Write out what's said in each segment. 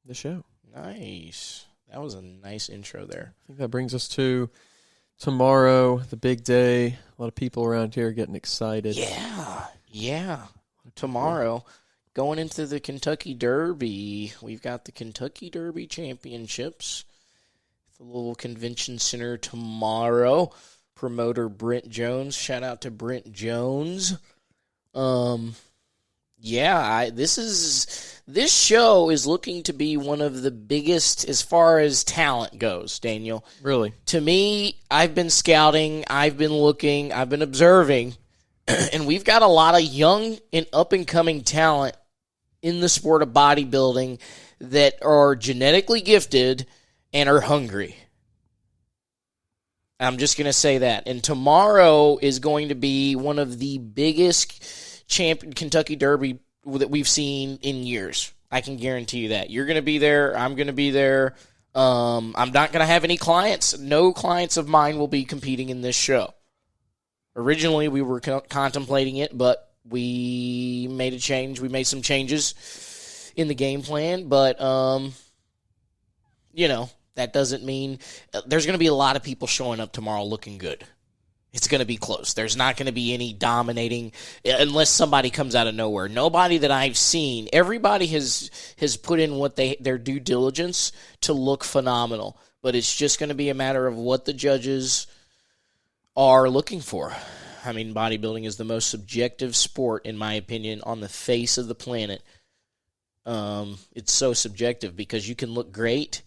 the show. Nice. That was a nice intro there. I think that brings us to tomorrow, the big day. A lot of people around here are getting excited. Yeah. Tomorrow, going into the Kentucky Derby, we've got the Kentucky Derby Championships. The Louisville Convention Center tomorrow. Promoter Brent Jones. Shout out to Brent Jones. This show is looking to be one of the biggest as far as talent goes, Daniel. Really? To me, I've been scouting, I've been looking, I've been observing, and we've got a lot of young and up-and-coming talent in the sport of bodybuilding that are genetically gifted and are hungry. I'm just going to say that. And tomorrow is going to be one of the biggest Kentucky Derby that we've seen in years. I can guarantee you that. You're going to be there. I'm going to be there. I'm not going to have any clients. No clients of mine will be competing in this show. Originally, we were contemplating it, but we made a change. We made some changes in the game plan, but, that doesn't mean there's going to be a lot of people showing up tomorrow looking good. It's going to be close. There's not going to be any dominating unless somebody comes out of nowhere. Nobody that I've seen, everybody has put in their due diligence to look phenomenal. But it's just going to be a matter of what the judges are looking for. I mean, bodybuilding is the most subjective sport, in my opinion, on the face of the planet. It's so subjective because you can look great,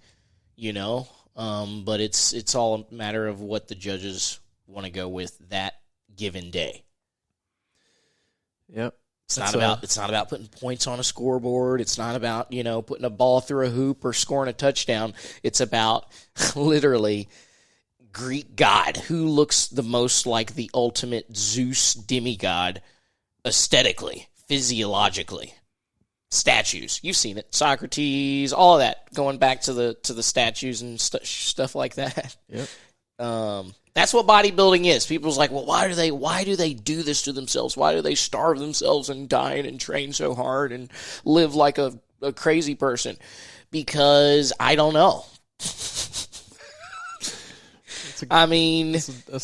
but it's all a matter of what the judges want to go with that given day. Yep. It's not about putting points on a scoreboard. It's not about, putting a ball through a hoop or scoring a touchdown. It's about literally Greek god who looks the most like the ultimate Zeus demigod aesthetically, physiologically. Statues. You've seen it. Socrates, all of that, going back to the statues and stuff like that. Yep. That's what bodybuilding is. People's like, well, why do they do this to themselves? Why do they starve themselves and diet and train so hard and live like a crazy person? Because I don't know.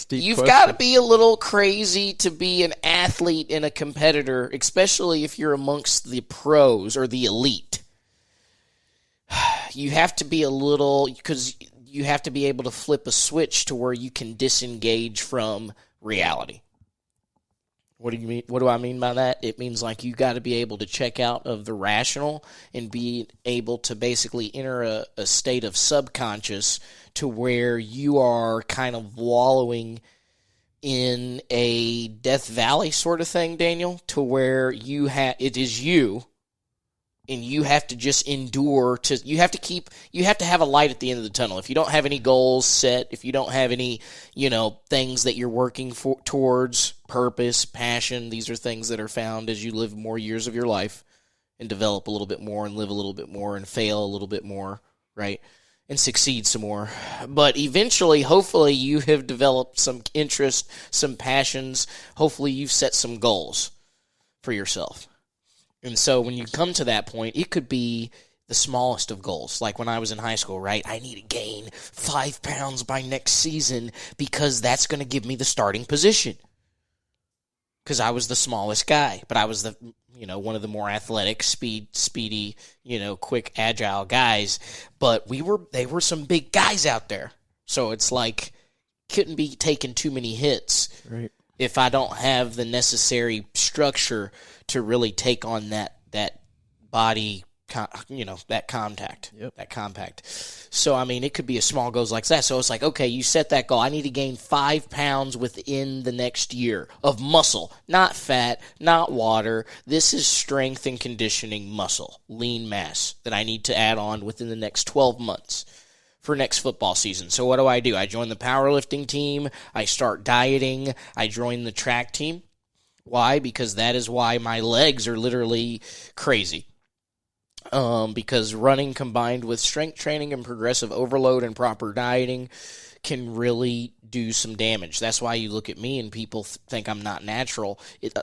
You've got to be a little crazy to be an athlete and a competitor, especially if you're amongst the pros or the elite. You have to be a little, because you have to be able to flip a switch to where you can disengage from reality. What do you mean? What do I mean by that? It means like you got to be able to check out of the rational and be able to basically enter a state of subconscious to where you are kind of wallowing in a Death Valley sort of thing, Daniel, to where it is you. And you have to just endure you have to have a light at the end of the tunnel. If you don't have any goals set, if you don't have any, things that you're working towards, purpose, passion, these are things that are found as you live more years of your life and develop a little bit more and live a little bit more and fail a little bit more, right? And succeed some more. But eventually, hopefully, you have developed some interest, some passions. Hopefully, you've set some goals for yourself. And so when you come to that point, it could be the smallest of goals. Like when I was in high school, right? I need to gain 5 pounds by next season because that's going to give me the starting position. Because I was the smallest guy, but I was the one of the more athletic, speedy, quick, agile guys. But they were some big guys out there. So it's like couldn't be taking too many hits. Right. If I don't have the necessary structure to really take on that body, that contact, yep. That compact. So, it could be a small goals like that. So it's like, okay, you set that goal. I need to gain 5 pounds within the next year of muscle, not fat, not water. This is strength and conditioning muscle, lean mass that I need to add on within the next 12 months. For next football season. So what do? I join the powerlifting team. I start dieting. I join the track team. Why? Because that is why my legs are literally crazy. Because running combined with strength training and progressive overload and proper dieting can really do some damage. That's why you look at me and people think I'm not natural.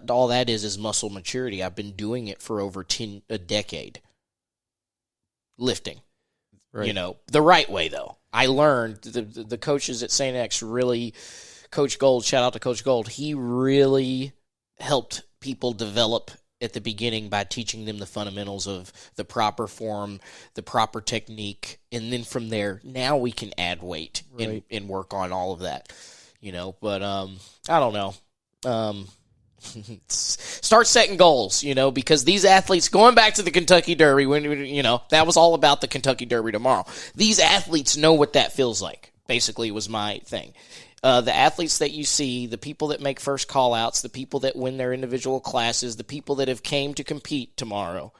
All that is muscle maturity. I've been doing it for over a decade. lifting. Right. The right way, though. I learned the coaches at St. X really, Coach Gold, shout out to Coach Gold, he really helped people develop at the beginning by teaching them the fundamentals of the proper form, the proper technique, and then from there, now we can add weight and work on all of that, But I don't know. Start setting goals, because these athletes, going back to the Kentucky Derby, when that was all about the Kentucky Derby tomorrow. These athletes know what that feels like. Basically, was my thing. The athletes that you see, the people that make first call-outs, the people that win their individual classes, the people that have came to compete tomorrow,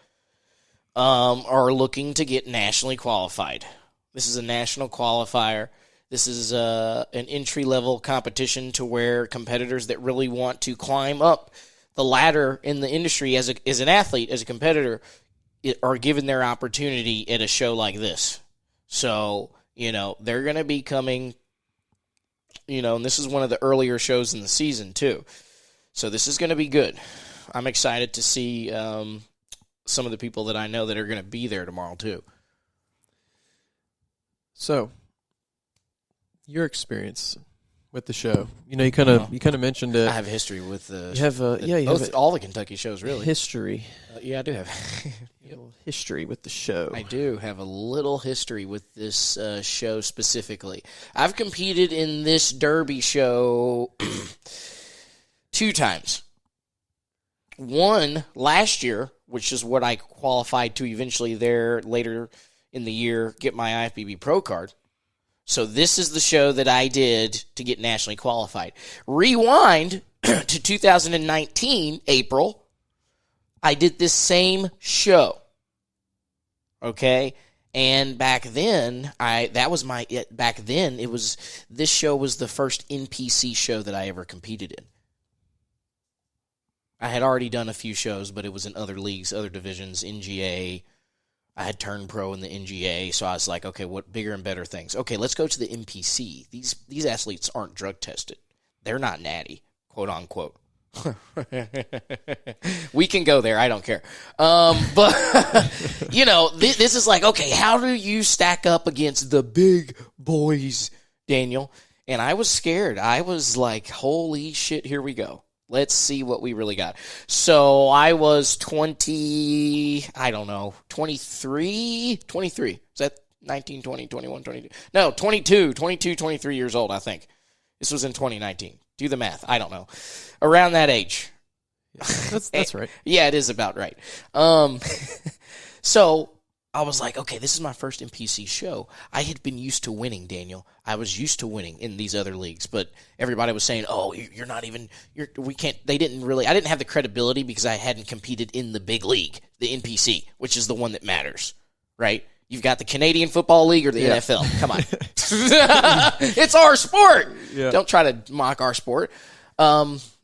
are looking to get nationally qualified. This is a national qualifier. This is an entry-level competition to where competitors that really want to climb up the ladder in the industry as an athlete, as a competitor, are given their opportunity at a show like this. So, they're going to be coming, and this is one of the earlier shows in the season, too. So this is going to be good. I'm excited to see some of the people that I know that are going to be there tomorrow, too. So, your experience with the show. You kind of mentioned it. I have a history with the. You have all the Kentucky shows, really. History. Yeah, I do have. History with the show. I do have a little history with this show specifically. I've competed in this Derby show 2 times. One last year, which is what I qualified to eventually there later in the year get my IFBB Pro card. So this is the show that I did to get nationally qualified. Rewind to 2019, April, I did this same show. Okay? And back then, this show was the first NPC show that I ever competed in. I had already done a few shows, but it was in other leagues, other divisions, NGA. I had turned pro in the NGA, so I was like, okay, what bigger and better things? Okay, let's go to the NPC. These athletes aren't drug tested. They're not natty, quote unquote. We can go there. I don't care. But this is like, okay, how do you stack up against the big boys, Daniel? And I was scared. I was like, holy shit, here we go. Let's see what we really got. So I was 23. Is that 19, 20, 21, 22? No, 22, 23 years old, I think. This was in 2019. Do the math. I don't know. Around that age. That's right. Yeah, it is about right. So I was like, okay, this is my first NPC show. I had been used to winning, Daniel. I was used to winning in these other leagues, but everybody was saying, oh, you're not even, we can't, I didn't have the credibility because I hadn't competed in the big league, the NPC, which is the one that matters, right? You've got the Canadian Football League or the NFL. Come on. It's our sport. Yeah. Don't try to mock our sport.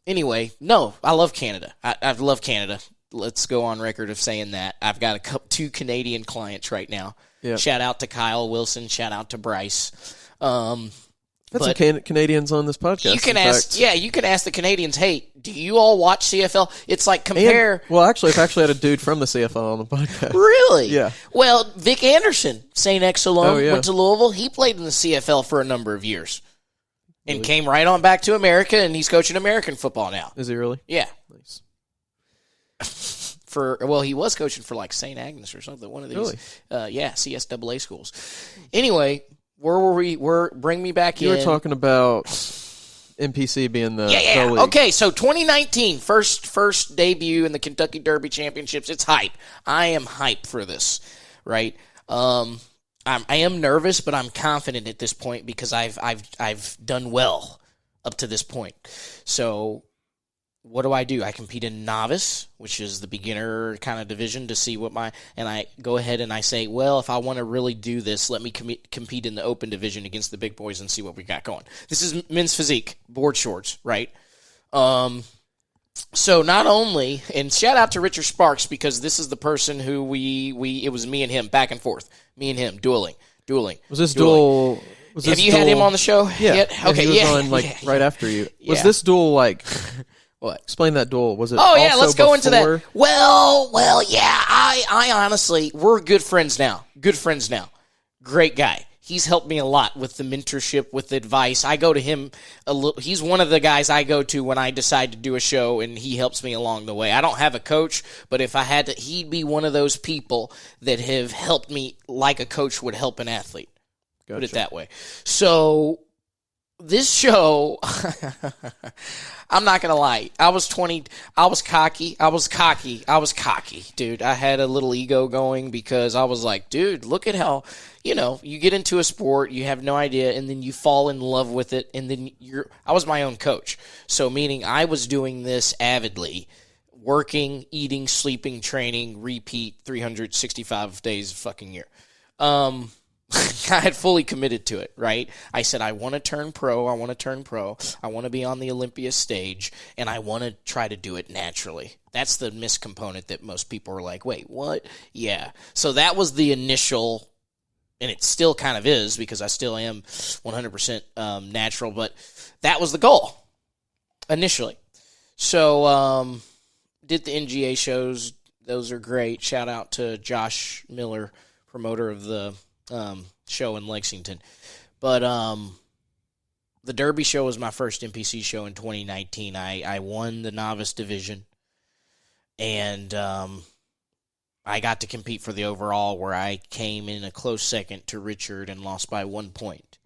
Anyway, no, I love Canada. I love Canada. Let's go on record of saying that. I've got 2 Canadian clients right now. Yep. Shout out to Kyle Wilson. Shout out to Bryce. That's some Canadians on this podcast. You can ask the Canadians, hey, do you all watch CFL? It's like compare. I've actually had a dude from the CFL on the podcast. Really? Yeah. Well, Vic Anderson, St. X alum, went to Louisville. He played in the CFL for a number of years. And came right on back to America, and he's coaching American football now. Is he really? Yeah. Nice. He was coaching for like St. Agnes or something. One of these, CSAA schools. Anyway, where were we? Bring me back in. You were talking about NPC being the league. Okay, so 2019, first debut in the Kentucky Derby Championships. It's hype. I am hype for this, right? I am nervous, but I'm confident at this point because I've done well up to this point. So what do? I compete in novice, which is the beginner kind of division to see and I go ahead and I say, well, if I want to really do this, let me compete in the open division against the big boys and see what we got going. This is men's physique, board shorts, right? So not only, and shout out to Richard Sparks because this is the person who it was me and him back and forth. Me and him dueling. Was this duel? Have you had him on the show yet? Okay, he was on right after you. Was this duel like What? Explain that duel. Was it? Oh yeah, also let's go into before? that. Well, yeah. I honestly, we're good friends now. Good friends now. Great guy. He's helped me a lot with the mentorship, with advice. I go to him a little. He's one of the guys I go to when I decide to do a show, and he helps me along the way. I don't have a coach, but if I had to, he'd be one of those people that have helped me like a coach would help an athlete. Gotcha. Put it that way. So this show, I'm not going to lie. I was cocky, dude. I had a little ego going because I was like, dude, look at how, you get into a sport, you have no idea, and then you fall in love with it, and then I was my own coach. So meaning I was doing this avidly, working, eating, sleeping, training, repeat 365 days a fucking year. I had fully committed to it, right? I said, I want to turn pro. I want to be on the Olympia stage, and I want to try to do it naturally. That's the miscomponent that most people are like, wait, what? Yeah. So that was the initial, and it still kind of is because I still am 100% natural, but that was the goal initially. So did the NGA shows. Those are great. Shout out to Josh Miller, promoter of the show in Lexington. But the Derby show was my first NPC show in 2019. I won the novice division, and I got to compete for the overall, where I came in a close second to Richard and lost by 1 point.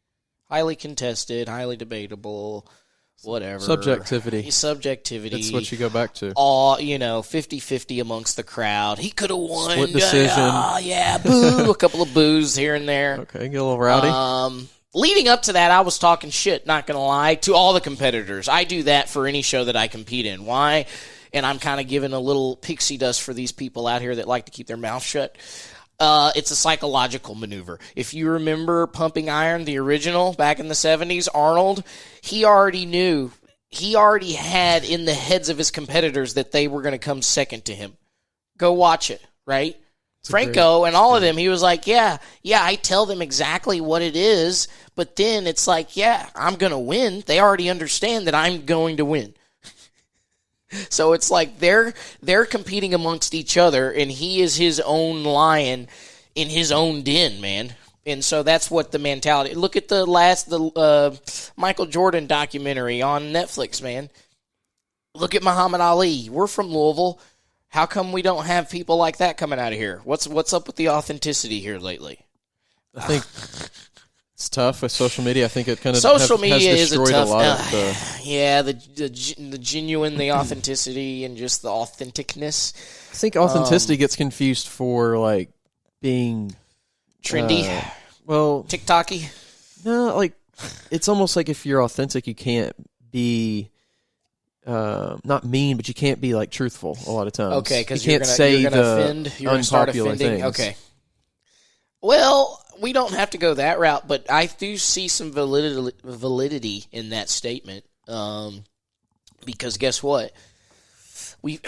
Highly contested, highly debatable, whatever. Subjectivity. That's what you go back to. All, 50-50 amongst the crowd. He could have won. Split decision. Yeah, boo. A couple of boos here and there. Okay, get a little rowdy. Leading up to that, I was talking shit, not going to lie, to all the competitors. I do that for any show that I compete in. Why? And I'm kind of giving a little pixie dust for these people out here that like to keep their mouth shut. It's a psychological maneuver. If you remember Pumping Iron, the original, back in the 70s, Arnold, he already knew. He already had in the heads of his competitors that they were going to come second to him. Go watch it, right? Franco and all of them, he was like, yeah, I tell them exactly what it is, but then it's like, yeah, I'm going to win. They already understand that I'm going to win. So it's like they're competing amongst each other, and he is his own lion in his own den, man. And so that's what the mentality. Look at the Michael Jordan documentary on Netflix, man. Look at Muhammad Ali. We're from Louisville. How come we don't have people like that coming out of here? What's up with the authenticity here lately? I think it's tough with social media. I think it kind of social media has is destroyed a tough. a lot of the the genuine, the authenticity, and just the authenticness. I think authenticity gets confused for like being trendy. TikTok-y. No, like it's almost like if you're authentic, you can't be not mean, but you can't be like truthful a lot of times. Okay, because you can't say you're the offend. You're going to start offending. Things. Okay. Well, we don't have to go that route, but I do see some validity in that statement. Because guess what? Here's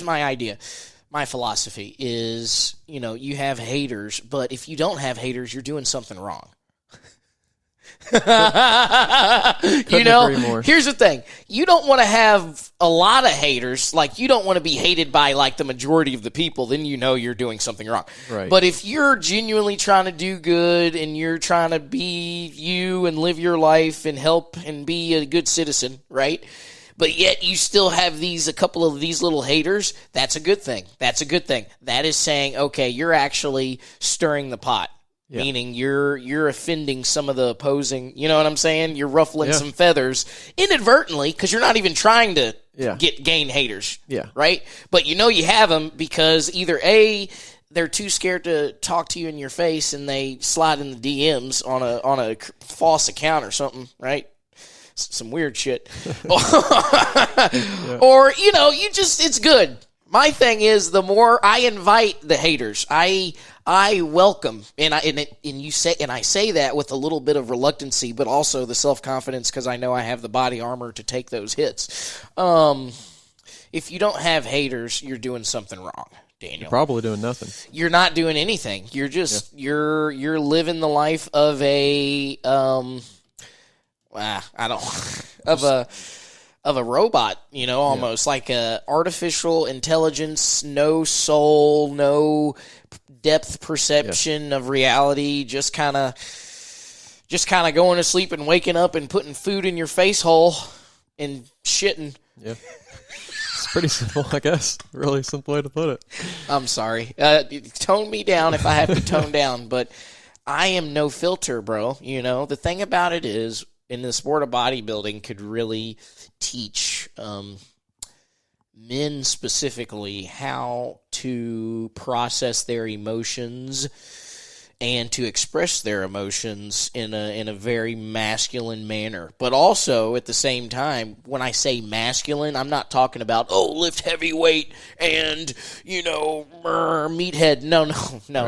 my idea. My philosophy is, you have haters, but if you don't have haters, you're doing something wrong. Here's the thing. You don't want to have a lot of haters. Like, you don't want to be hated by, like, the majority of the people. Then you're doing something wrong. Right. But if you're genuinely trying to do good and you're trying to be you and live your life and help and be a good citizen, right? But yet you still have a couple of these little haters, that's a good thing. That is saying, okay, you're actually stirring the pot. Yeah. Meaning you're offending some of the opposing, you know what I'm saying? You're ruffling some feathers inadvertently because you're not even trying to gain haters, right? But you have them because either A, they're too scared to talk to you in your face and they slide in the DMs on a false account or something, right? Some weird shit. Or, it's good. My thing is, the more I invite the haters, I welcome, and I say that with a little bit of reluctancy, but also the self-confidence because I know I have the body armor to take those hits. If you don't have haters, you're doing something wrong, Daniel. You're probably doing nothing. You're not doing anything. You're just you're living the life of a of a robot, almost like a artificial intelligence, no soul, no depth perception of reality, just kind of going to sleep and waking up and putting food in your face hole and shitting. Yeah. It's pretty simple, I guess. Really simple way to put it. I'm sorry. Tone me down if I have to tone down, but I am no filter, bro. The thing about it is, in the sport of bodybuilding, could really teach men specifically how to process their emotions and to express their emotions in a very masculine manner. But also, at the same time, when I say masculine, I'm not talking about, lift heavy weight and, meathead. No. No.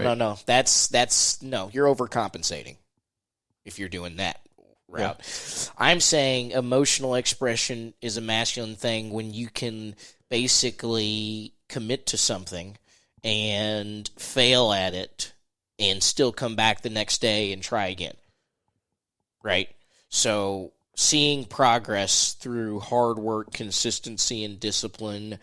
No, you're overcompensating if you're doing that route. Yeah. I'm saying emotional expression is a masculine thing when you can basically commit to something and fail at it and still come back the next day and try again, right? So seeing progress through hard work, consistency, and discipline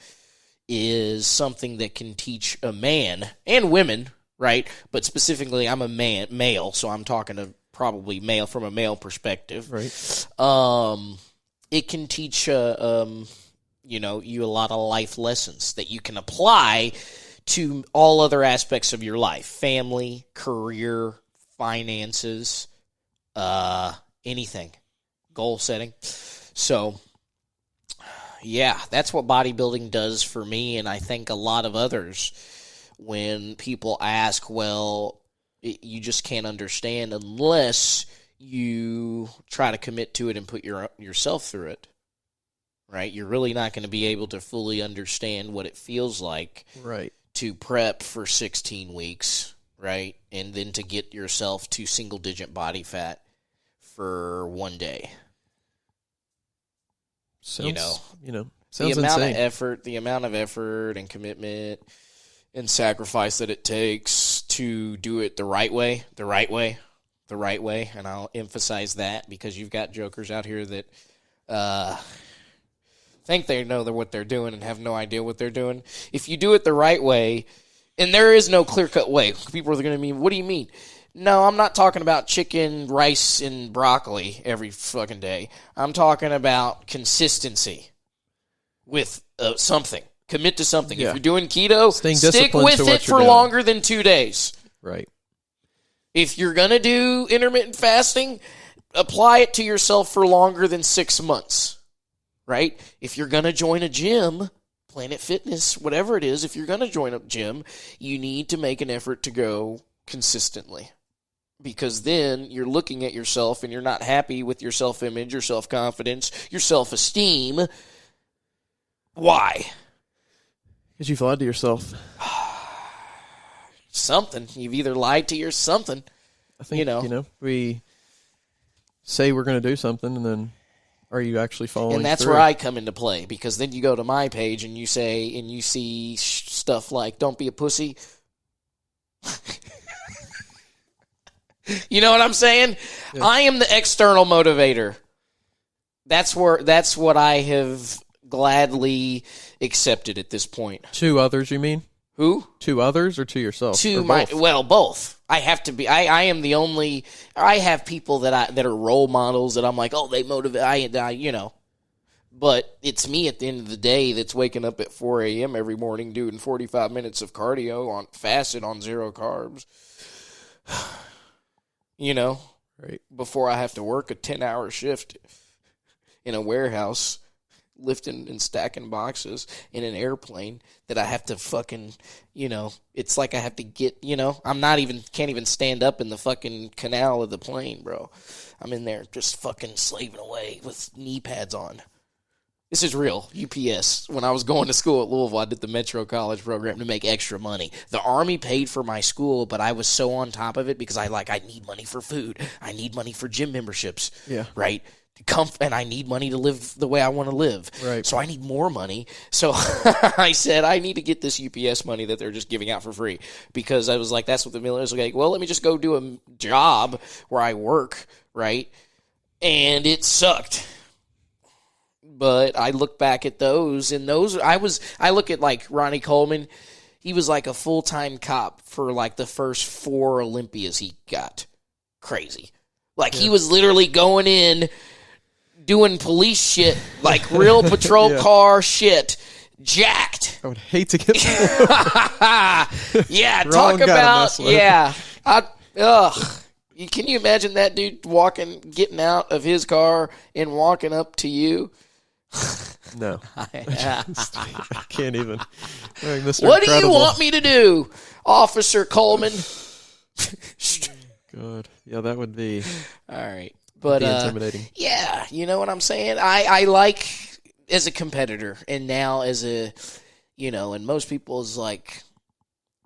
is something that can teach a man and women, right? But specifically, I'm a male, so I'm talking to probably male from a male perspective. Right. It can teach you a lot of life lessons that you can apply to all other aspects of your life: family, career, finances, anything, goal setting. So, yeah, that's what bodybuilding does for me, and I think a lot of others. When people ask, you just can't understand unless you try to commit to it and put yourself through it, right? You're really not going to be able to fully understand what it feels like, right, to prep for 16 weeks, right? And then to get yourself to single-digit body fat for one day. Sounds the insane. amount of effort and commitment and sacrifice that it takes to do it the right way, and I'll emphasize that because you've got jokers out here that think they know what they're doing and have no idea what they're doing. If you do it the right way, and there is no clear-cut way, people are going to mean, what do you mean? No, I'm not talking about chicken, rice, and broccoli every fucking day. I'm talking about consistency with something. Commit to something. Yeah. If you're doing keto, stick with it for longer than 2 days. Right. If you're going to do intermittent fasting, apply it to yourself for longer than 6 months. Right? If you're going to join a gym, Planet Fitness, whatever it is, if you're going to join a gym, you need to make an effort to go consistently. Because then you're looking at yourself and you're not happy with your self-image, your self-confidence, your self-esteem. Why? Because you've lied to yourself. Something. You've either lied to your something. I think, we say we're going to do something, and then are you actually following And that's through? where I come into play, because then you go to my page and you see stuff like, don't be a pussy. You know what I'm saying? Yeah. I am the external motivator. That's what I have gladly accepted at this point. To others, you mean? Who? To others or to yourself? Both. I have to be. I am the only. I have people that are role models that I'm like, they motivate. But it's me at the end of the day that's waking up at 4 a.m. every morning doing 45 minutes of cardio fasted on 0 carbs. Right. Before I have to work a 10-hour shift in a warehouse, lifting and stacking boxes in an airplane that I have to fucking, it's like I have to get, can't even stand up in the fucking canal of the plane, bro. I'm in there just fucking slaving away with knee pads on. This is real. UPS. When I was going to school at Louisville, I did the Metro College program to make extra money. The Army paid for my school, but I was so on top of it because I need money for food. I need money for gym memberships. Yeah. Right? And I need money to live the way I want to live. Right. So I need more money. So I said, I need to get this UPS money that they're just giving out for free. Because I was like, that's what the military is like. Well, let me just go do a job where I work, right? And it sucked. But I look back at those, and I look at like Ronnie Coleman. He was like a full-time cop for like the first 4 Olympias he got. Crazy. Like he was literally going in, doing police shit, like real patrol car shit, jacked. I would hate to get yeah, Wrong talk guy to about, mess with. yeah. Can you imagine that dude getting out of his car and walking up to you? No. I can't even. Like Mr. What do you Incredible. want me to do, Officer Coleman? Good. Yeah, that would be, All right. But intimidating. yeah, you know what I'm saying? I like as a competitor, and now as a, and most people is like,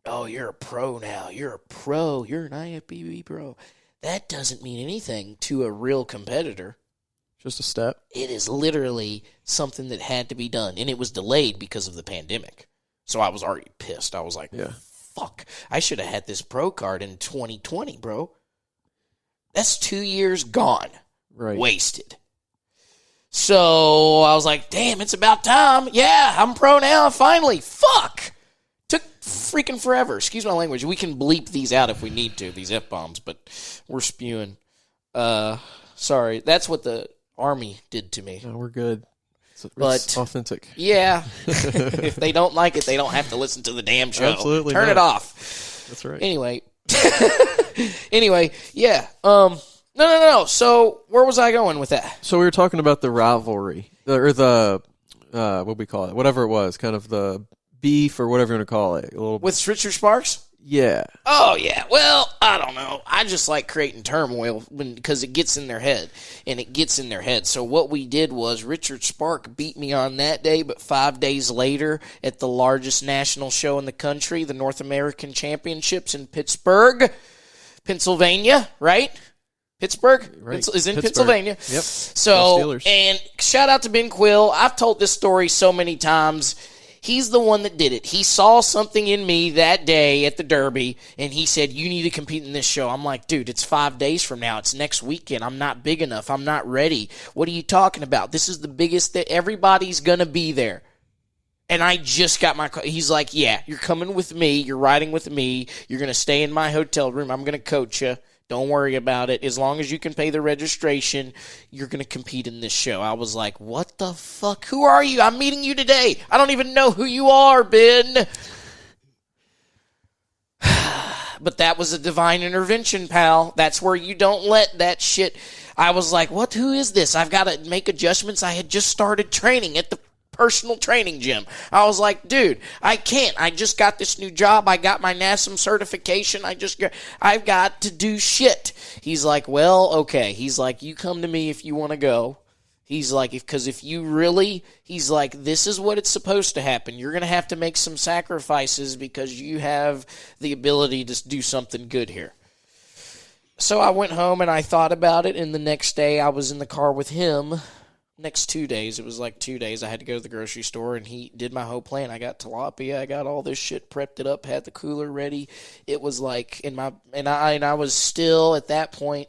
oh, you're a pro now. You're a pro. You're an IFBB pro. That doesn't mean anything to a real competitor. Just a step. It is literally something that had to be done, and it was delayed because of the pandemic. So I was already pissed. I was like, fuck, I should have had this pro card in 2020, bro. That's 2 years gone. Right. Wasted. So I was like, damn, it's about time. Yeah, I'm pro now, finally. Fuck. Took freaking forever. Excuse my language. We can bleep these out if we need to, these F-bombs, but we're spewing. Sorry. That's what the Army did to me. No, we're good. It's authentic. Yeah. If they don't like it, they don't have to listen to the damn show. Absolutely Turn not. it off. That's right. Anyway. Yeah. No. So where was I going with that? So we were talking about the rivalry, or the what we call it, whatever it was, kind of the beef or whatever you want to call it. A little. With Richard Sparks? Yeah. Oh, yeah. Well, I don't know. I just like creating turmoil because it gets in their head, and it gets in their head. So what we did was Richard Spark beat me on that day, but 5 days later at the largest national show in the country, the North American Championships in Pittsburgh, Pennsylvania, right? Pittsburgh? Right. Is in Pittsburgh. Pennsylvania. Yep. So, Go Steelers. and shout out to Ben Quill. I've told this story so many times. He's the one that did it. He saw something in me that day at the Derby, and he said, you need to compete in this show. I'm like, dude, it's 5 days from now. It's next weekend. I'm not big enough. I'm not ready. What are you talking about? This is the biggest that everybody's going to be there. And I just got my – he's like, yeah, you're coming with me. You're riding with me. You're going to stay in my hotel room. I'm going to coach you. Don't worry about it. As long as you can pay the registration, you're going to compete in this show. I was like, what the fuck? Who are you? I'm meeting you today. I don't even know who you are, Ben. But that was a divine intervention, pal. That's where you don't let that shit. I was like, what? Who is this? I've got to make adjustments. I had just started training at the personal training gym. I was like, dude, I can't. I just got this new job. I got my NASM certification. I've got to do shit. He's like, well, okay. He's like, you come to me if you want to go. He's like, because if you really, he's like, this is what it's supposed to happen. You're going to have to make some sacrifices because you have the ability to do something good here. So I went home and I thought about it, and the next day I was in the car with him. Next 2 days, it was like 2 days, I had to go to the grocery store, and he did my whole plan. I got tilapia, I got all this shit, prepped it up, had the cooler ready. It was like I was still at that point.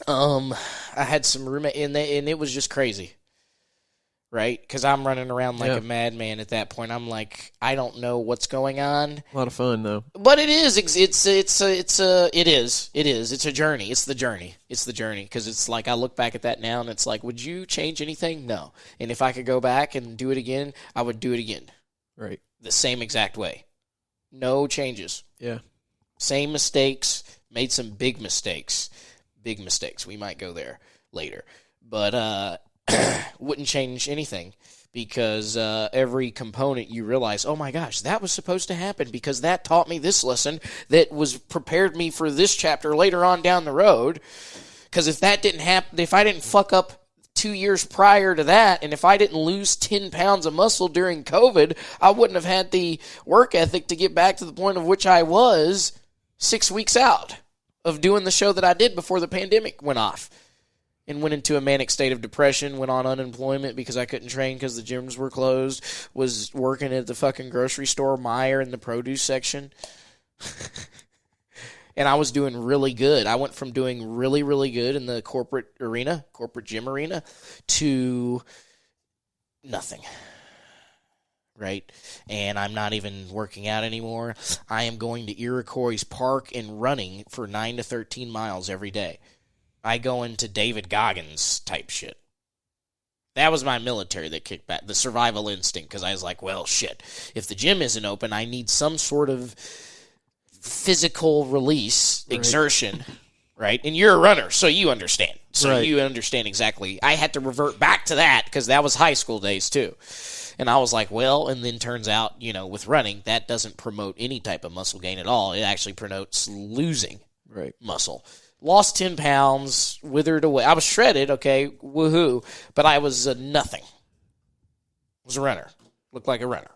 I had some roommate in there, and it was just crazy, right? Because I'm running around like a madman at that point. I'm like, I don't know what's going on. A lot of fun though. But it is. It's a journey. It's the journey. Because it's like I look back at that now, and it's like, would you change anything? No. And if I could go back and do it again, I would do it again. Right. The same exact way. No changes. Yeah. Same mistakes. Made some big mistakes. Big mistakes. We might go there later. But wouldn't change anything. Because every component you realize, oh my gosh, that was supposed to happen because that taught me this lesson that was prepared me for this chapter later on down the road. Because if that didn't happen, if I didn't fuck up 2 years prior to that, and if I didn't lose 10 pounds of muscle during COVID, I wouldn't have had the work ethic to get back to the point of which I was 6 weeks out of doing the show that I did before the pandemic went off. And went into a manic state of depression, went on unemployment because I couldn't train because the gyms were closed, was working at the fucking grocery store, Meijer, in the produce section. And I was doing really good. I went from doing really, really good in the corporate gym arena, to nothing. Right? And I'm not even working out anymore. I am going to Iroquois Park and running for 9 to 13 miles every day. I go into David Goggins type shit. That was my military that kicked back, the survival instinct, because I was like, well, shit, if the gym isn't open, I need some sort of physical release, exertion, right? And you're a runner, so you understand. So you understand exactly. I had to revert back to that because that was high school days too. And I was like, well, and then turns out, with running, that doesn't promote any type of muscle gain at all. It actually promotes losing muscle. Lost 10 pounds, withered away. I was shredded, okay, woohoo, but I was nothing. I was a runner. Looked like a runner.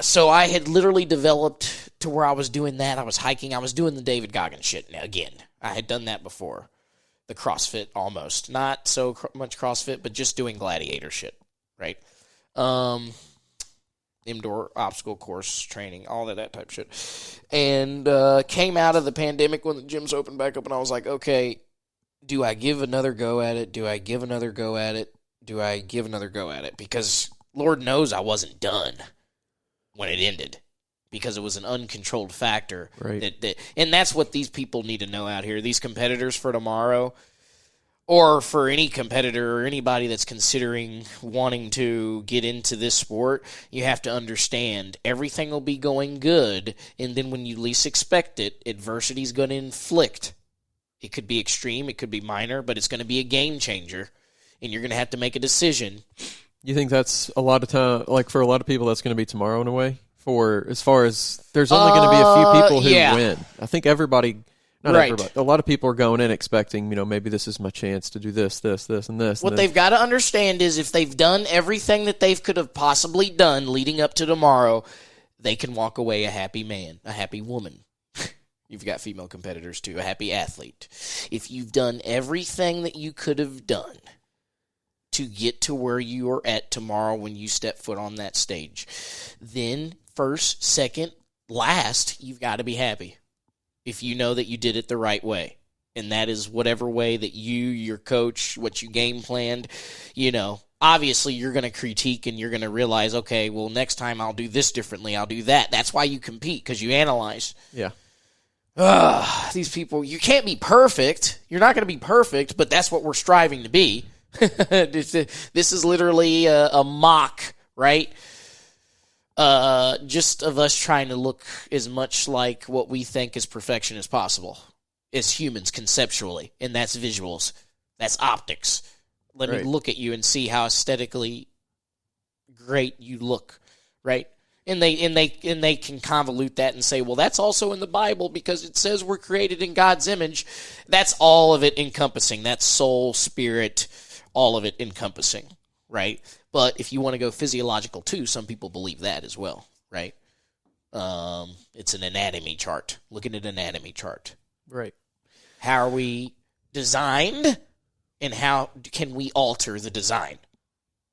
So I had literally developed to where I was doing that. I was hiking. I was doing the David Goggins shit again. I had done that before. The CrossFit almost. Not so much CrossFit, but just doing gladiator shit, right? Indoor obstacle course training, all that type of shit. And came out of the pandemic when the gyms opened back up, and I was like, okay, do I give another go at it? Do I give another go at it? Do I give another go at it? Because Lord knows I wasn't done when it ended, because it was an uncontrolled factor. Right. And that's what these people need to know out here. These competitors for tomorrow, or for any competitor or anybody that's considering wanting to get into this sport, you have to understand everything will be going good, and then when you least expect it, adversity is going to inflict. It could be extreme, it could be minor, but it's going to be a game changer, and you're going to have to make a decision. You think that's a lot of time, like for a lot of people, that's going to be tomorrow in a way? For as far as there's only going to be a few people who win. I think everybody, not everybody, a lot of people are going in expecting, maybe this is my chance to do this, this, and this. What they've got to understand is if they've done everything that they could have possibly done leading up to tomorrow, they can walk away a happy man, a happy woman. You've got female competitors too, a happy athlete. If you've done everything that you could have done to get to where you are at tomorrow when you step foot on that stage, then first, second, last, you've got to be happy if you know that you did it the right way. And that is whatever way that you, your coach, what you game planned, obviously you're going to critique and you're going to realize, okay, well, next time I'll do this differently, I'll do that. That's why you compete, because you analyze. Yeah. These people, you can't be perfect. You're not going to be perfect, but that's what we're striving to be. This is literally a mock, right? Just of us trying to look as much like what we think is perfection as possible as humans conceptually, and that's visuals, that's optics. Let me look at you and see how aesthetically great you look, right? And they can convolute that and say, well, that's also in the Bible because it says we're created in God's image. That's all of it encompassing. That's soul, spirit, all of it encompassing, right? But if you want to go physiological too, some people believe that as well, right? It's an anatomy chart. Looking at an anatomy chart. Right. How are we designed, and how can we alter the design?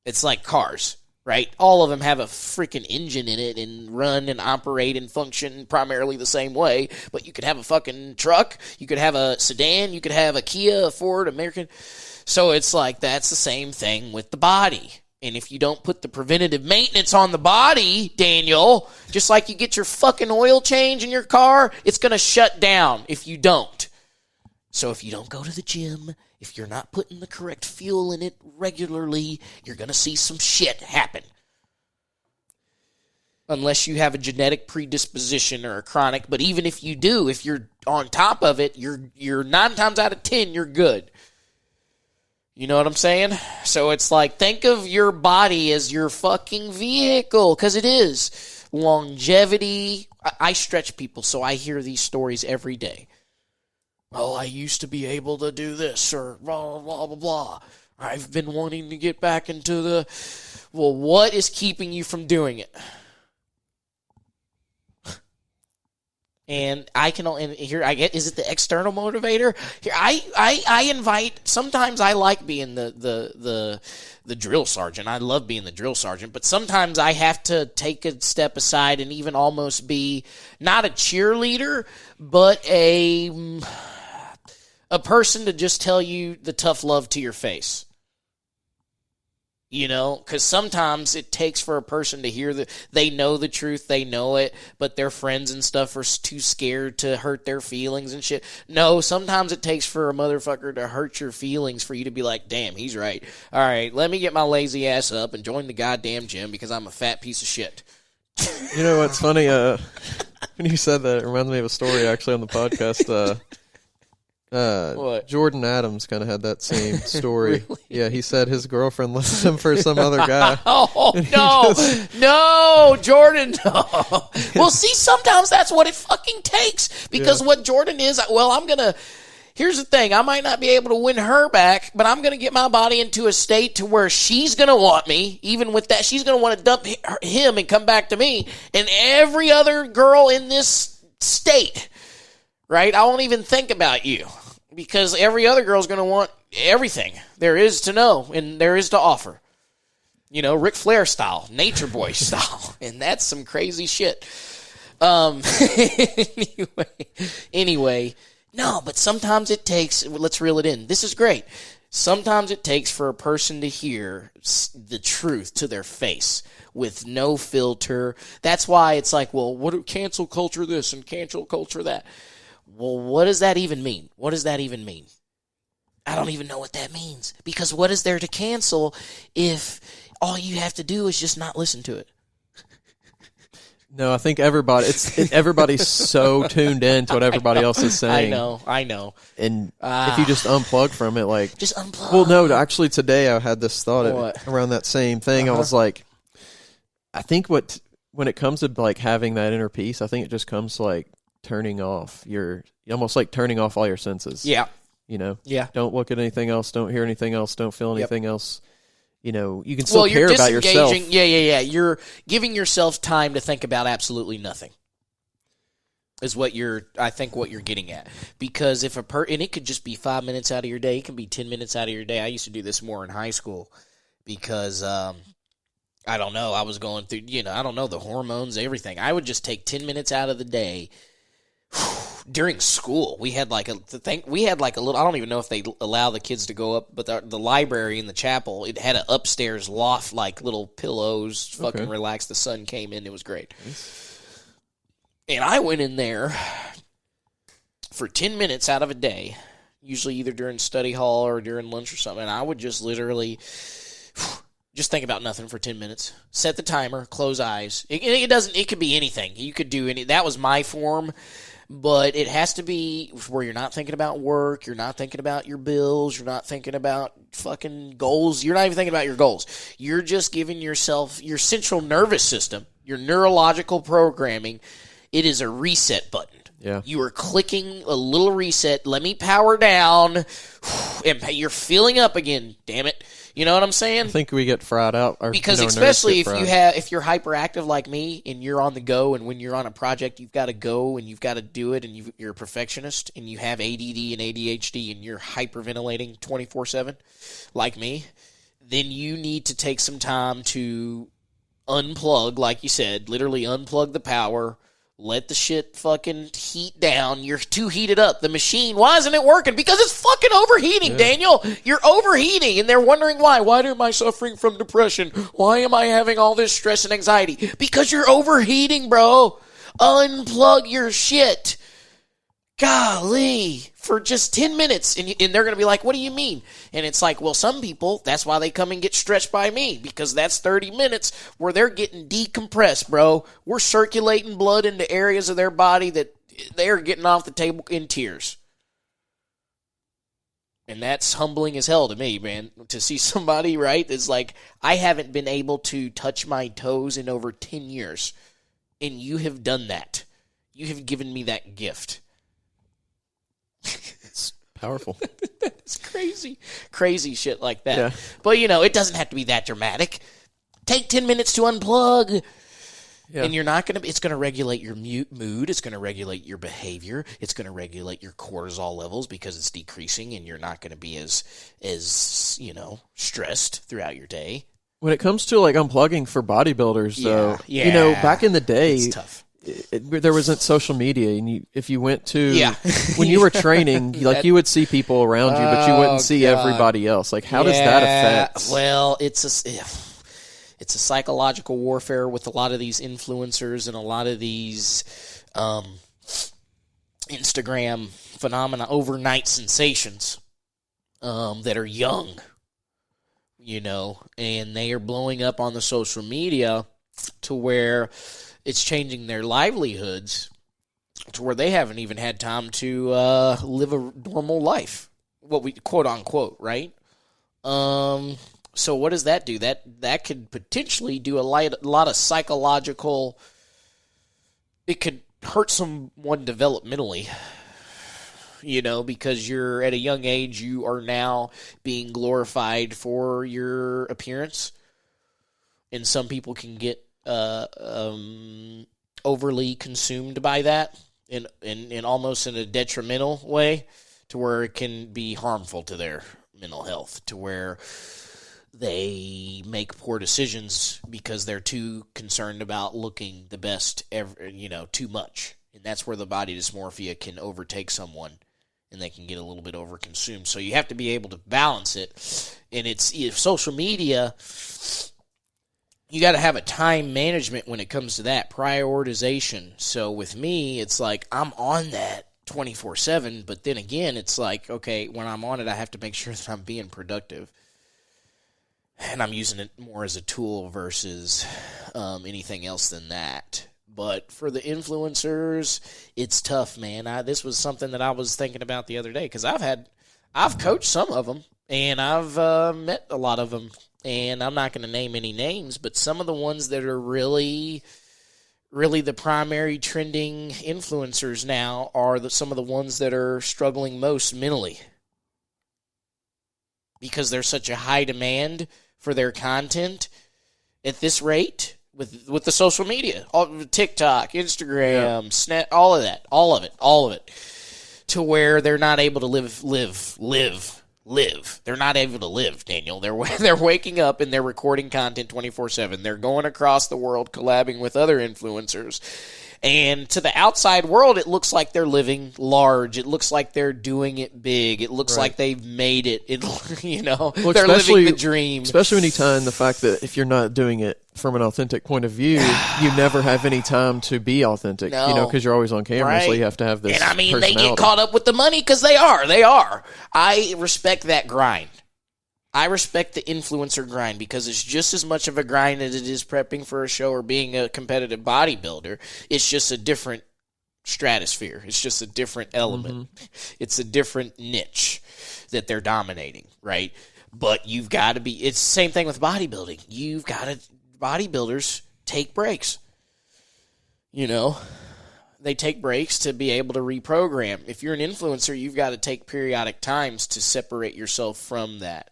It's like cars, right? All of them have a freaking engine in it and run and operate and function primarily the same way, but you could have a fucking truck, you could have a sedan, you could have a Kia, a Ford, American. So it's like that's the same thing with the body. And if you don't put the preventative maintenance on the body, Daniel, just like you get your fucking oil change in your car, it's going to shut down if you don't. So if you don't go to the gym, if you're not putting the correct fuel in it regularly, you're going to see some shit happen. Unless you have a genetic predisposition or a chronic. But even if you do, if you're on top of it, you're 9 times out of 10, you're good. You know what I'm saying? So it's like, think of your body as your fucking vehicle, because it is. Longevity. I stretch people, so I hear these stories every day. Oh, I used to be able to do this, or blah, blah, blah, blah. I've been wanting to get back into the... Well, what is keeping you from doing it? And I can, and here I get, is it the external motivator? Here, I invite, sometimes I like being the drill sergeant. I love being the drill sergeant, but sometimes I have to take a step aside and even almost be not a cheerleader, but a person to just tell you the tough love to your face. You know, because sometimes it takes for a person to hear they know the truth, they know it, but their friends and stuff are too scared to hurt their feelings and shit. No, sometimes it takes for a motherfucker to hurt your feelings for you to be like, damn, he's right. All right, let me get my lazy ass up and join the goddamn gym because I'm a fat piece of shit. You know what's funny? When you said that, it reminds me of a story actually on the podcast. What? Jordan Adams kind of had that same story. Really? Yeah, he said his girlfriend left him for some other guy. Oh, no. No, Jordan, no. Well, see, sometimes that's what it fucking takes. Because what Jordan is, well, here's the thing. I might not be able to win her back, but I'm going to get my body into a state to where she's going to want me. Even with that, she's going to want to dump him and come back to me. And every other girl in this state, right? I won't even think about you because every other girl's going to want everything there is to know and there is to offer. You know, Ric Flair style, Nature Boy style. And that's some crazy shit. Anyway, no, but sometimes it takes, let's reel it in. This is great. Sometimes it takes for a person to hear the truth to their face with no filter. That's why it's like, well, what cancel culture this and cancel culture that? Well, what does that even mean? What does that even mean? I don't even know what that means. Because what is there to cancel if all you have to do is just not listen to it? No, I think everybody's so tuned in to what everybody else is saying. I know. And if you just unplug from it, like... Just unplug. Well, no, actually today I had this thought around that same thing. I was like, I think when it comes to like having that inner peace, I think it just comes to like turning off almost like turning off all your senses. Yeah. You know? Yeah. Don't look at anything else. Don't hear anything else. Don't feel anything else. You know, you can still care about yourself. Yeah. You're giving yourself time to think about absolutely nothing. Is what you're getting at. Because if and it could just be 5 minutes out of your day, it can be 10 minutes out of your day. I used to do this more in high school because I don't know, I was going through, I don't know, the hormones, everything. I would just take 10 minutes out of the day. During school, we had like a little, I don't even know if they allow the kids to go up, but the library in the chapel, it had an upstairs loft, like little pillows, fucking relax. The sun came in. It was great. And I went in there for 10 minutes out of a day, usually either during study hall or during lunch or something. And I would just literally just think about nothing for 10 minutes, set the timer, close eyes. It could be anything. You could do that was my form. But it has to be where you're not thinking about work, you're not thinking about your bills, you're not thinking about fucking goals, you're not even thinking about your goals. You're just giving yourself, your central nervous system, your neurological programming, it is a reset button. Yeah. You are clicking a little reset, let me power down, and you're filling up again, damn it. You know what I'm saying? I think we get fried out. Because especially if you're hyperactive like me and you're on the go, and when you're on a project, you've got to go and you've got to do it, and you're a perfectionist and you have ADD and ADHD and you're hyperventilating 24/7 like me, then you need to take some time to unplug, like you said, literally unplug the power. Let the shit fucking heat down. You're too heated up. The machine, why isn't it working? Because it's fucking overheating, Daniel. You're overheating, and they're wondering why. Why am I suffering from depression? Why am I having all this stress and anxiety? Because you're overheating, bro. Unplug your shit. Golly. For just 10 minutes. And they're going to be like, what do you mean? And it's like, well, some people, that's why they come and get stretched by me. Because that's 30 minutes where they're getting decompressed, bro. We're circulating blood into areas of their body that they're getting off the table in tears. And that's humbling as hell to me, man. To see somebody, right, that's like, I haven't been able to touch my toes in over 10 years. And you have done that. You have given me that gift. It's powerful. It's crazy shit like that. Yeah. But it doesn't have to be that dramatic. Take 10 minutes to unplug. Yeah. And you're not going to, it's going to regulate your mood. It's going to regulate your behavior. It's going to regulate your cortisol levels because it's decreasing and you're not going to be as, stressed throughout your day. When it comes to like unplugging for bodybuilders, though, back in the day, it's tough. There wasn't social media, and if you went to when you were training, you would see people around you, but you wouldn't see everybody else. Like, how does that affect? Well, it's a psychological warfare with a lot of these influencers and a lot of these Instagram phenomena, overnight sensations that are young, and they are blowing up on the social media to where it's changing their livelihoods to where they haven't even had time to live a normal life, what we quote unquote, right? So what does that do? That could potentially do a lot of psychological. It could hurt someone developmentally, because you're at a young age, you are now being glorified for your appearance, and some people can get overly consumed by that in almost in a detrimental way to where it can be harmful to their mental health, to where they make poor decisions because they're too concerned about looking the best too much. And that's where the body dysmorphia can overtake someone and they can get a little bit overconsumed. So you have to be able to balance it. And if social media, you got to have a time management when it comes to that, prioritization. So with me, it's like I'm on that 24/7, but then again, it's like, okay, when I'm on it, I have to make sure that I'm being productive. And I'm using it more as a tool versus anything else than that. But for the influencers, it's tough, man. This was something that I was thinking about the other day because I've coached some of them, and I've met a lot of them. And I'm not going to name any names, but some of the ones that are really, really the primary trending influencers now are some of the ones that are struggling most mentally because there's such a high demand for their content at this rate with the social media, TikTok, Instagram, Snap, all of it, to where they're not able to live. They're not able to live, Daniel. They're waking up and they're recording content 24/7. They're going across the world collabing with other influencers. And to the outside world, it looks like they're living large. It looks like they're doing it big. It looks like they've made it. They're living the dream. Especially when you tie in the fact that if you're not doing it from an authentic point of view, you never have any time to be authentic, because you're always on camera, so you have to have this they get caught up with the money because they are. I respect that grind. I respect the influencer grind because it's just as much of a grind as it is prepping for a show or being a competitive bodybuilder. It's just a different stratosphere. It's just a different element. Mm-hmm. It's a different niche that they're dominating, right? But you've got to be – it's the same thing with bodybuilding. You've got to – bodybuilders take breaks. They take breaks to be able to reprogram. If you're an influencer, you've got to take periodic times to separate yourself from that.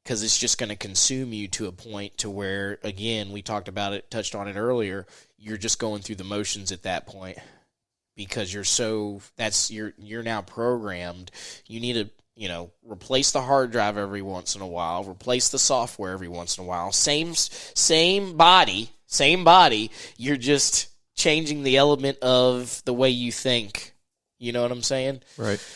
Because it's just going to consume you to a point to where, again, we talked about it, touched on it earlier, you're just going through the motions at that point because you're now programmed. You need to, replace the hard drive every once in a while, replace the software every once in a while. Same body, you're just changing the element of the way you think. You know what I'm saying? Right.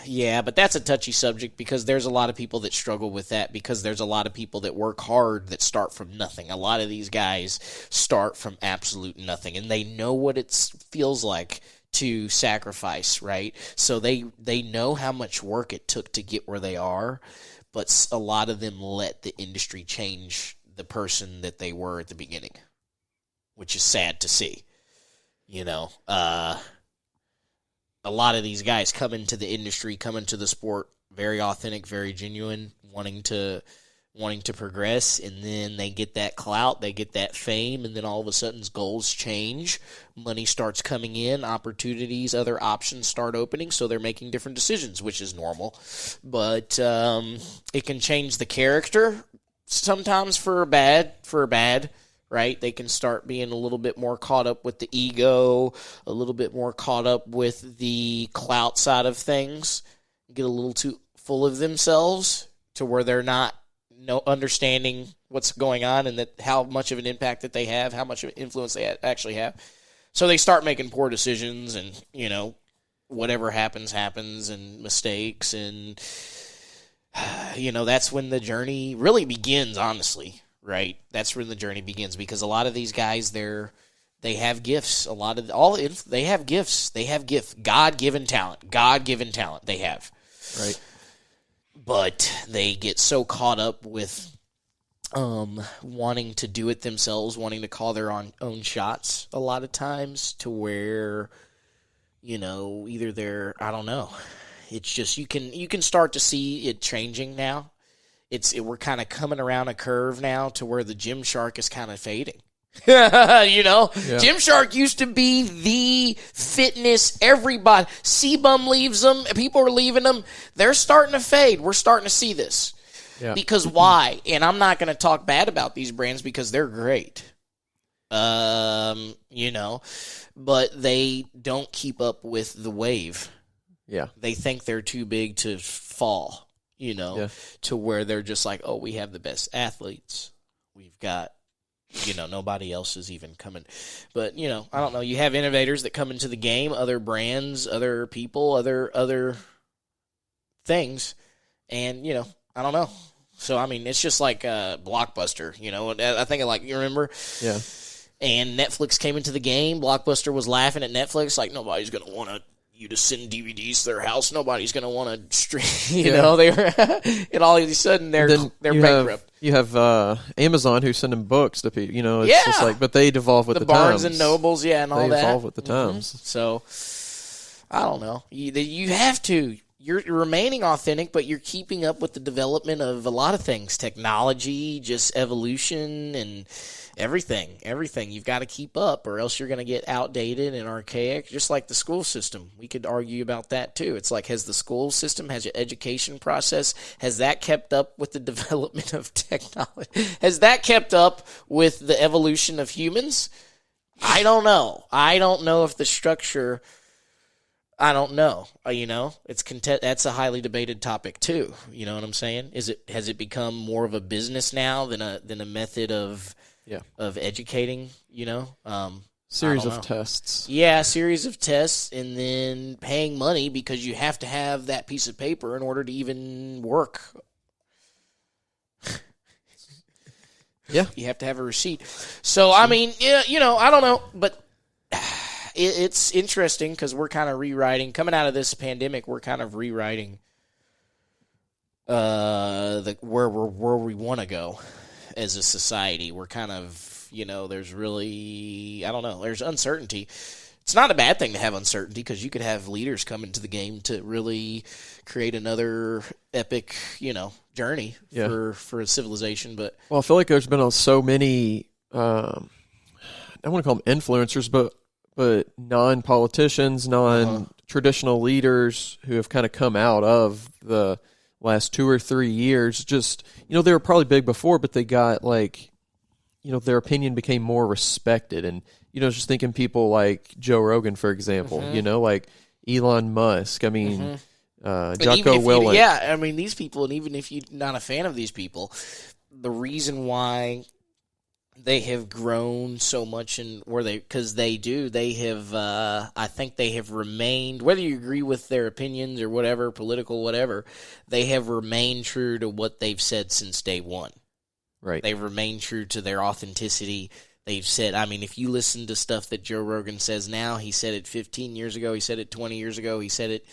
Yeah, but that's a touchy subject because there's a lot of people that struggle with that because there's a lot of people that work hard that start from nothing. A lot of these guys start from absolute nothing, and they know what it feels like to sacrifice, right? So they know how much work it took to get where they are, but a lot of them let the industry change the person that they were at the beginning, which is sad to see. A lot of these guys come into the industry, come into the sport, very authentic, very genuine, wanting to progress, and then they get that clout, they get that fame, and then all of a sudden goals change, money starts coming in, opportunities, other options start opening, so they're making different decisions, which is normal. But it can change the character sometimes for bad, right? They can start being a little bit more caught up with the ego, a little bit more caught up with the clout side of things, get a little too full of themselves to where they're not understanding what's going on and that how much of an impact that they have, how much of an influence they actually have. So they start making poor decisions and, whatever happens and mistakes and, that's when the journey really begins, honestly, right? That's when the journey begins because a lot of these guys, they have gifts. They have gifts. They have God-given talent they have. Right. But they get so caught up with wanting to do it themselves, wanting to call their own shots a lot of times to where, either they're, I don't know. It's just you can start to see it changing now. We're kind of coming around a curve now to where the Gymshark is kind of fading. Yeah. Gymshark used to be the fitness, everybody. C-Bum leaves them. People are leaving them. They're starting to fade. We're starting to see this. Yeah. Because why? And I'm not going to talk bad about these brands because they're great. But they don't keep up with the wave. Yeah. They think they're too big to fall, to where they're just like, oh, we have the best athletes. We've got, nobody else is even coming. But, I don't know. You have innovators that come into the game, other brands, other people, other things. And, I don't know. So, I mean, it's just like Blockbuster, I think you remember? Yeah. And Netflix came into the game. Blockbuster was laughing at Netflix like nobody's going to want you to send DVDs to their house. Nobody's going to want to stream, they were, and all of a sudden they're bankrupt. You have Amazon who's sending books to people, it's just like, but they devolve with the Barnes times. and Nobles, and all that. They evolve with the times. So, I don't know. You have to. You're remaining authentic, but you're keeping up with the development of a lot of things. Technology, just evolution, and everything. You've got to keep up, or else you're going to get outdated and archaic, just like the school system. We could argue about that, too. It's like, has the school system, has your education process, has that kept up with the development of technology? Has that kept up with the evolution of humans? I don't know. I don't know if the structure... I don't know. That's a highly debated topic too. You know what I'm saying? Has it become more of a business now than a method of educating? Series of tests. Yeah, series of tests, and then paying money because you have to have that piece of paper in order to even work. Yeah, you have to have a receipt. So I mean, I don't know, but. It's interesting because we're kind of rewriting. Coming out of this pandemic, we're kind of rewriting where we want to go as a society. We're kind of, there's really, I don't know, there's uncertainty. It's not a bad thing to have uncertainty because you could have leaders come into the game to really create another epic, journey for a civilization. But I feel like there's been so many, I don't want to call them influencers, but non-politicians, non-traditional leaders who have kind of come out of the last 2 or 3 years, just, they were probably big before, but they got their opinion became more respected. And, just thinking people like Joe Rogan, for example, like Elon Musk, I mean, Jocko Willink. Yeah, I mean, these people, and even if you're not a fan of these people, the reason why they have grown so much because they have, I think they have remained, whether you agree with their opinions or whatever, political, whatever, they have remained true to what they've said since day one. Right. They've remained true to their authenticity. They've said, I mean, if you listen to stuff that Joe Rogan says now, he said it 15 years ago, he said it 20 years ago, he said it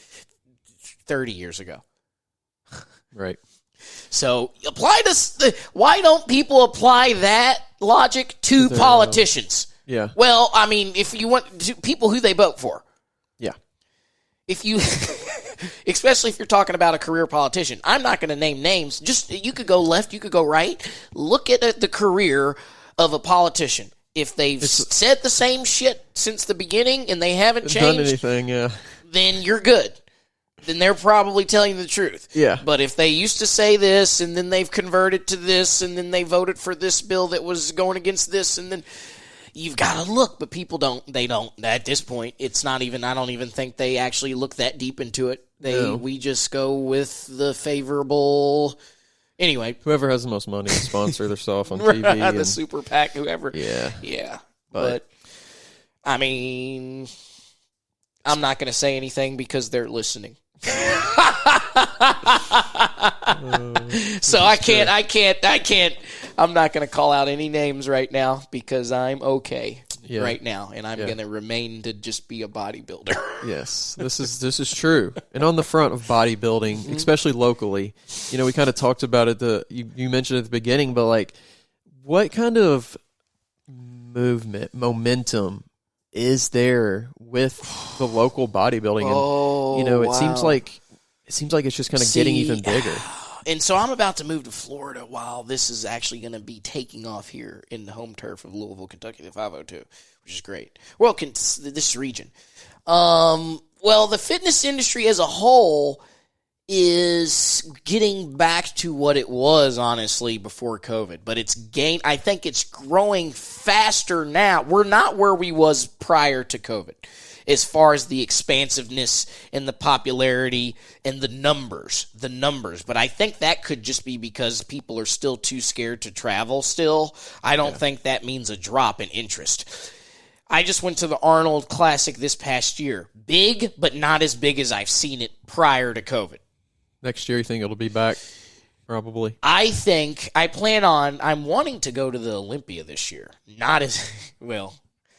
30 years ago. Right. So why don't people apply that logic to politicians? Yeah. Well, I mean, if you want people who they vote for. Yeah. If you, especially if you're talking about a career politician, I'm not going to name names. Just you could go left, you could go right. Look at the career of a politician. If they've said the same shit since the beginning and they haven't changed done anything, then you're good. then they're probably telling you the truth. Yeah. But if they used to say this, and then they've converted to this, and then they voted for this bill that was going against this, and then you've got to look. But people don't. They don't. At this point, it's not even. I don't even think they actually look that deep into it. We just go with the favorable. Anyway, whoever has the most money to sponsor their stuff on TV, the super PAC, whoever. Yeah. But I mean, I'm not going to say anything because they're listening. So I can't. I'm not going to call out any names right now because I'm okay right now, and I'm going to remain to just be a bodybuilder. Yes, this is true. And on the front of bodybuilding, especially locally, we kind of talked about it. You mentioned at the beginning, but like, what kind of momentum is there with the local bodybuilding? And it seems like it's just kind of getting even bigger. And so I'm about to move to Florida while this is actually going to be taking off here in the home turf of Louisville, Kentucky, the 502, which is great. Well, this region. Well, the fitness industry as a whole is getting back to what it was, honestly, before COVID. But I think it's growing faster now. We're not where we was prior to COVID as far as the expansiveness and the popularity and the numbers. But I think that could just be because people are still too scared to travel still. I don't think that means a drop in interest. I just went to the Arnold Classic this past year. Big, but not as big as I've seen it prior to COVID. Next year, you think it'll be back? Probably. I'm wanting to go to the Olympia this year. Not as, well,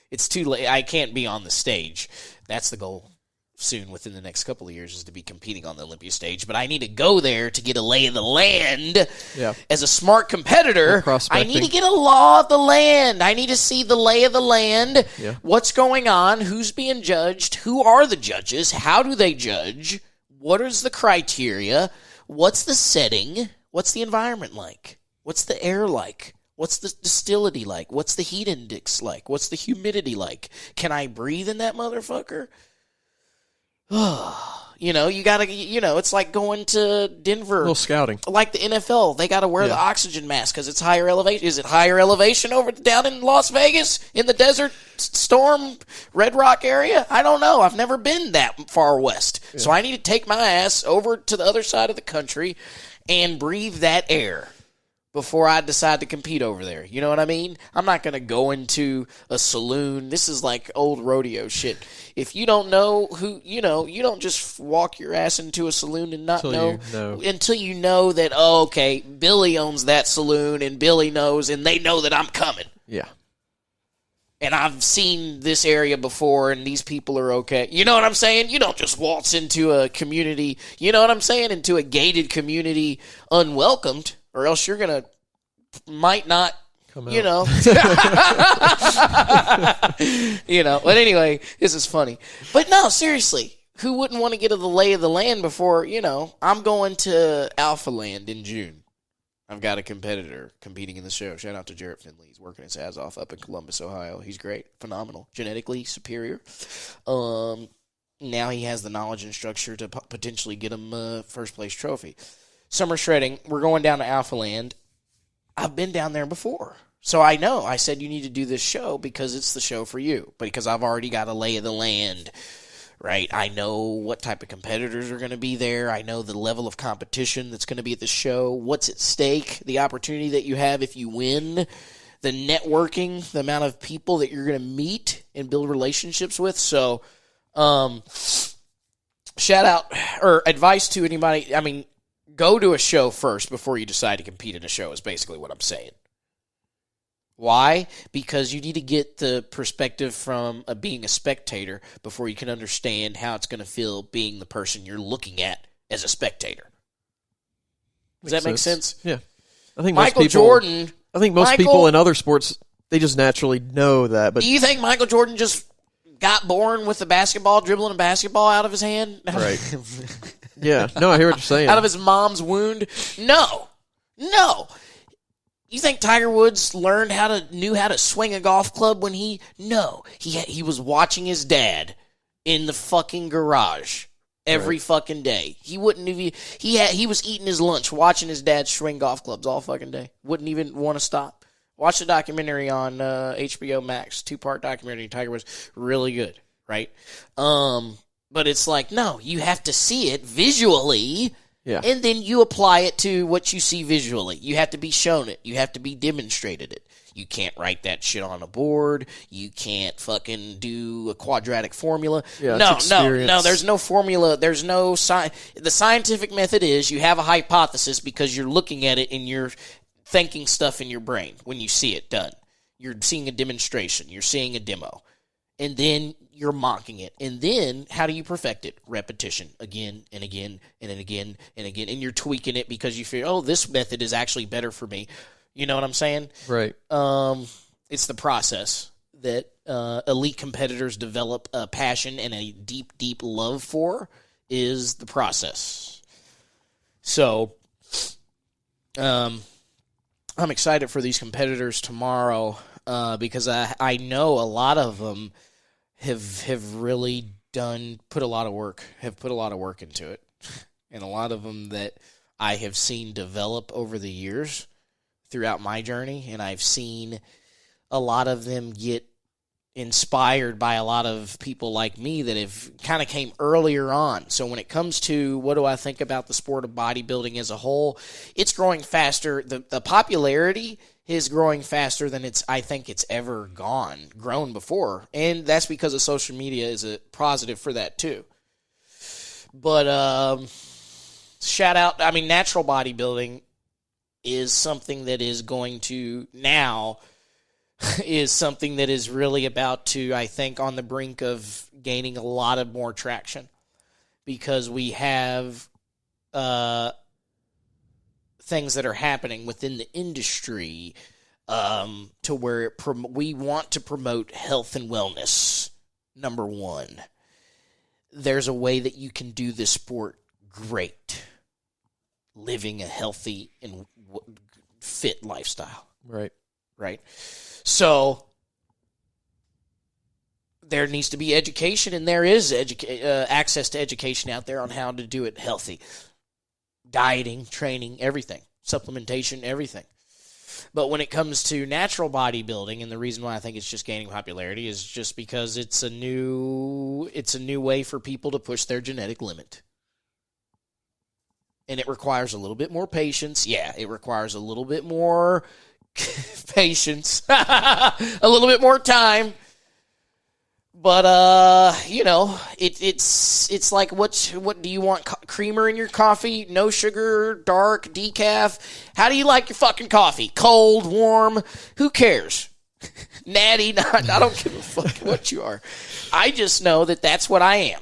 it's too late. I can't be on the stage. That's the goal soon within the next couple of years, is to be competing on the Olympia stage. But I need to go there to get a lay of the land. Yeah. As a smart competitor, I need to get a law of the land. I need to see the lay of the land. Yeah. What's going on? Who's being judged? Who are the judges? How do they judge? What is the criteria? What's the setting? What's the environment like? What's the air like? What's the distillity like? What's the heat index like? What's the humidity like? Can I breathe in that motherfucker? You gotta, it's like going to Denver. A little scouting. Like the NFL, they gotta wear the oxygen mask because it's higher elevation. Is it higher elevation down in Las Vegas in the Desert Storm, Red Rock area? I don't know. I've never been that far west. Yeah. So I need to take my ass over to the other side of the country and breathe that air before I decide to compete over there. You know what I mean? I'm not going to go into a saloon. This is like old rodeo shit. If you don't know who, you don't just walk your ass into a saloon and not know until you know that, okay, Billy owns that saloon and Billy knows and they know that I'm coming. Yeah. And I've seen this area before and these people are okay. You know what I'm saying? You don't just waltz into a community, you know what I'm saying? Into a gated community unwelcomed. Or else you're going to, might not, come out. But anyway, this is funny. But no, seriously, who wouldn't want to get to the lay of the land before, I'm going to Alpha Land in June. I've got a competitor competing in the show. Shout out to Jarrett Finley. He's working his ass off up in Columbus, Ohio. He's great, phenomenal, genetically superior. Now he has the knowledge and structure to potentially get him a first-place trophy. Summer shredding, we're going down to Alpha Land. I've been down there before. So I know. I said you need to do this show because it's the show for you. Because I've already got a lay of the land, right? I know what type of competitors are going to be there. I know the level of competition that's going to be at the show. What's at stake, the opportunity that you have if you win, the networking, the amount of people that you're going to meet and build relationships with. So, shout out or advice to anybody. Go to a show first before you decide to compete in a show is basically what I'm saying. Why? Because you need to get the perspective from being a spectator before you can understand how it's going to feel being the person you're looking at as a spectator. Does that make sense? Yeah. I think most people in other sports, they just naturally know that. But do you think Michael Jordan just got born with a basketball, dribbling a basketball out of his hand? Right. Yeah, no, I hear what you're saying. Out of his mom's wound? No. You think Tiger Woods knew how to swing a golf club when he was watching his dad in the fucking garage, every fucking day. He wouldn't have. He was eating his lunch, watching his dad swing golf clubs all fucking day. Wouldn't even want to stop. Watch the documentary on HBO Max, 2-part documentary. Tiger was really good, right? But it's like, no, you have to see it visually. Yeah. And then you apply it to what you see visually. You have to be shown it. You have to be demonstrated it. You can't write that shit on a board. You can't fucking do a quadratic formula. Yeah, no, there's no formula. There's no the scientific method is you have a hypothesis because you're looking at it and you're thinking stuff in your brain when you see it done. You're seeing a demonstration. You're seeing a demo. And then you're mocking it. And then how do you perfect it? Repetition again and again and then again and again. And you're tweaking it because you feel, oh, this method is actually better for me. You know what I'm saying? Right. It's the process that elite competitors develop a passion and a deep, deep love for is the process. So I'm excited for these competitors tomorrow because I know a lot of them have really put a lot of work into it. And a lot of them that I have seen develop over the years throughout my journey, and I've seen a lot of them get inspired by a lot of people like me that have kind of came earlier on. So when it comes to what do I think about the sport of bodybuilding as a whole, it's growing faster. The popularity is growing faster than I think it's ever grown before. And that's because of social media is a positive for that too. But shout out, natural bodybuilding is something that is going to now is something that is really about to, I think, on the brink of gaining a lot of more traction because we have things that are happening within the industry to where we want to promote health and wellness. Number one, there's a way that you can do this sport great, living a healthy and fit lifestyle. Right. So there needs to be education, and there is access to education out there on how to do it healthy. Dieting, training, everything. Supplementation, everything. But when it comes to natural bodybuilding, and the reason why I think it's just gaining popularity is just because it's a new way for people to push their genetic limit. And it requires a little bit more patience. Yeah, it requires a little bit more patience, a little bit more time. But it's like what do you want? Creamer in your coffee? No sugar, dark, decaf? How do you like your fucking coffee? Cold, warm? Who cares? Natty, not. I don't give a fuck what you are. I just know that that's what I am,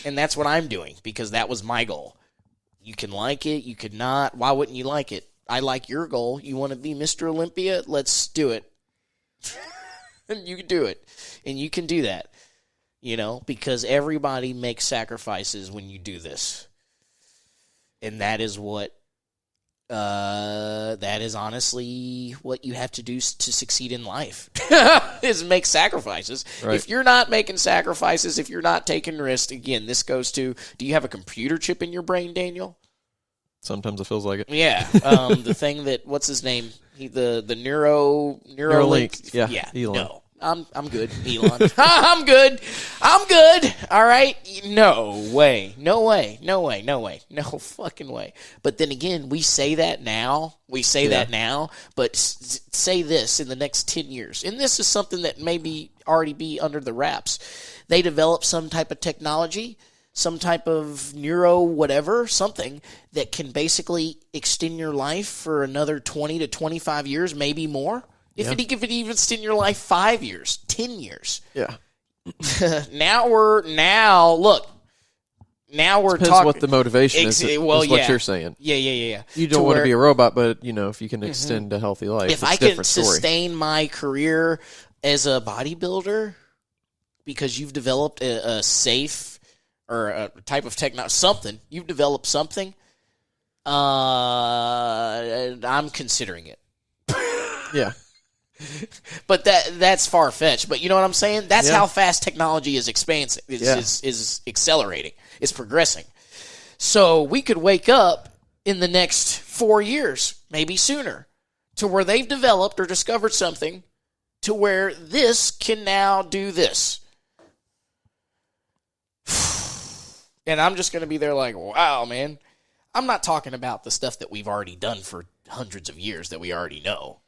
and that's what I'm doing because that was my goal. You can like it, you could not. Why wouldn't you like it? I like your goal. You want to be Mr. Olympia? Let's do it. You can do it. And you can do that, because everybody makes sacrifices when you do this. And that is that is honestly what you have to do to succeed in life, is make sacrifices. Right. If you're not making sacrifices, if you're not taking risks, again, this goes to, do you have a computer chip in your brain, Daniel? Sometimes it feels like it. Yeah. The thing that, what's his name? The Neuralink. Yeah. Elon. No. I'm good, Elon. I'm good. All right. No way. No fucking way. But then again, we say that now. But say this in the next 10 years. And this is something that maybe already be under the wraps. They develop some type of technology, some type of something that can basically extend your life for another 20 to 25 years, maybe more. If it even extend your life 5 years, 10 years. Yeah. Now we're Depends talking what the motivation is what you're saying. Yeah. You don't want to be a robot, but if you can extend a healthy life, if I can sustain my career as a bodybuilder because you've developed a safe or a type of technology, you've developed something, I'm considering it. Yeah. But that's far-fetched. But you know what I'm saying? That's how fast technology is expanding, is accelerating. It's progressing. So we could wake up in the next 4 years, maybe sooner, to where they've developed or discovered something to where this can now do this. And I'm just going to be there like, wow, man. I'm not talking about the stuff that we've already done for hundreds of years that we already know.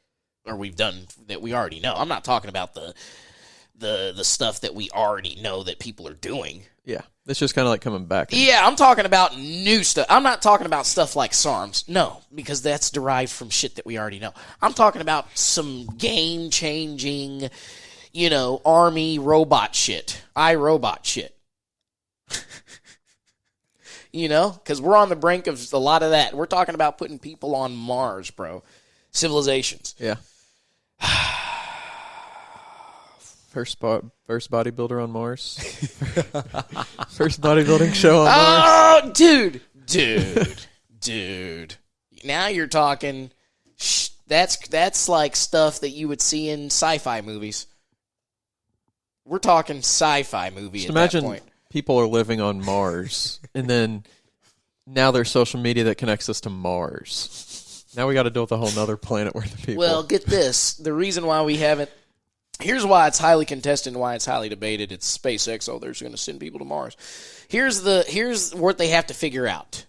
Or we've done that we already know. I'm not talking about the stuff that we already know that people are doing. Yeah, it's just kind of like coming back. Yeah, I'm talking about new stuff. I'm not talking about stuff like SARMs. No, because that's derived from shit that we already know. I'm talking about some game-changing, army robot shit. iRobot shit. Because we're on the brink of a lot of that. We're talking about putting people on Mars, bro. Civilizations. Yeah. First bodybuilder on Mars. First bodybuilding show on Mars. Oh, dude. Now you're talking. That's like stuff that you would see in sci-fi movies. We're talking sci-fi movie. Just at that point. People are living on Mars, and then now there's social media that connects us to Mars. Now we got to deal with a whole nother planet where the people. Well, get this. The reason why we haven't. Here's why it's highly contested and why it's highly debated. It's SpaceX. Oh, they're going to send people to Mars. Here's what they have to figure out.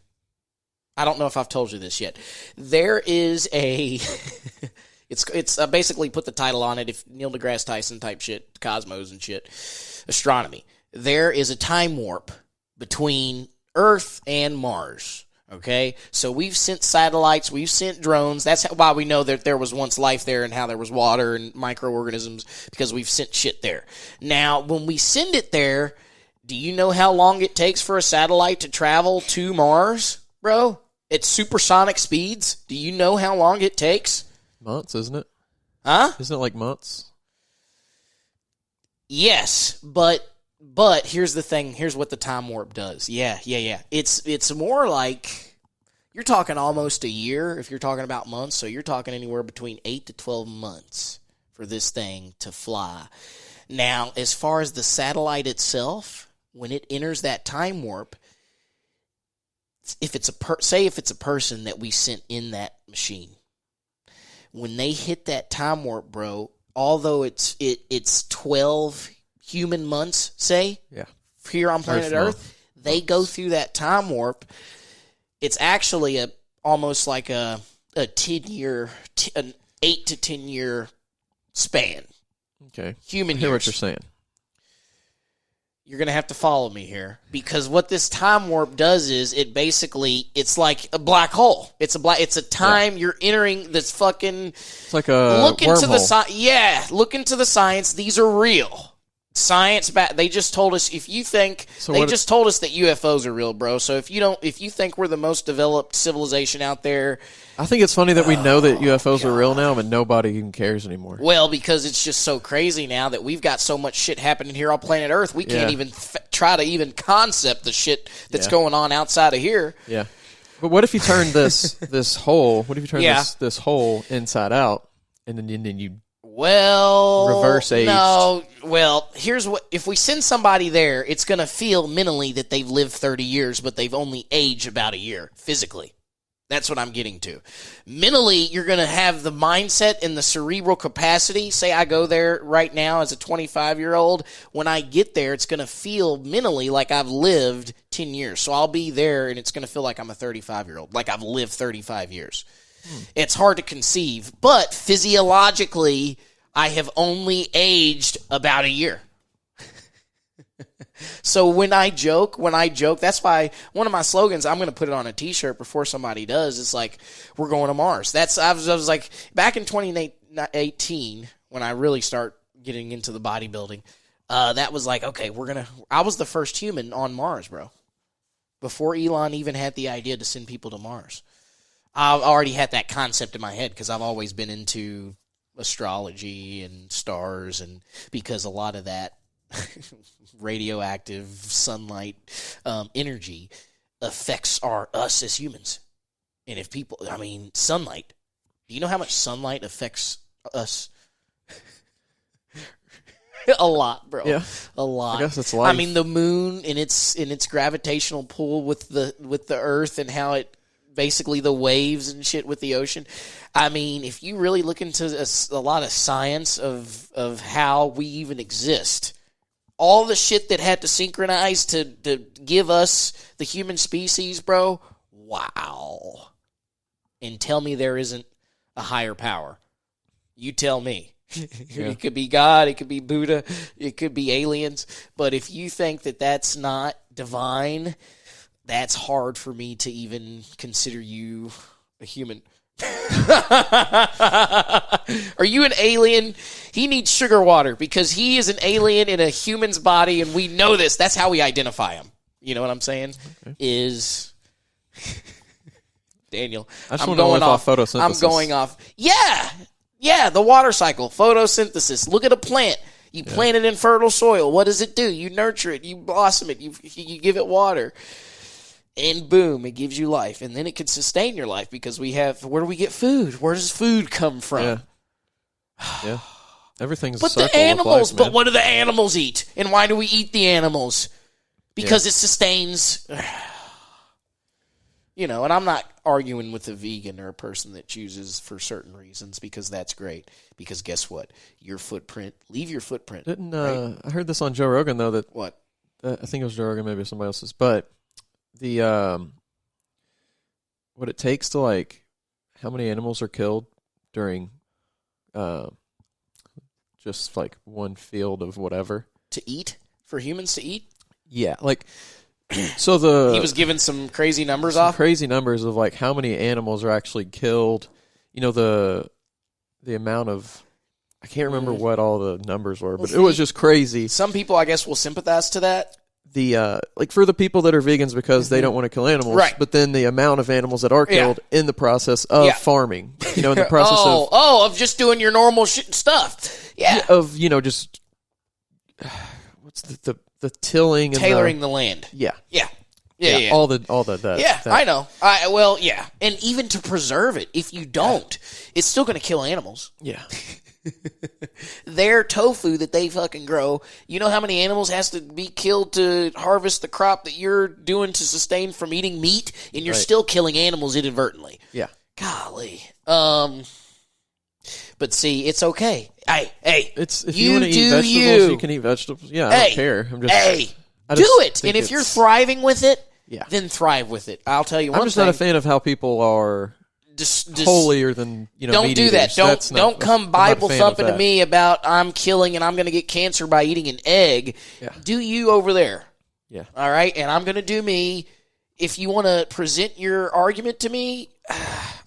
I don't know if I've told you this yet. There is a. It's basically put the title on it. If Neil deGrasse Tyson type shit, cosmos and shit, astronomy. There is a time warp between Earth and Mars, okay? So we've sent satellites, we've sent drones. That's why we know that there was once life there and how there was water and microorganisms, because we've sent shit there. Now, when we send it there, do you know how long it takes for a satellite to travel to Mars, bro? At supersonic speeds? Do you know how long it takes? Months, isn't it? Huh? Isn't it like months? Yes, but here's the thing. Here's what the time warp does. Yeah. It's more like you're talking almost a year if you're talking about months. So you're talking anywhere between 8 to 12 months for this thing to fly. Now, as far as the satellite itself, when it enters that time warp, if it's a person that we sent in that machine, when they hit that time warp, bro, although it's 12 human months, say, here on planet Earth, they go through that time warp. It's actually almost like a 10-year, an 8 to 10 year span. Okay, human I hear years. what you're saying. You're going to have to follow me here, because what this time warp does is it's like a black hole. It's a time you're entering this fucking. It's like a look into wormhole. Look into the science. These are real. Science they just told us just told us that UFOs are real, bro. So if you think we're the most developed civilization out there, I think it's funny that we know that UFOs are real now, but nobody even cares anymore. Well, because it's just so crazy now that we've got so much shit happening here on planet Earth, we can't even try to even concept the shit that's going on outside of here. Yeah. But what if you turn this hole? What if you turn this hole inside out, and then you reverse age? No. Well, here's what: if we send somebody there, it's going to feel mentally that they've lived 30 years, but they've only aged about a year physically. That's what I'm getting to. Mentally, you're going to have the mindset and the cerebral capacity. Say I go there right now as a 25-year-old. When I get there, it's going to feel mentally like I've lived 10 years. So I'll be there, and it's going to feel like I'm a 35-year-old, like I've lived 35 years. It's hard to conceive, but physiologically, I have only aged about a year. So when I joke, that's why one of my slogans, I'm going to put it on a t-shirt before somebody does. It's like, we're going to Mars. I was like, back in 2018, when I really start getting into the bodybuilding, that was like, okay, I was the first human on Mars, bro. Before Elon even had the idea to send people to Mars. I already had that concept in my head because I've always been into astrology and stars, and because a lot of that radioactive sunlight energy affects us as humans. And if people, sunlight, do you know how much sunlight affects us A lot, bro. Yeah. A lot. I guess it's life. I mean, the moon in its gravitational pull with the Earth and how it basically the waves and shit with the ocean. I mean, if you really look into a lot of science of how we even exist, all the shit that had to synchronize to give us the human species, bro. Wow. And tell me there isn't a higher power. You tell me. Yeah. It could be God, it could be Buddha, it could be aliens. But if you think that that's not divine, that's hard for me to even consider you a human. Are you an alien? He needs sugar water because he is an alien in a human's body, and we know this. That's how we identify him. You know what I'm saying? Okay. Is Daniel. I just want to live off photosynthesis. I'm going off. Yeah, the water cycle, photosynthesis. Look at a plant. You plant it in fertile soil. What does it do? You nurture it. You blossom it. You give it water. And boom, it gives you life. And then it can sustain your life because where do we get food? Where does food come from? Yeah. Everything's but the animals, life, but what do the animals eat? And why do we eat the animals? Because it sustains... You know, and I'm not arguing with a vegan or a person that chooses for certain reasons because that's great. Because guess what? Your footprint, leave your footprint. Right? I heard this on Joe Rogan, though, that... What? I think it was Joe Rogan, maybe somebody else's, but the... what it takes to, like, how many animals are killed during just, like, one field of whatever. To eat? For humans to eat? Yeah, like... So he was given some crazy numbers off? Crazy numbers of like how many animals are actually killed. You know, the amount of, I can't remember what all the numbers were, but it was just crazy. Some people, I guess, will sympathize to that. The like for the people that are vegans because they don't want to kill animals, right? But then the amount of animals that are killed in the process of farming, you know, in the process of just doing your normal stuff, of just what's the tilling and tailoring the land. Yeah. All that. I know. And even to preserve it, if you don't, it's still going to kill animals. Yeah. Their tofu that they fucking grow, you know how many animals has to be killed to harvest the crop that you're doing to sustain from eating meat, and you're still killing animals inadvertently. Yeah. Golly. But see, it's okay. Hey, it's if you want to eat vegetables, you can eat vegetables. Yeah, I don't care. I'm just do it. And if you're thriving with it, then thrive with it. I'll tell you one thing. I'm just not a fan of how people are just holier than don't meat do eaters. that. Don't come Bible thumping to me about I'm killing and I'm going to get cancer by eating an egg. Yeah. Do you over there? Yeah. All right, and I'm going to do me. If you want to present your argument to me,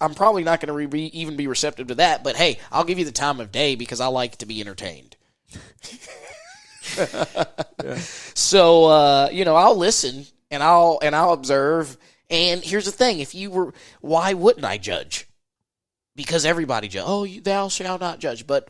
I'm probably not going to even be receptive to that. But hey, I'll give you the time of day because I like to be entertained. So I'll listen and I'll observe. And here's the thing: why wouldn't I judge? Because everybody judge. Oh, thou shalt not judge. But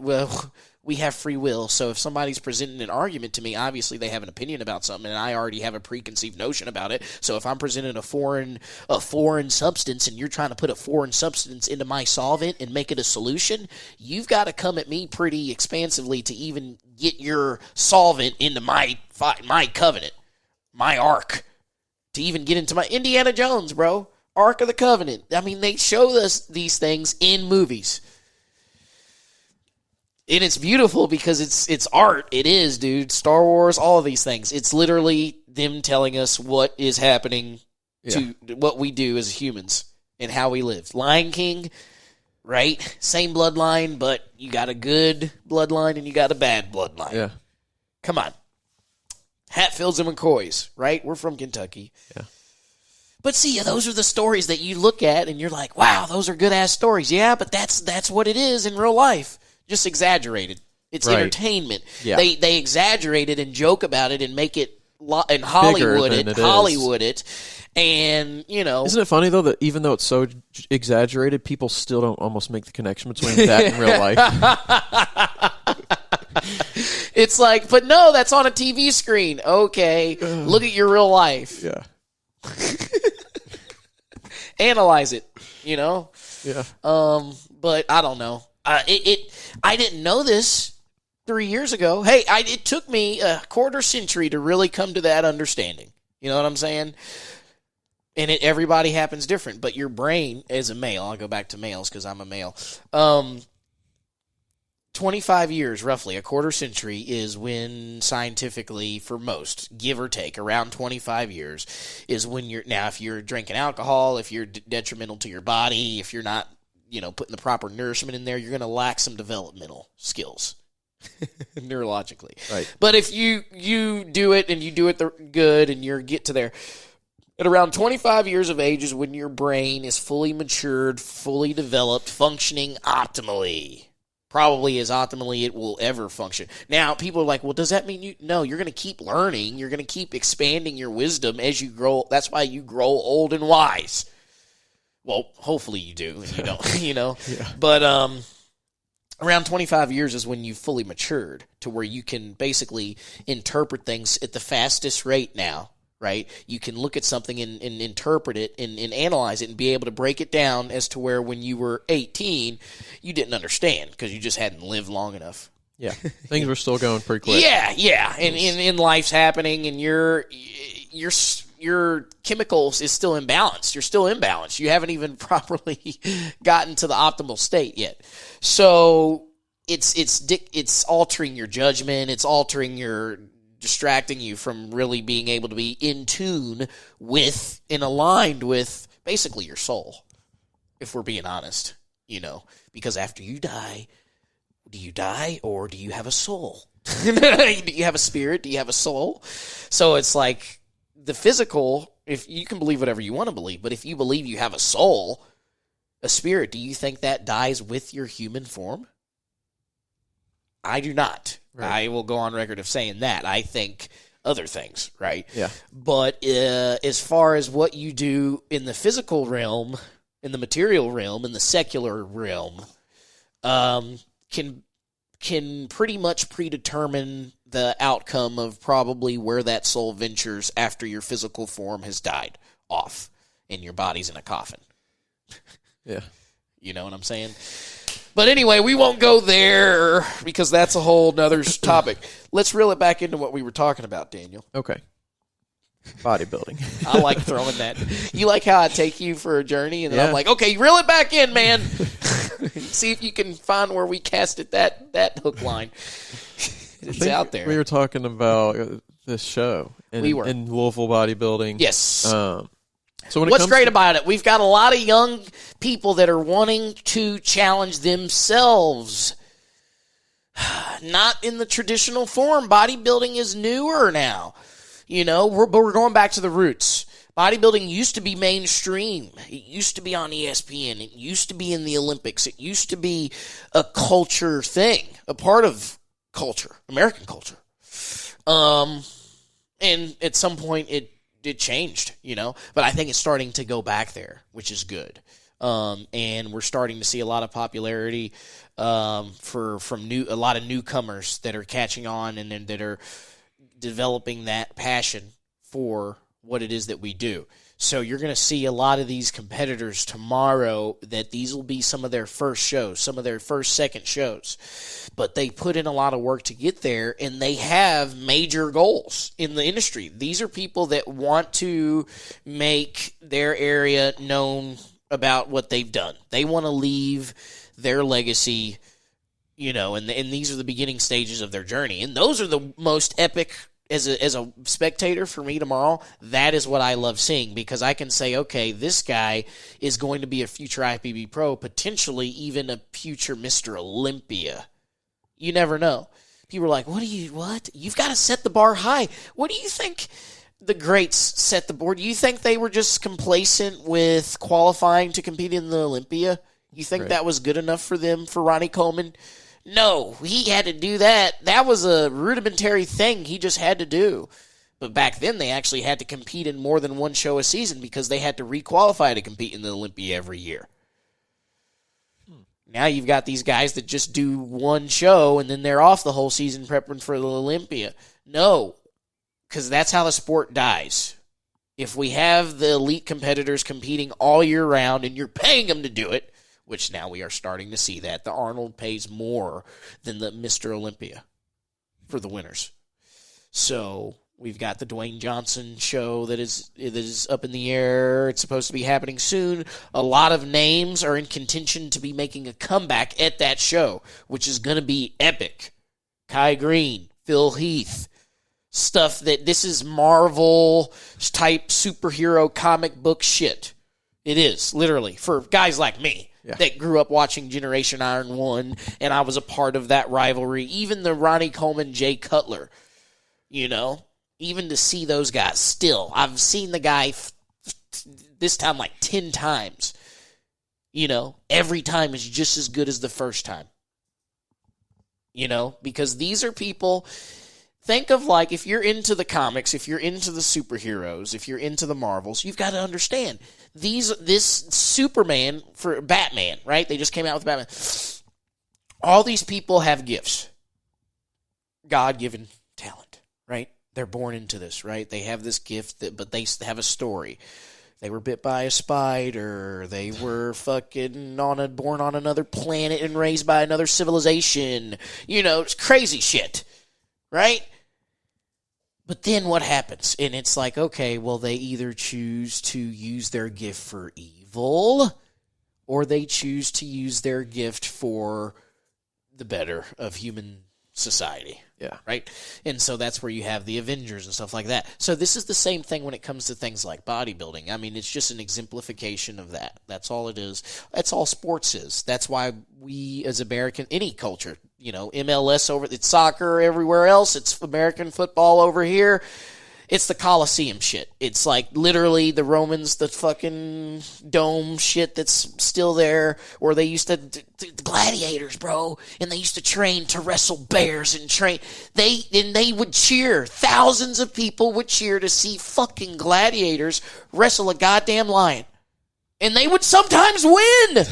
we have free will. So if somebody's presenting an argument to me, obviously they have an opinion about something, and I already have a preconceived notion about it. So if I'm presenting a foreign substance, and you're trying to put a foreign substance into my solvent and make it a solution, you've got to come at me pretty expansively to even get your solvent into my covenant, my ark, to even get into my Indiana Jones, bro. Ark of the Covenant. I mean, they show us these things in movies. And it's beautiful because it's art. It is, dude. Star Wars, all of these things. It's literally them telling us what is happening to what we do as humans and how we live. Lion King, right? Same bloodline, but you got a good bloodline and you got a bad bloodline. Yeah. Come on. Hatfields and McCoys, right? We're from Kentucky. Yeah. But see, those are the stories that you look at and you're like, wow, those are good-ass stories. Yeah, but that's what it is in real life. Just exaggerated. It's entertainment. Yeah. They exaggerate it and joke about it and make it and Hollywood it. And, Isn't it funny, though, that even though it's so exaggerated, people still don't almost make the connection between that and real life? It's like, but no, that's on a TV screen. Okay, look at your real life. Yeah. Analyze it, Yeah. But I don't know. I didn't know this 3 years ago. Hey, it took me a quarter century to really come to that understanding. You know what I'm saying? And everybody happens different, but your brain as a male, I'll go back to males because I'm a male, 25 years, roughly, a quarter century is when scientifically, for most, give or take, around 25 years, is when now if you're drinking alcohol, if you're detrimental to your body, if you're not, putting the proper nourishment in there, you're going to lack some developmental skills, neurologically. Right. But if you do it and you do it good and you get to there, at around 25 years of age is when your brain is fully matured, fully developed, functioning optimally. Probably as optimally it will ever function. Now, people are like, well, does that mean No, you're going to keep learning. You're going to keep expanding your wisdom as you grow. That's why you grow old and wise. Well, hopefully you do, and you don't, Yeah. But around 25 years is when you fully matured to where you can basically interpret things at the fastest rate now. Right? You can look at something and interpret it and analyze it and be able to break it down as to where when you were 18, you didn't understand because you just hadn't lived long enough. Yeah. Things were still going pretty quick. Yeah. And life's happening and your chemicals is still imbalanced. You're still imbalanced. You haven't even properly gotten to the optimal state yet. So it's altering your judgment. It's distracting you from really being able to be in tune with and aligned with basically your soul, if we're being honest, because after you die, do you die or do you have a soul? Do you have a spirit? Do you have a soul? So it's like the physical, if you can believe whatever you want to believe, but if you believe you have a soul, a spirit, do you think that dies with your human form? I do not. Right. I will go on record of saying that. I think other things, right? Yeah. But as far as what you do in the physical realm, in the material realm, in the secular realm, can pretty much predetermine the outcome of probably where that soul ventures after your physical form has died off and your body's in a coffin. Yeah. You know what I'm saying? But anyway, we won't go there because that's a whole nother topic. Let's reel it back into what we were talking about, Daniel. Okay. Bodybuilding. I like throwing that. You like how I take you for a journey, and then I'm like, okay, reel it back in, man. See if you can find where we casted that hook line. It's out there. We were talking about this show in Louisville bodybuilding. Yes. So what's great about it? We've got a lot of young people that are wanting to challenge themselves. Not in the traditional form. Bodybuilding is newer now. But we're going back to the roots. Bodybuilding used to be mainstream. It used to be on ESPN. It used to be in the Olympics. It used to be a culture thing, a part of culture, American culture. And at some point it changed, but I think it's starting to go back there, which is good. And we're starting to see a lot of popularity from a lot of newcomers that are catching on and that are developing that passion for what it is that we do. So you're going to see a lot of these competitors tomorrow that these will be some of their first shows, some of their first, second shows. But they put in a lot of work to get there, and they have major goals in the industry. These are people that want to make their area known about what they've done. They want to leave their legacy, and these are the beginning stages of their journey. And those are the most epic. As a spectator for me tomorrow, that is what I love seeing, because I can say, okay, this guy is going to be a future IFBB pro, potentially even a future Mr. Olympia. You never know. People are like, what? You've got to set the bar high. What do you think the greats set the board? Do you think they were just complacent with qualifying to compete in the Olympia? You think that was good enough for them, for Ronnie Coleman? No, he had to do that. That was a rudimentary thing he just had to do. But back then, they actually had to compete in more than one show a season because they had to requalify to compete in the Olympia every year. Now you've got these guys that just do one show and then they're off the whole season prepping for the Olympia. No, because that's how the sport dies. If we have the elite competitors competing all year round and you're paying them to do it, which now we are starting to see that. The Arnold pays more than the Mr. Olympia for the winners. So we've got the Dwayne Johnson show that is up in the air. It's supposed to be happening soon. A lot of names are in contention to be making a comeback at that show, which is going to be epic. Kai Green, Phil Heath, stuff that this is Marvel-type superhero comic book shit. It is, literally, for guys like me that grew up watching Generation Iron 1, and I was a part of that rivalry. Even the Ronnie Coleman, Jay Cutler, even to see those guys still. I've seen the guy this time like 10 times. Every time is just as good as the first time. Because these are people, think of like, if you're into the comics, if you're into the superheroes, if you're into the Marvels, you've got to understand, this Superman for Batman, right? They just came out with Batman. All these people have gifts. God-given talent, right? They're born into this, right? They have this gift, but they have a story. They were bit by a spider. They were born on another planet and raised by another civilization. It's crazy shit, right? But then what happens? And it's like, okay, well, they either choose to use their gift for evil, or they choose to use their gift for the better of human society. Yeah. Right? And so that's where you have the Avengers and stuff like that. So this is the same thing when it comes to things like bodybuilding. I mean, it's just an exemplification of that. That's all it is. That's all sports is. That's why we as American, any culture, MLS it's soccer everywhere else. It's American football over here. It's the Coliseum shit. It's like literally the Romans, the fucking dome shit that's still there, or they used to, the gladiators, bro, and they used to train to wrestle bears and train. They would cheer. Thousands of people would cheer to see fucking gladiators wrestle a goddamn lion. And they would sometimes win.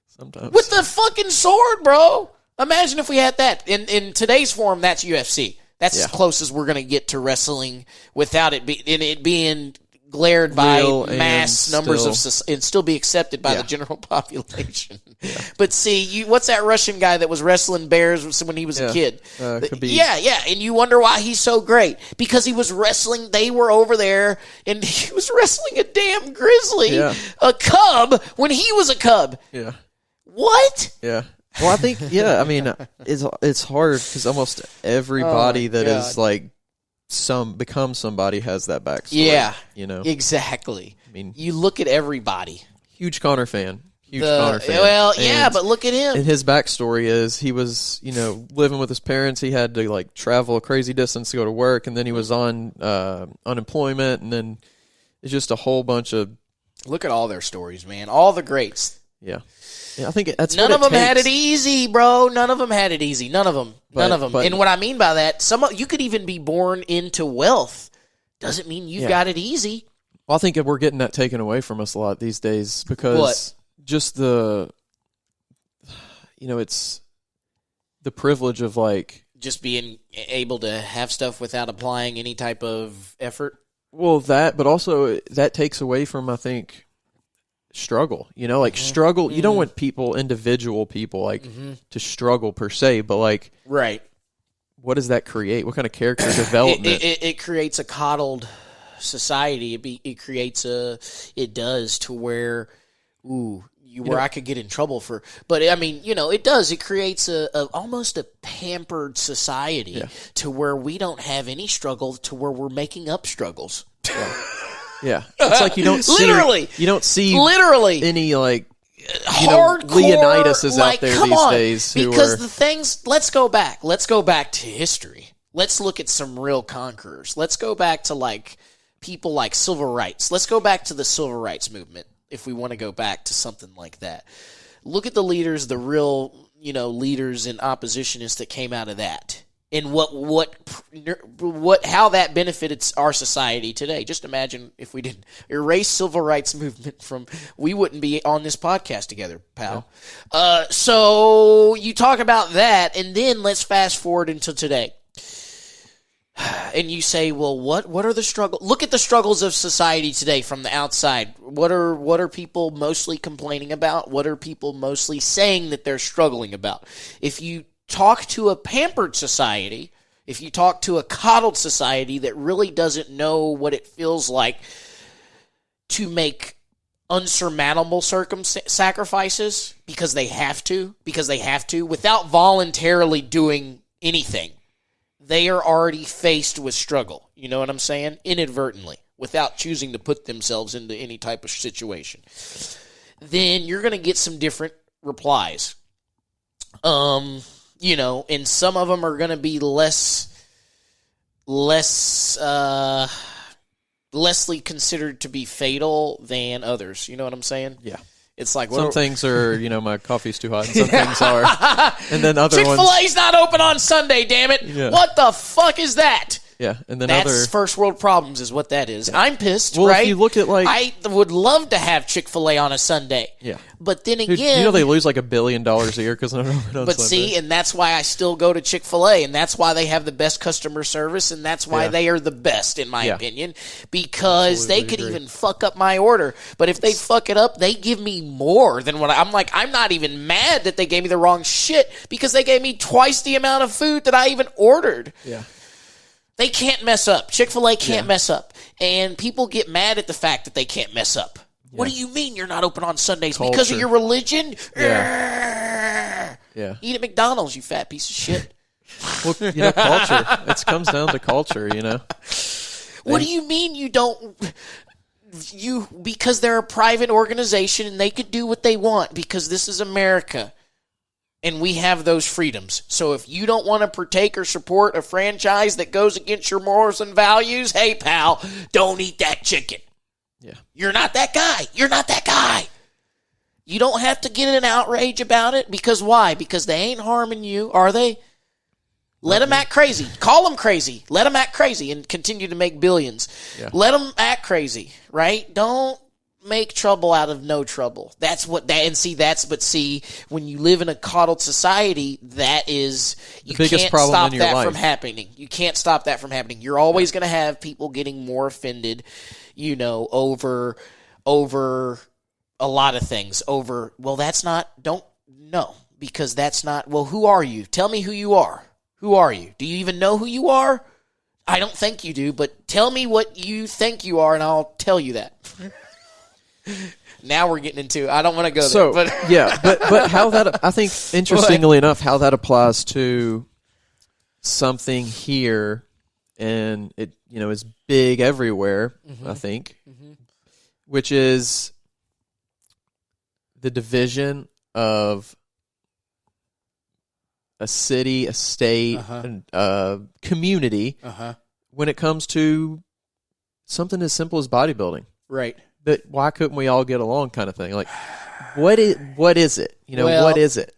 Sometimes. With the fucking sword, bro. Imagine if we had that. In today's form, that's UFC. That's as close as we're going to get to wrestling without it being glared by mass numbers and still be accepted by the general population. Yeah. But see, what's that Russian guy that was wrestling bears when he was a kid? And you wonder why he's so great. Because he was wrestling, they were over there, and he was wrestling a damn grizzly, a cub, when he was a cub. Yeah. What? Yeah. Well, I think, I mean, it's hard because almost everybody that is like become somebody has that backstory. Yeah, exactly. I mean, you look at everybody. Huge Connor fan. Connor fan. Well, but look at him. And his backstory is he was, living with his parents. He had to like travel a crazy distance to go to work, and then he was on unemployment, and then it's just a whole bunch of. Look at all their stories, man. All the greats. Yeah. Yeah, I think that's none of them had it easy, bro. None of them had it easy. None of them. And what I mean by that, you could even be born into wealth. Doesn't mean you've got it easy. Well, I think we're getting that taken away from us a lot these days because just it's the privilege of like just being able to have stuff without applying any type of effort. Well, but also that takes away from, I think, struggle, struggle. You don't want individual people to struggle per se, but like, right. What does that create? What kind of character development? It creates a coddled society. It does to where, I could get in trouble for, but I mean, it does. It creates almost a pampered society to where we don't have any struggle to where we're making up struggles. Yeah, it's like you don't see any like hardcore Leonidas is like, out there come these on. days. Because the things, let's go back to history. Let's look at some real conquerors. Let's go back to like people like civil rights. Let's go back to the civil rights movement if we want to go back to something like that. Look at the leaders, the real leaders and oppositionists that came out of that. And how that benefited our society today. Just imagine if we didn't erase civil rights movement we wouldn't be on this podcast together, pal. Yeah. So you talk about that, and then let's fast forward into today. And you say, well, what are the struggles? Look at the struggles of society today from the outside. What are people mostly complaining about? What are people mostly saying that they're struggling about? If you talk to a pampered society, if you talk to a coddled society that really doesn't know what it feels like to make unsurmountable sacrifices because they have to, without voluntarily doing anything, they are already faced with struggle. You know what I'm saying? Inadvertently, without choosing to put themselves into any type of situation. Then you're going to get some different replies. And some of them are going to be lessly considered to be fatal than others. You know what I'm saying? Yeah. It's like some things are, my coffee's too hot, and some things are, and then other ones. Chick-fil-A's not open on Sunday, damn it! Yeah. What the fuck is that? Yeah, and then that's first world problems is what that is. Yeah. I'm pissed, well, right? If you look at I would love to have Chick-fil-A on a Sunday. Yeah, but then again, Dude, they lose like $1 billion a year because they're not open on But Sunday. See, and that's why I still go to Chick-fil-A, and that's why they have the best customer service, and that's why they are the best, in my opinion, because they could even fuck up my order. But if they fuck it up, they give me more than what I'm like. I'm not even mad that they gave me the wrong shit because they gave me twice the amount of food that I even ordered. Yeah. They can't mess up. Chick-fil-A can't mess up. And people get mad at the fact that they can't mess up. Yeah. What do you mean you're not open on Sundays? Culture. Because of your religion? Yeah. Eat at McDonald's, you fat piece of shit. Well, culture. It comes down to culture, What do you mean you don't... Because they're a private organization and they could do what they want because this is America. And we have those freedoms. So if you don't want to partake or support a franchise that goes against your morals and values, hey, pal, don't eat that chicken. Yeah. You're not that guy. You're not that guy. You don't have to get in an outrage about it. Because why? Because they ain't harming you, are they? Let them act crazy. Call them crazy. Let them act crazy and continue to make billions. Yeah. Let them act crazy, right? Don't make trouble out of no trouble. That's what that, and see, when you live in a coddled society, that is, you can't stop that from happening. You can't stop that from happening. You're always going to have people getting more offended, over a lot of things. Because that's not, well, who are you? Tell me who you are. Who are you? Do you even know who you are? I don't think you do, but tell me what you think you are, and I'll tell you that. Now we're getting into, I don't want to go there. But how that, I think, interestingly enough, how that applies to something here, and it, is big everywhere, I think, which is the division of a city, a state, a community, when it comes to something as simple as bodybuilding. Right. But why couldn't we all get along kind of thing? Like, what is it? What is it?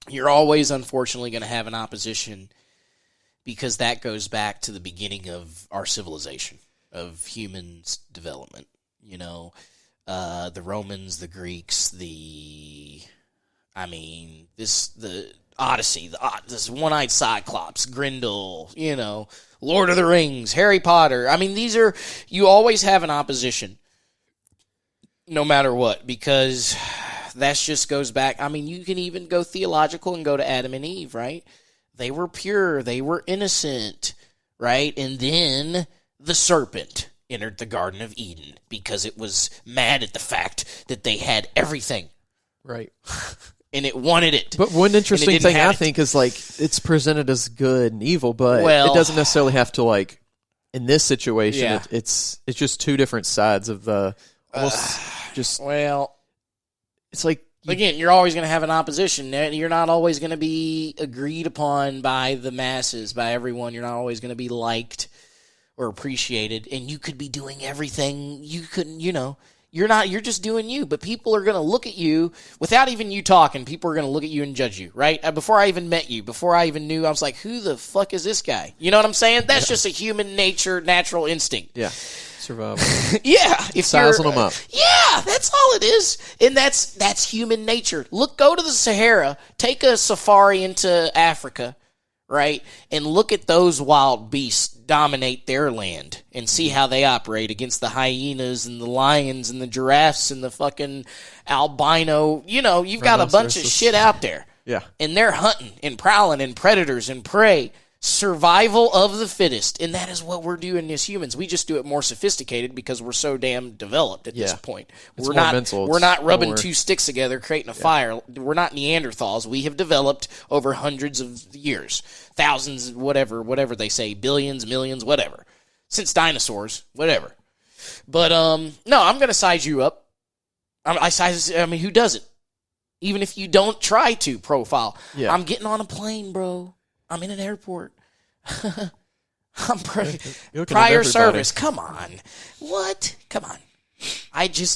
You're always, unfortunately, going to have an opposition because that goes back to the beginning of our civilization, of humans' development. The Romans, the Greeks, the Odyssey, this one-eyed Cyclops, Grendel, Lord of the Rings, Harry Potter. You always have an opposition. No matter what, because that just goes back. You can even go theological and go to Adam and Eve, right? They were pure. They were innocent, right? And then the serpent entered the Garden of Eden because it was mad at the fact that they had everything. Right. And it wanted it. But one interesting thing I think is, it's presented as good and evil, but it doesn't necessarily have to, in this situation, it's just two different sides of the... it's like... Again, you're always going to have an opposition. You're not always going to be agreed upon by the masses, by everyone. You're not always going to be liked or appreciated. And you could be doing everything you couldn't, you're just doing you. But people are going to look at you, without even you talking, people are going to look at you and judge you, right? Before I even met you, before I even knew, I was like, who the fuck is this guy? You know what I'm saying? That's just a human nature, natural instinct. Yeah. Survival. Yeah. Sizing them up. Yeah, that's all it is. And that's human nature. Go to the Sahara, take a safari into Africa, right? And look at those wild beasts dominate their land and see how they operate against the hyenas and the lions and the giraffes and the fucking albino. You know, you've got a bunch of shit out there. Yeah. And they're hunting and prowling and predators and prey. Survival of the fittest. And that is what we're doing as humans. We just do it more sophisticated because we're so damn developed at this point. We're not rubbing two sticks together, creating a fire. We're not Neanderthals. We have developed over hundreds of years. Thousands, whatever they say, billions, millions, whatever. Since dinosaurs, whatever. But, no, I'm going to size you up. I mean, who does it? Even if you don't try to profile. Yeah. I'm getting on a plane, bro. I'm in an airport. I'm prior service. Come on. What? Come on.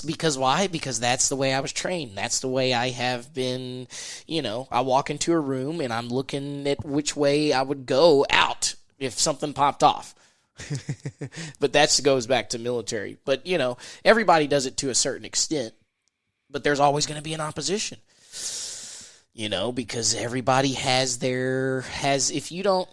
Because why? Because that's the way I was trained. That's the way I have been, I walk into a room and I'm looking at which way I would go out if something popped off. But that goes back to military. But, everybody does it to a certain extent. But there's always going to be an opposition. Because everybody if you don't,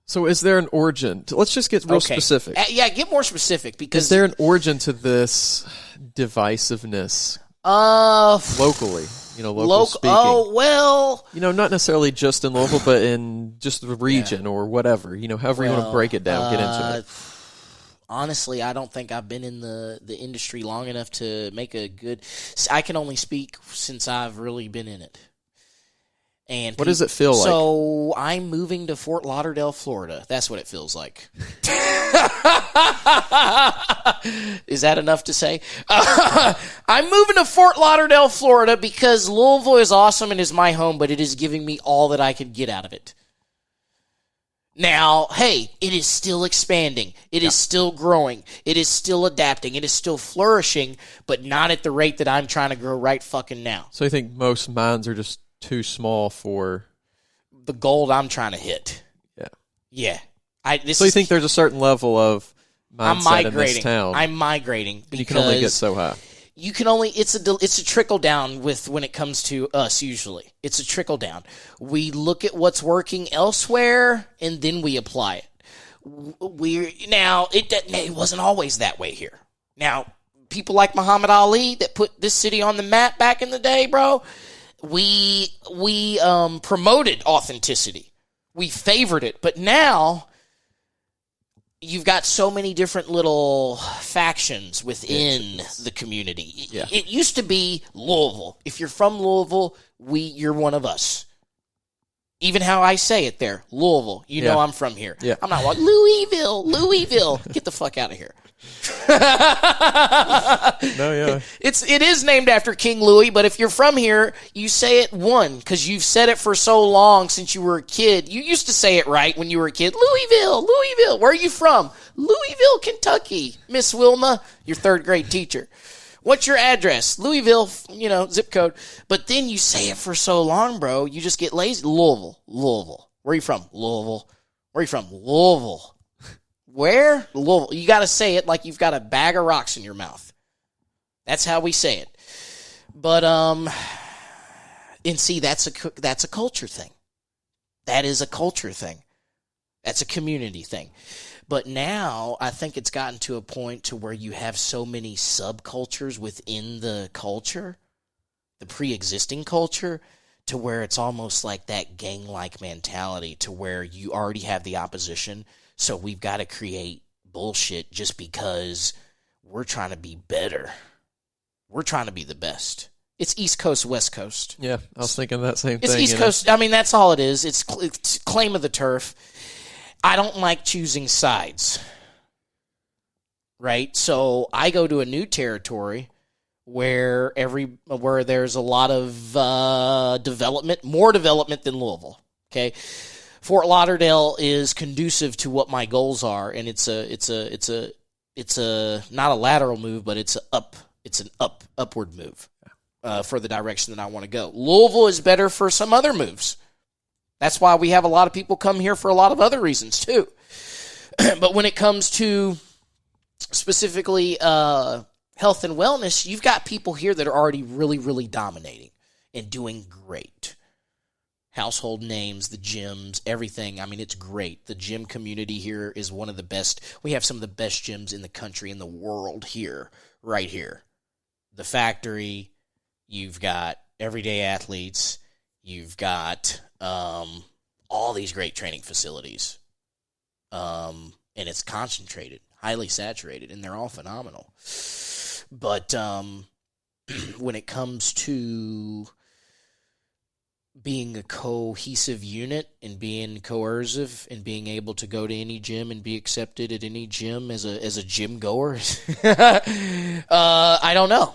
So is there an origin? Let's just get real specific. Get more specific. Because is there an origin to this divisiveness locally? Local speaking. Oh, well. Not necessarily just in Louisville, but in just the region or whatever. However you want to break it down, get into it. Honestly, I don't think I've been in the industry long enough to make a good... I can only speak since I've really been in it. And what does it feel like? So I'm moving to Fort Lauderdale, Florida. That's what it feels like. Is that enough to say? I'm moving to Fort Lauderdale, Florida because Louisville is awesome and is my home, but it is giving me all that I could get out of it. Now, hey, it is still expanding. It is still growing. It is still adapting. It is still flourishing, but not at the rate that I'm trying to grow right fucking now. So you think most minds are just too small for the gold I'm trying to hit? Yeah. So you think there's a certain level of mindset in this town? I'm migrating because you can only get so high. You can only it's a trickle down when it comes to us. Usually, it's a trickle down. We look at what's working elsewhere and then we apply it. It wasn't always that way here. Now, people like Muhammad Ali that put this city on the map back in the day, bro. We promoted authenticity. We favored it. But now you've got so many different little factions within the community. Yeah. It used to be Louisville. If you're from Louisville, you're one of us. Even how I say it there, Louisville. You know I'm from here. Yeah. I'm not like Louisville. Get the fuck out of here. No, yeah. It is named after King Louis, but if you're from here, you say it because you've said it for so long since you were a kid. You used to say it right when you were a kid. Louisville. Where are you from? Louisville, Kentucky. Miss Wilma, your third grade teacher. What's your address? Louisville, zip code. But then you say it for so long, bro, you just get lazy. Louisville. Where are you from? Louisville. Where are you from? Louisville. Where? Louisville. You got to say it like you've got a bag of rocks in your mouth. That's how we say it. But and see, that's a culture thing. That is a culture thing. That's a community thing. But now I think it's gotten to a point to where you have so many subcultures within the culture, the pre-existing culture, to where it's almost like that gang-like mentality to where you already have the opposition. So we've got to create bullshit just because we're trying to be better. We're trying to be the best. It's East Coast, West Coast. Yeah, I was thinking that same thing. It's East Coast. I mean, that's all it is. It's claim of the turf. I don't like choosing sides. Right? So I go to a new territory where there's a lot of development, more development than Louisville. Okay? Fort Lauderdale is conducive to what my goals are, and it's a not a lateral move, but it's an upward move for the direction that I want to go. Louisville is better for some other moves. That's why we have a lot of people come here for a lot of other reasons too. But when it comes to specifically health and wellness, you've got people here that are already really, really dominating and doing great. household names, the gyms, everything. I mean, it's great. The gym community here is one of the best. We have some of the best gyms in the country, in the world here, right here. The Factory, you've got Everyday Athletes, you've got all these great training facilities. And it's concentrated, highly saturated, and they're all phenomenal. But when it comes to being a cohesive unit and being coercive and being able to go to any gym and be accepted at any gym as a gym goer, I don't know.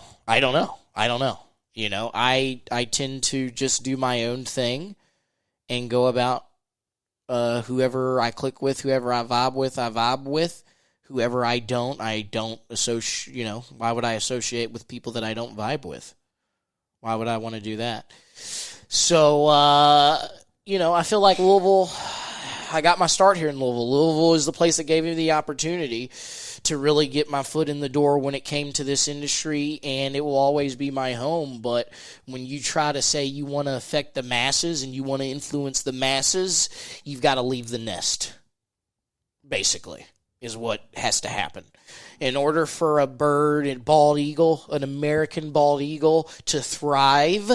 You know, I tend to just do my own thing and go about whoever I click with, whoever I vibe with. Whoever I don't associate, you know, why would I associate with people that I don't vibe with? Why would I want to do that? So, you know, I feel like Louisville, I got my start here in Louisville. Louisville is the place that gave me the opportunity to really get my foot in the door when it came to this industry, and it will always be my home. But when you try to say you want to affect the masses and you want to influence the masses, you've got to leave the nest, basically, is what has to happen. In order for a bird, a bald eagle, an American bald eagle, to thrive,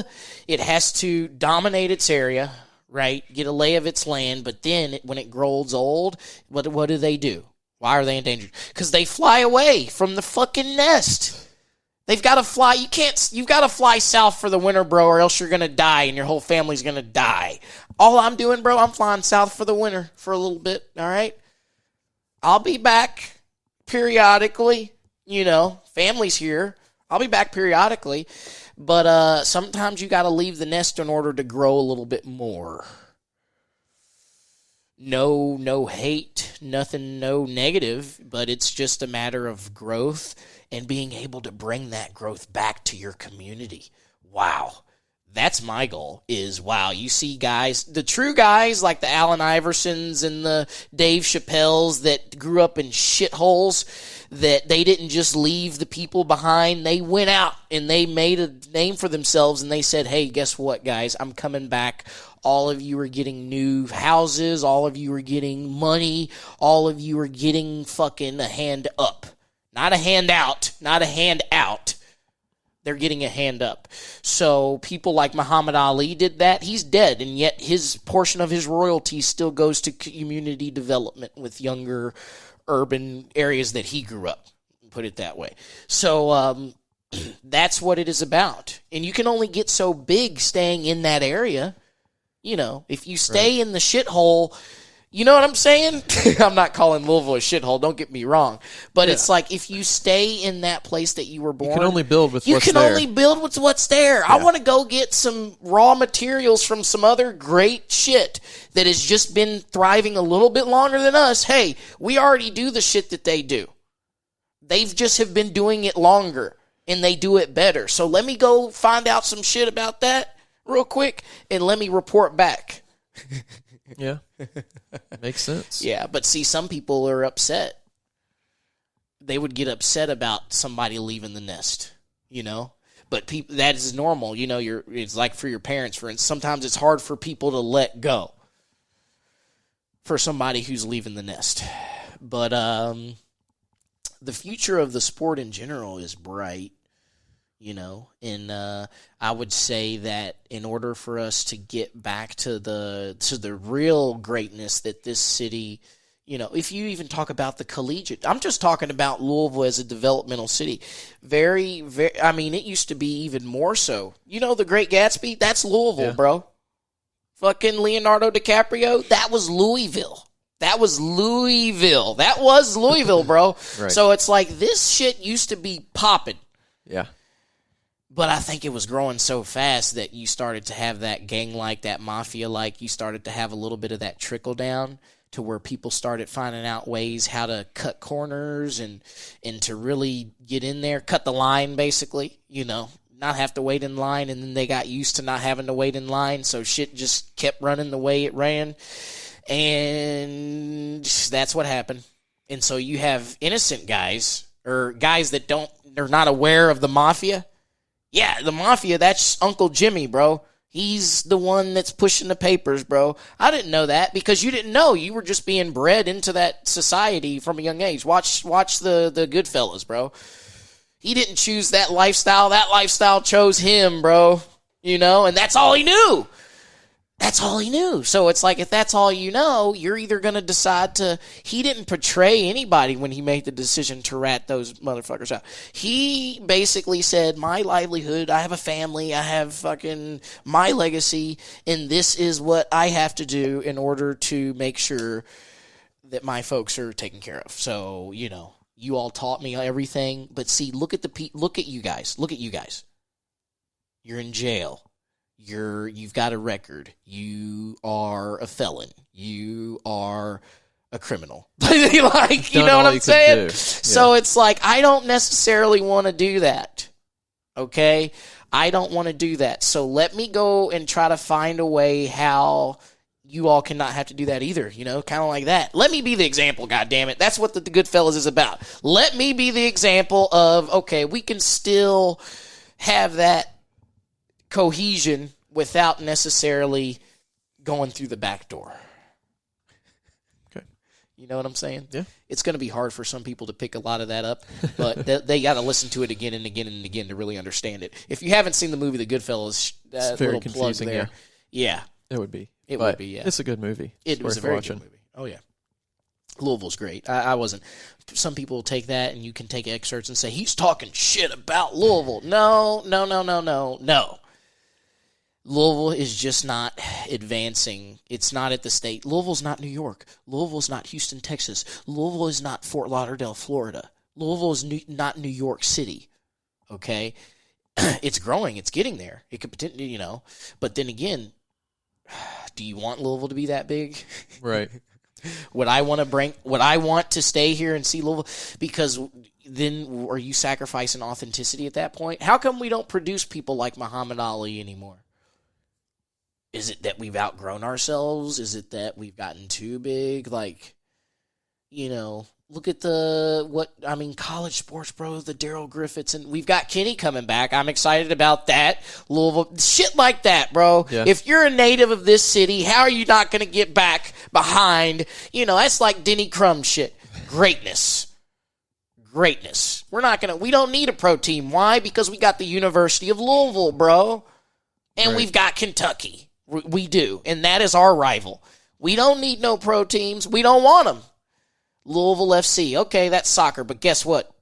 it has to dominate its area, right? Get a lay of its land, but then when it grows old, what do? Why are they endangered? Because they fly away from the fucking nest. They've got to fly. You've got to fly south for the winter, bro, or else you're going to die and your whole family's going to die. All I'm doing, bro, I'm flying south for the winter for a little bit, all right? I'll be back periodically, you know, family's here. I'll be back periodically, but sometimes you got to leave the nest in order to grow a little bit more. No hate, nothing, no negative, but it's just a matter of growth and being able to bring that growth back to your community. Wow. That's my goal, is, wow, you see guys, the true guys like the Allen Iversons and the Dave Chappelles that grew up in shitholes, that they didn't just leave the people behind. They went out and they made a name for themselves, and they said, hey, guess what, guys? I'm coming back. All of you are getting new houses. All of you are getting money. All of you are getting fucking a hand up. Not a hand out. Not a hand out. They're getting a hand up. So people like Muhammad Ali did that. He's dead, and yet his portion of his royalty still goes to community development with younger urban areas that he grew up, put it that way. So that's what it is about. And you can only get so big staying in that area. You know, if you stay in the shithole, you know what I'm saying? I'm not calling Louisville a shithole, don't get me wrong. But it's like, if you stay in that place that you were born, you can only build with what's there. You can only build with what's there. Yeah. I want to go get some raw materials from some other great shit that has just been thriving a little bit longer than us. Hey, we already do the shit that they do. They've just have been doing it longer, and they do it better. So let me go find out some shit about that real quick, and let me report back. Yeah, makes sense. Yeah, but see, some people are upset. They would get upset about somebody leaving the nest, you know? But people, that is normal. You know, it's like for your parents, for instance. Sometimes it's hard for people to let go for somebody who's leaving the nest. But the future of the sport in general is bright. You know, and I would say that in order for us to get back to the real greatness that this city, you know, if you even talk about the collegiate, I'm just talking about Louisville as a developmental city. Very, very, I mean, it used to be even more so. You know, The Great Gatsby, that's Louisville, bro. Fucking Leonardo DiCaprio, that was Louisville. That was Louisville. That was Louisville, bro. Right. So it's like, this shit used to be popping. Yeah. But I think it was growing so fast that you started to have that gang-like, that mafia-like. You started to have a little bit of that trickle-down to where people started finding out ways how to cut corners and to really get in there, cut the line, basically, you know, not have to wait in line. And then they got used to not having to wait in line, so shit just kept running the way it ran. And that's what happened. And so you have innocent guys, or guys that they're not aware of the mafia. Yeah, the mafia, that's Uncle Jimmy, bro. He's the one that's pushing the papers, bro. I didn't know that because you didn't know. You were just being bred into that society from a young age. Watch the Goodfellas, bro. He didn't choose that lifestyle. That lifestyle chose him, bro. You know, and that's all he knew. That's all he knew. So it's like, if that's all you know, you're either going to decide to... He didn't portray anybody when he made the decision to rat those motherfuckers out. He basically said, my livelihood, I have a family, I have fucking my legacy, and this is what I have to do in order to make sure that my folks are taken care of. So, you know, you all taught me everything. But see, look at you guys. Look at you guys. You're in jail. You've got a record. You are a felon. You are a criminal. Like, you know what I'm saying? Yeah. So it's like, I don't necessarily want to do that. Okay? I don't want to do that. So let me go and try to find a way how you all cannot have to do that either. You know, kind of like that. Let me be the example, goddammit. That's what the Goodfellas is about. Let me be the example of, okay, we can still have that cohesion without necessarily going through the back door. Okay. You know what I'm saying? Yeah. It's going to be hard for some people to pick a lot of that up, but they got to listen to it again and again and again to really understand it. If you haven't seen the movie The Goodfellas, that it's very little plug confusing, there. Yeah. It would be. It would be, yeah. It's a good movie. It was a very good movie. Oh, yeah. Louisville's great. I wasn't. Some people will take that and you can take excerpts and say, he's talking shit about Louisville. No. Louisville is just not advancing. It's not at the state. Louisville's not New York. Louisville's not Houston, Texas. Louisville is not Fort Lauderdale, Florida. Louisville is not New York City. Okay? It's growing. It's getting there. It could potentially, you know. But then again, do you want Louisville to be that big? Right. Would I want to stay here and see Louisville? Because then are you sacrificing authenticity at that point? How come we don't produce people like Muhammad Ali anymore? Is it that we've outgrown ourselves? Is it that we've gotten too big? Like, you know, look at college sports, bro, the Darryl Griffiths, and we've got Kenny coming back. I'm excited about that. Louisville, shit like that, bro. Yeah. If you're a native of this city, how are you not going to get back behind, you know, that's like Denny Crum shit. Greatness. We don't need a pro team. Why? Because we got the University of Louisville, bro. And We've got Kentucky. We do. And that is our rival. We don't need no pro teams. We don't want them. Louisville FC. Okay, that's soccer. But guess what?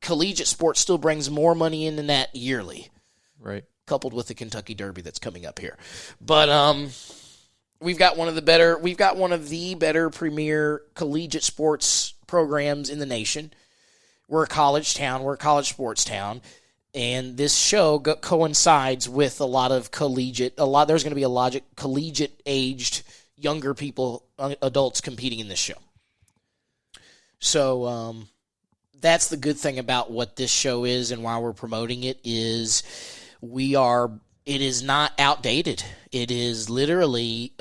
Collegiate sports still brings more money in than that yearly. Right. Coupled with the Kentucky Derby that's coming up here. But we've got one of the better premier collegiate sports programs in the nation. We're a college town. We're a college sports town. And this show coincides with a lot of collegiate. There's going to be a lot of collegiate-aged younger people, adults competing in this show. So that's the good thing about what this show is, and why we're promoting it is it is not outdated. It is literally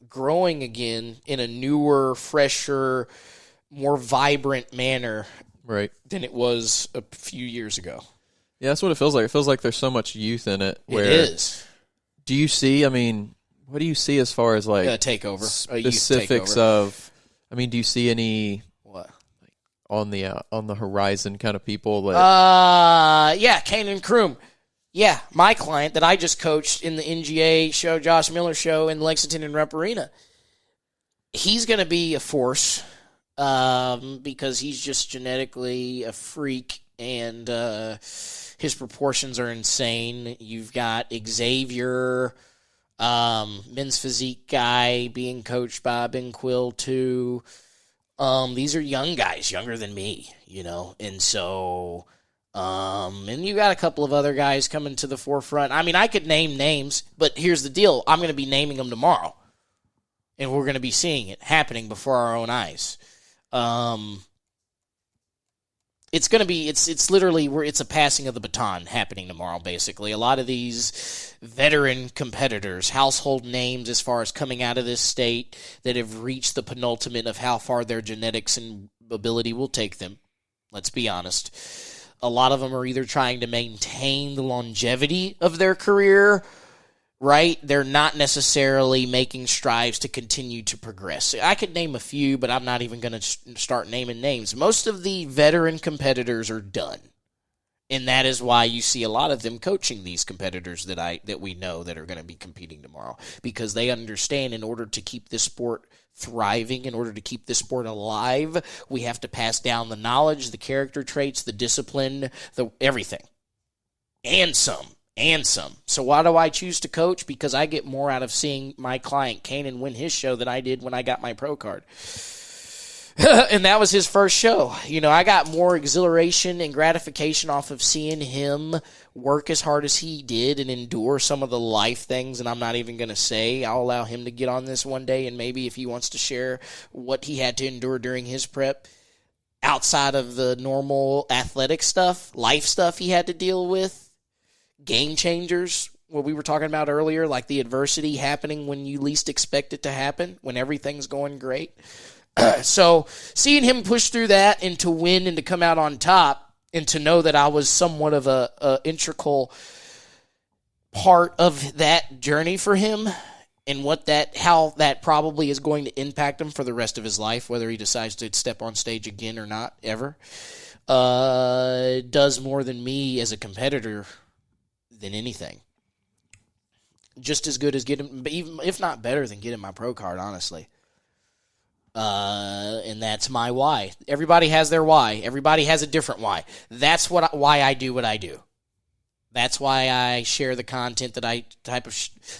growing again in a newer, fresher, more vibrant manner, right, than it was a few years ago. Yeah, that's what it feels like. It feels like there's so much youth in it. It is. Do you see, what do you see as far as like takeover, specifics of, do you see any what on the horizon kind of people that Kanan Kroom. Yeah, my client that I just coached in the NGA show, Josh Miller show in Lexington and Rupp Arena. He's going to be a force because he's just genetically a freak, and his proportions are insane. You've got Xavier, men's physique guy, being coached by Ben Quill too. These are young guys, younger than me, you know, and so, and you got a couple of other guys coming to the forefront. I could name names, but here's the deal. I'm going to be naming them tomorrow, and we're going to be seeing it happening before our own eyes. It's going to be, it's literally, it's a passing of the baton happening tomorrow, basically. A lot of these veteran competitors, household names as far as coming out of this state, that have reached the penultimate of how far their genetics and ability will take them. Let's be honest. A lot of them are either trying to maintain the longevity of their career, right? They're not necessarily making strives to continue to progress. I could name a few, but I'm not even going to start naming names. Most of the veteran competitors are done. And that is why you see a lot of them coaching these competitors that we know that are going to be competing tomorrow, because they understand in order to keep this sport thriving, in order to keep this sport alive, we have to pass down the knowledge, the character traits, the discipline, the everything. And some. So why do I choose to coach? Because I get more out of seeing my client Kanan win his show than I did when I got my pro card. And that was his first show. You know, I got more exhilaration and gratification off of seeing him work as hard as he did and endure some of the life things, and I'm not even going to say. I'll allow him to get on this one day, and maybe if he wants to share what he had to endure during his prep outside of the normal athletic stuff, life stuff he had to deal with, game changers, what we were talking about earlier, like the adversity happening when you least expect it to happen, when everything's going great. So seeing him push through that and to win and to come out on top and to know that I was somewhat of a integral part of that journey for him and how that probably is going to impact him for the rest of his life, whether he decides to step on stage again or not, ever, does more than me as a competitor than anything. Just as good as getting, even if not better than getting my pro card, honestly. And that's my why. Everybody has their why. Everybody has a different why. That's why I do what I do. That's why I share the content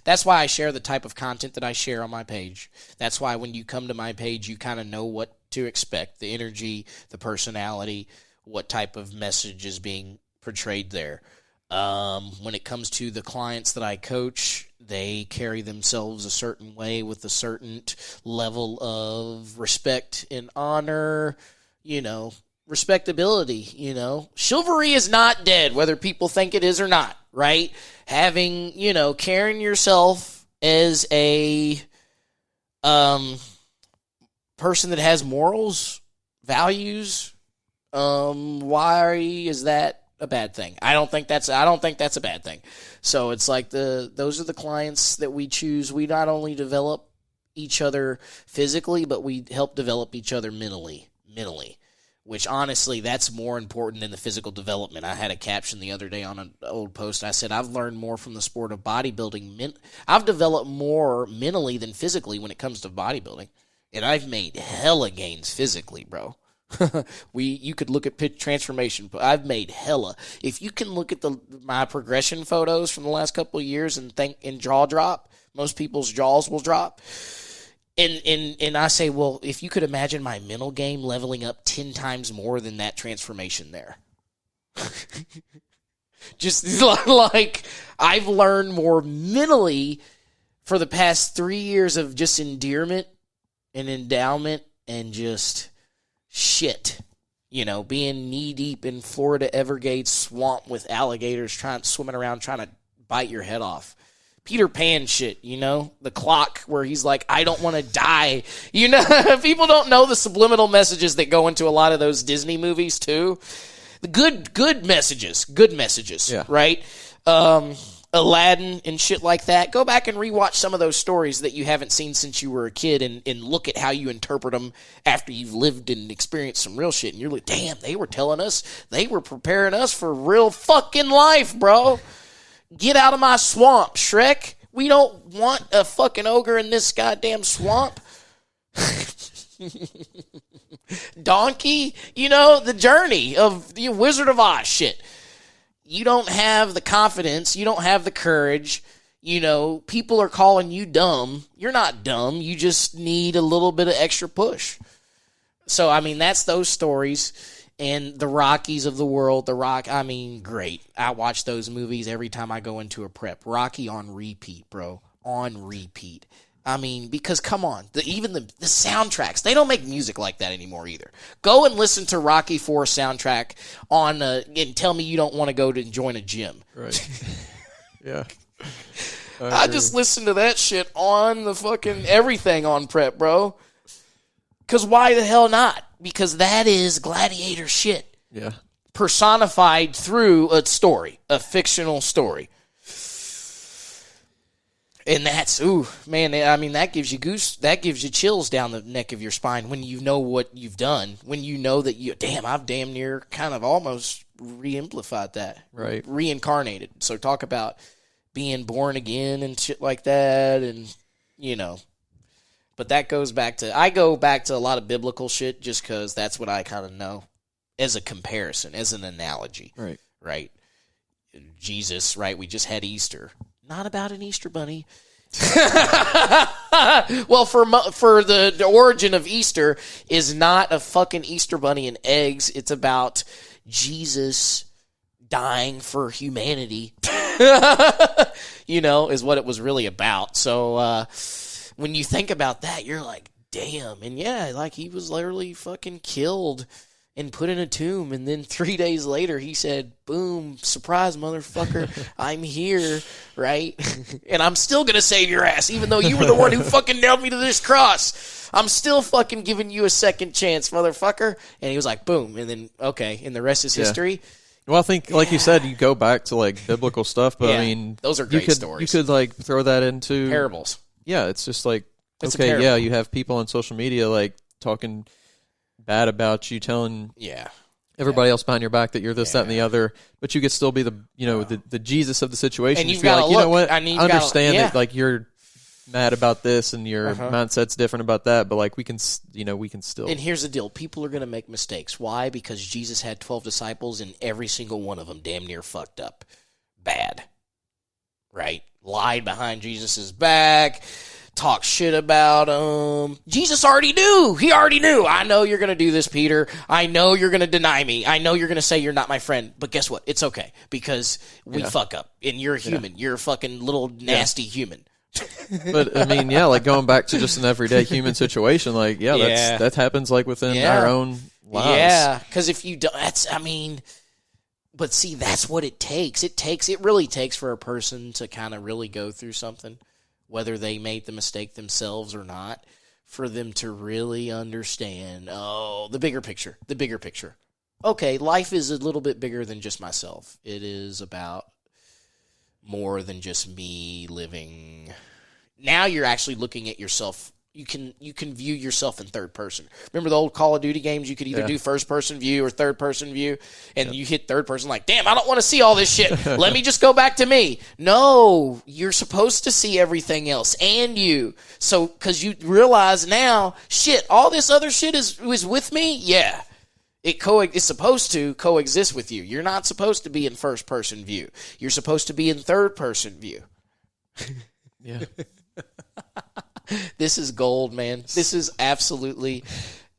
that's why I share the type of content that I share on my page. That's why when you come to my page, you kind of know what to expect, the energy, the personality, what type of message is being portrayed there. When it comes to the clients that I coach, they carry themselves a certain way with a certain level of respect and honor, respectability, Chivalry is not dead, whether people think it is or not, right? Having, carrying yourself as a person that has morals, values, why is that a bad thing? I don't think that's a bad thing. So it's like those are the clients that we choose. We not only develop each other physically, but we help develop each other mentally, which honestly, that's more important than the physical development. I had a caption the other day on an old post. I said, I've learned more from the sport of bodybuilding. I've developed more mentally than physically when it comes to bodybuilding. And I've made hella gains physically, bro. You could look at transformation, but I've made hella. If you can look at my progression photos from the last couple of years and jaw drop, most people's jaws will drop. And I say, well, if you could imagine my mental game leveling up 10 times more than that transformation there. Just like I've learned more mentally for the past 3 years of just endearment and endowment and just shit, being knee deep in Florida Everglades swamp with alligators swimming around trying to bite your head off. Peter Pan shit, the clock where he's like, I don't want to die. People don't know the subliminal messages that go into a lot of those Disney movies too. The good messages, yeah. Right? Aladdin and shit like that. Go back and rewatch some of those stories that you haven't seen since you were a kid and look at how you interpret them after you've lived and experienced some real shit. And you're like, damn, they were preparing us for real fucking life, bro. Get out of my swamp, Shrek. We don't want a fucking ogre in this goddamn swamp. Donkey, the journey of the Wizard of Oz shit. You don't have the confidence. You don't have the courage. People are calling you dumb. You're not dumb. You just need a little bit of extra push. So, that's those stories. And the Rockies of the world. Great. I watch those movies every time I go into a prep. Rocky on repeat, bro. On repeat. Because come on, even the soundtracks, they don't make music like that anymore either. Go and listen to Rocky IV soundtrack and tell me you don't want to go to join a gym. Right. Yeah. I just listen to that shit on the fucking everything on prep, bro. Because why the hell not? Because that is gladiator shit. Yeah. Personified through a story, a fictional story. And that's, ooh, man, I mean, that gives you chills down the neck of your spine when you know what you've done, when you know that I've damn near kind of almost re-amplified that. Right. Reincarnated. So talk about being born again and shit like that, and, But that goes back to, I go back to a lot of biblical shit just because that's what I kind of know as a comparison, as an analogy. Right. Right. Jesus, right? We just had Easter. Not about an Easter bunny. Well, for the origin of Easter is not a fucking Easter bunny and eggs. It's about Jesus dying for humanity. Is what it was really about. So when you think about that, you're like, damn. And yeah, like he was literally fucking killed and put in a tomb, and then 3 days later he said, boom, surprise, motherfucker, I'm here, right? And I'm still going to save your ass, even though you were the one who fucking nailed me to this cross. I'm still fucking giving you a second chance, motherfucker. And he was like, boom, and then, okay, and the rest is history. Well, I think, like you said, you go back to, like, biblical stuff, but, I mean... Those are great stories. You could, like, throw that into... Parables. Yeah, it's just like, okay, yeah, you have people on social media, like, talking... bad about you, telling everybody else behind your back that you're this, that, and the other, but you could still be the the Jesus of the situation. And you feel like, you know what? I understand that like you're mad about this and your mindset's different about that, but like we can still. And here's the deal: people are going to make mistakes. Why? Because Jesus had 12 disciples, and every single one of them damn near fucked up, bad, right? Lied behind Jesus's back. Talk shit about him. Jesus already knew. He already knew. I know you're going to do this, Peter. I know you're going to deny me. I know you're going to say you're not my friend. But guess what? It's okay because we fuck up. And you're a human. You're a fucking little nasty human. But, I mean, like going back to just an everyday human situation, like, that happens like within our own lives. Yeah, because if you don't, but see, that's what it takes. It really takes for a person to kind of really go through something, whether they made the mistake themselves or not, for them to really understand, the bigger picture. Okay, life is a little bit bigger than just myself. It is about more than just me living. Now you're actually looking at yourself. You can view yourself in third person. Remember the old Call of Duty games? You could either do first person view or third person view, and you hit third person like, damn, I don't want to see all this shit. Let me just go back to me. No, you're supposed to see everything else and you. So, because you realize now, shit, all this other shit is with me? Yeah. It's supposed to coexist with you. You're not supposed to be in first person view. You're supposed to be in third person view. Yeah. This is gold, man. This is absolutely,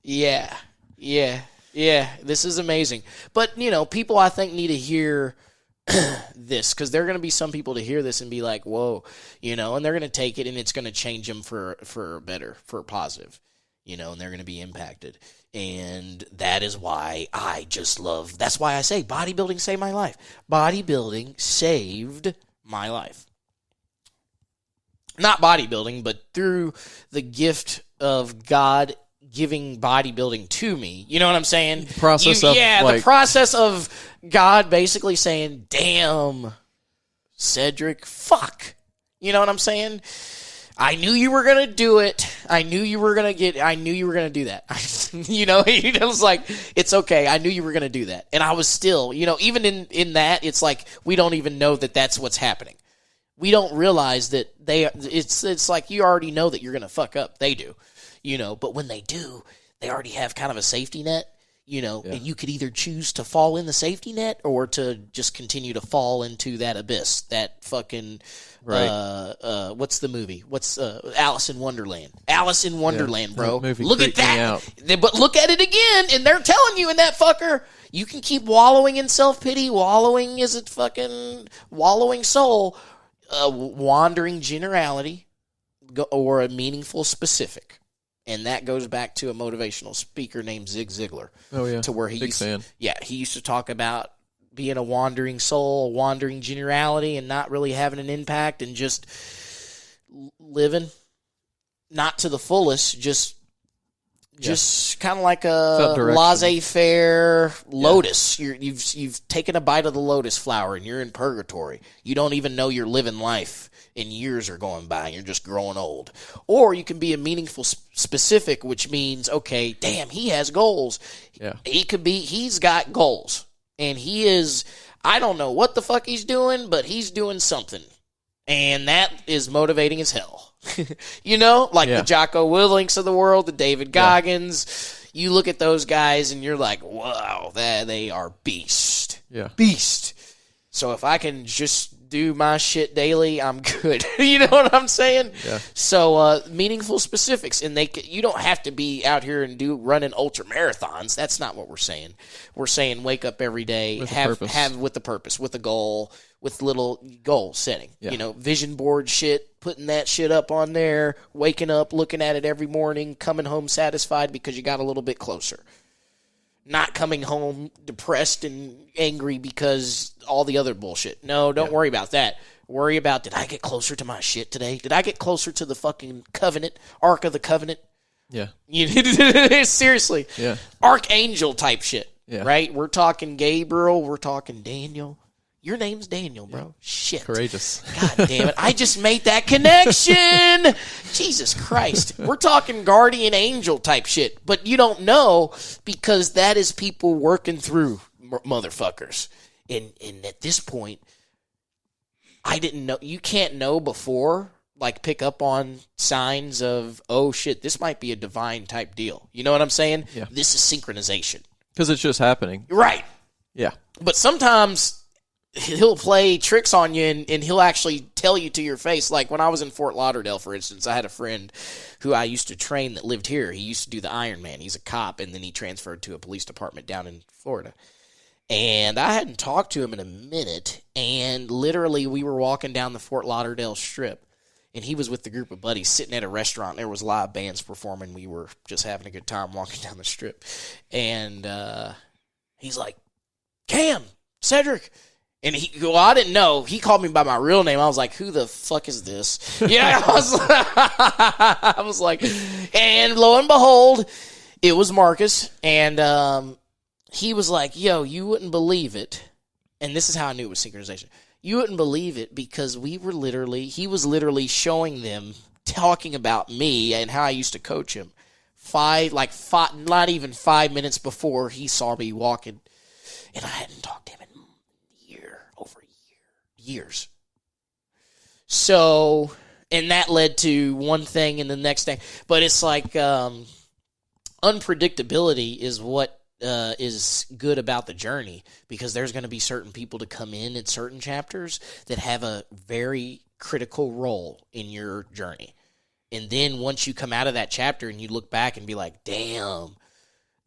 yeah. This is amazing. But, people I think need to hear this, because there are going to be some people to hear this and be like, whoa, and they're going to take it and it's going to change them for better, for positive, and they're going to be impacted. And that is why that's why I say bodybuilding saved my life. Bodybuilding saved my life. Not bodybuilding, but through the gift of God giving bodybuilding to me. You know what I'm saying? The process of God basically saying, damn, Cedric, fuck. You know what I'm saying? I knew you were going to do it. I knew you were going to do that. It was like, it's okay. I knew you were going to do that. And I was still, even in that, it's like, we don't even know that that's what's happening. We don't realize that it's like you already know that you're going to fuck up. They do, but when they do, they already have kind of a safety net, and you could either choose to fall in the safety net or to just continue to fall into that abyss, that fucking, what's the movie? What's Alice in Wonderland? Alice in Wonderland, bro. Look at that. But look at it again, and they're telling you in that fucker, you can keep wallowing in self-pity, wallowing soul, wandering generality, or a meaningful specific. And that goes back to a motivational speaker named Zig Ziglar. Oh, yeah. To where he he used to talk about being a wandering soul, a wandering generality, and not really having an impact and just living, not to the fullest, just Just kind of like a laissez-faire lotus. You've taken a bite of the lotus flower and you're in purgatory. You don't even know you're living life, and years are going by and you're just growing old. Or you can be a meaningful specific, which means, okay, damn, he has goals. Yeah. He's got goals. And he is, I don't know what the fuck he's doing, but he's doing something. And that is motivating as hell. The Jocko Willinks of the world, the David Goggins. You look at those guys and you're like, wow, they are beast. Yeah. Beast. So if I can just do my shit daily, I'm good. You know what I'm saying? Yeah. So meaningful specifics, and you don't have to be out here and running ultra marathons. That's not what we're saying. We're saying wake up every day, have with the purpose, with a goal, with little goal setting. Yeah. Vision board shit, putting that shit up on there, waking up, looking at it every morning, coming home satisfied because you got a little bit closer. Not coming home depressed and angry because all the other bullshit. No, don't worry about that. Worry about, did I get closer to my shit today? Did I get closer to the fucking covenant, Ark of the Covenant? Yeah. Seriously. Yeah. Archangel type shit. Yeah. Right? We're talking Gabriel. We're talking Daniel. Your name's Daniel, bro. Yeah. Shit. Courageous. God damn it. I just made that connection. Jesus Christ. We're talking guardian angel type shit. But you don't know because that is people working through motherfuckers. And at this point, I didn't know. You can't know before, like pick up on signs of, oh shit, this might be a divine type deal. You know what I'm saying? Yeah. This is synchronization. Because it's just happening. Right. Yeah. But sometimes he'll play tricks on you and he'll actually tell you to your face. Like when I was in Fort Lauderdale, for instance, I had a friend who I used to train that lived here. He used to do the Ironman. He's a cop, and then he transferred to a police department down in Florida. And I hadn't talked to him in a minute, and literally we were walking down the Fort Lauderdale Strip, and he was with the group of buddies sitting at a restaurant. There was live bands performing. We were just having a good time walking down the Strip. And he's like, Cam, Cedric. And I didn't know. He called me by my real name. I was like, who the fuck is this? Yeah, I was like, and lo and behold, it was Marcus. And he was like, yo, you wouldn't believe it. And this is how I knew it was synchronization. You wouldn't believe it because he was literally showing them, talking about me and how I used to coach him. Not even 5 minutes before he saw me walking. And I hadn't talked to him in years. So, and that led to one thing and the next thing. But it's like unpredictability is what is good about the journey, because there's going to be certain people to come in certain chapters that have a very critical role in your journey. And then once you come out of that chapter and you look back and be like, damn,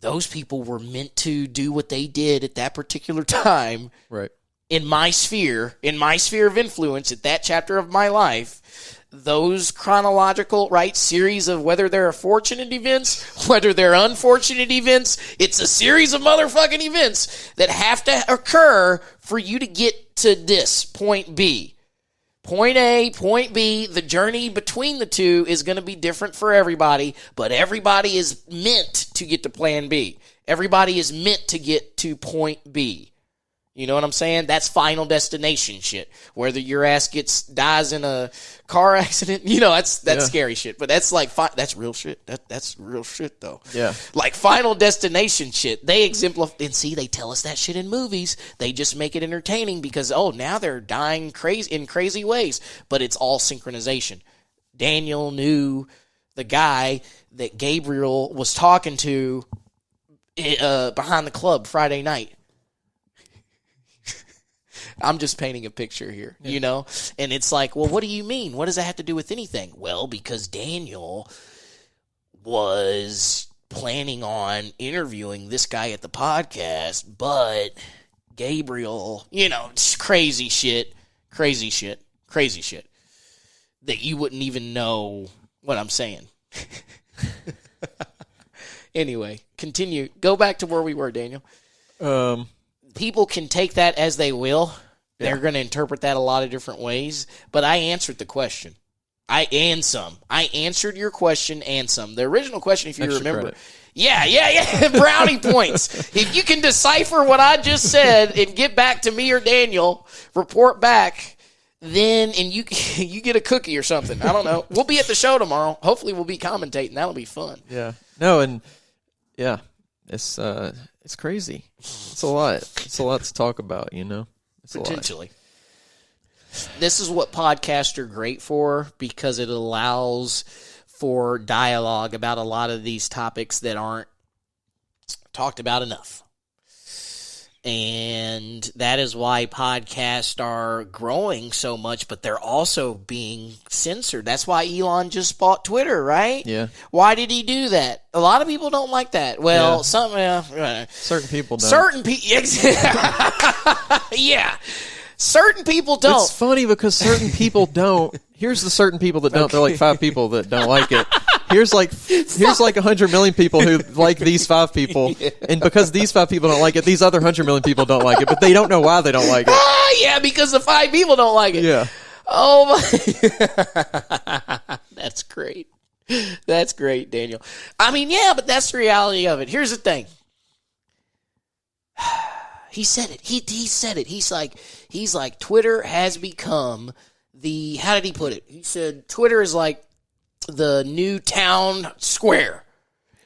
those people were meant to do what they did at that particular time. Right. In my sphere of influence, at that chapter of my life, those chronological, series of whether they're fortunate events, whether they're unfortunate events, it's a series of motherfucking events that have to occur for you to get to this point B. Point A, point B, the journey between the two is going to be different for everybody, but everybody is meant to get to plan B. Everybody is meant to get to point B. You know what I'm saying? That's final destination shit. Whether your ass dies in a car accident, that's scary shit. But that's that's real shit. That's real shit though. Yeah. Like final destination shit. They exemplify, and see, they tell us that shit in movies. They just make it entertaining because now they're dying in crazy ways. But it's all synchronization. Daniel knew the guy that Gabriel was talking to behind the club Friday night. I'm just painting a picture here, And it's like, well, what do you mean? What does that have to do with anything? Well, because Daniel was planning on interviewing this guy at the podcast, but Gabriel, crazy shit that you wouldn't even know what I'm saying. Anyway, continue. Go back to where we were, Daniel. People can take that as they will. They're going to interpret that a lot of different ways. But I answered the question. I answered your question and some. The original question, if you remember. Credit. Yeah. Brownie points. If you can decipher what I just said and get back to me or Daniel, report back, then and you get a cookie or something. I don't know. We'll be at the show tomorrow. Hopefully we'll be commentating. That'll be fun. Yeah. No, and yeah, it's crazy. It's a lot. It's a lot to talk about, you know. It's potentially. This is what podcasts are great for because it allows for dialogue about a lot of these topics that aren't talked about enough. And that is why podcasts are growing so much, but they're also being censored. That's why Elon just bought Twitter, right? Yeah. Why did he do that? A lot of people don't like that. Well, certain people don't. Certain people, yeah. Certain people don't. It's funny because certain people don't. Here's the certain people that don't. Okay. They're like 5 people that don't like it. Here's like 100 million people who like these 5 people, and because these 5 people don't like it, these other 100 million people don't like it, but they don't know why they don't like it. Yeah, because the 5 people don't like it. Yeah. Oh my! That's great. That's great, Daniel. I mean, yeah, but that's the reality of it. Here's the thing. He said it. He said it. He's like Twitter has become the. How did he put it? He said Twitter is like the new town square.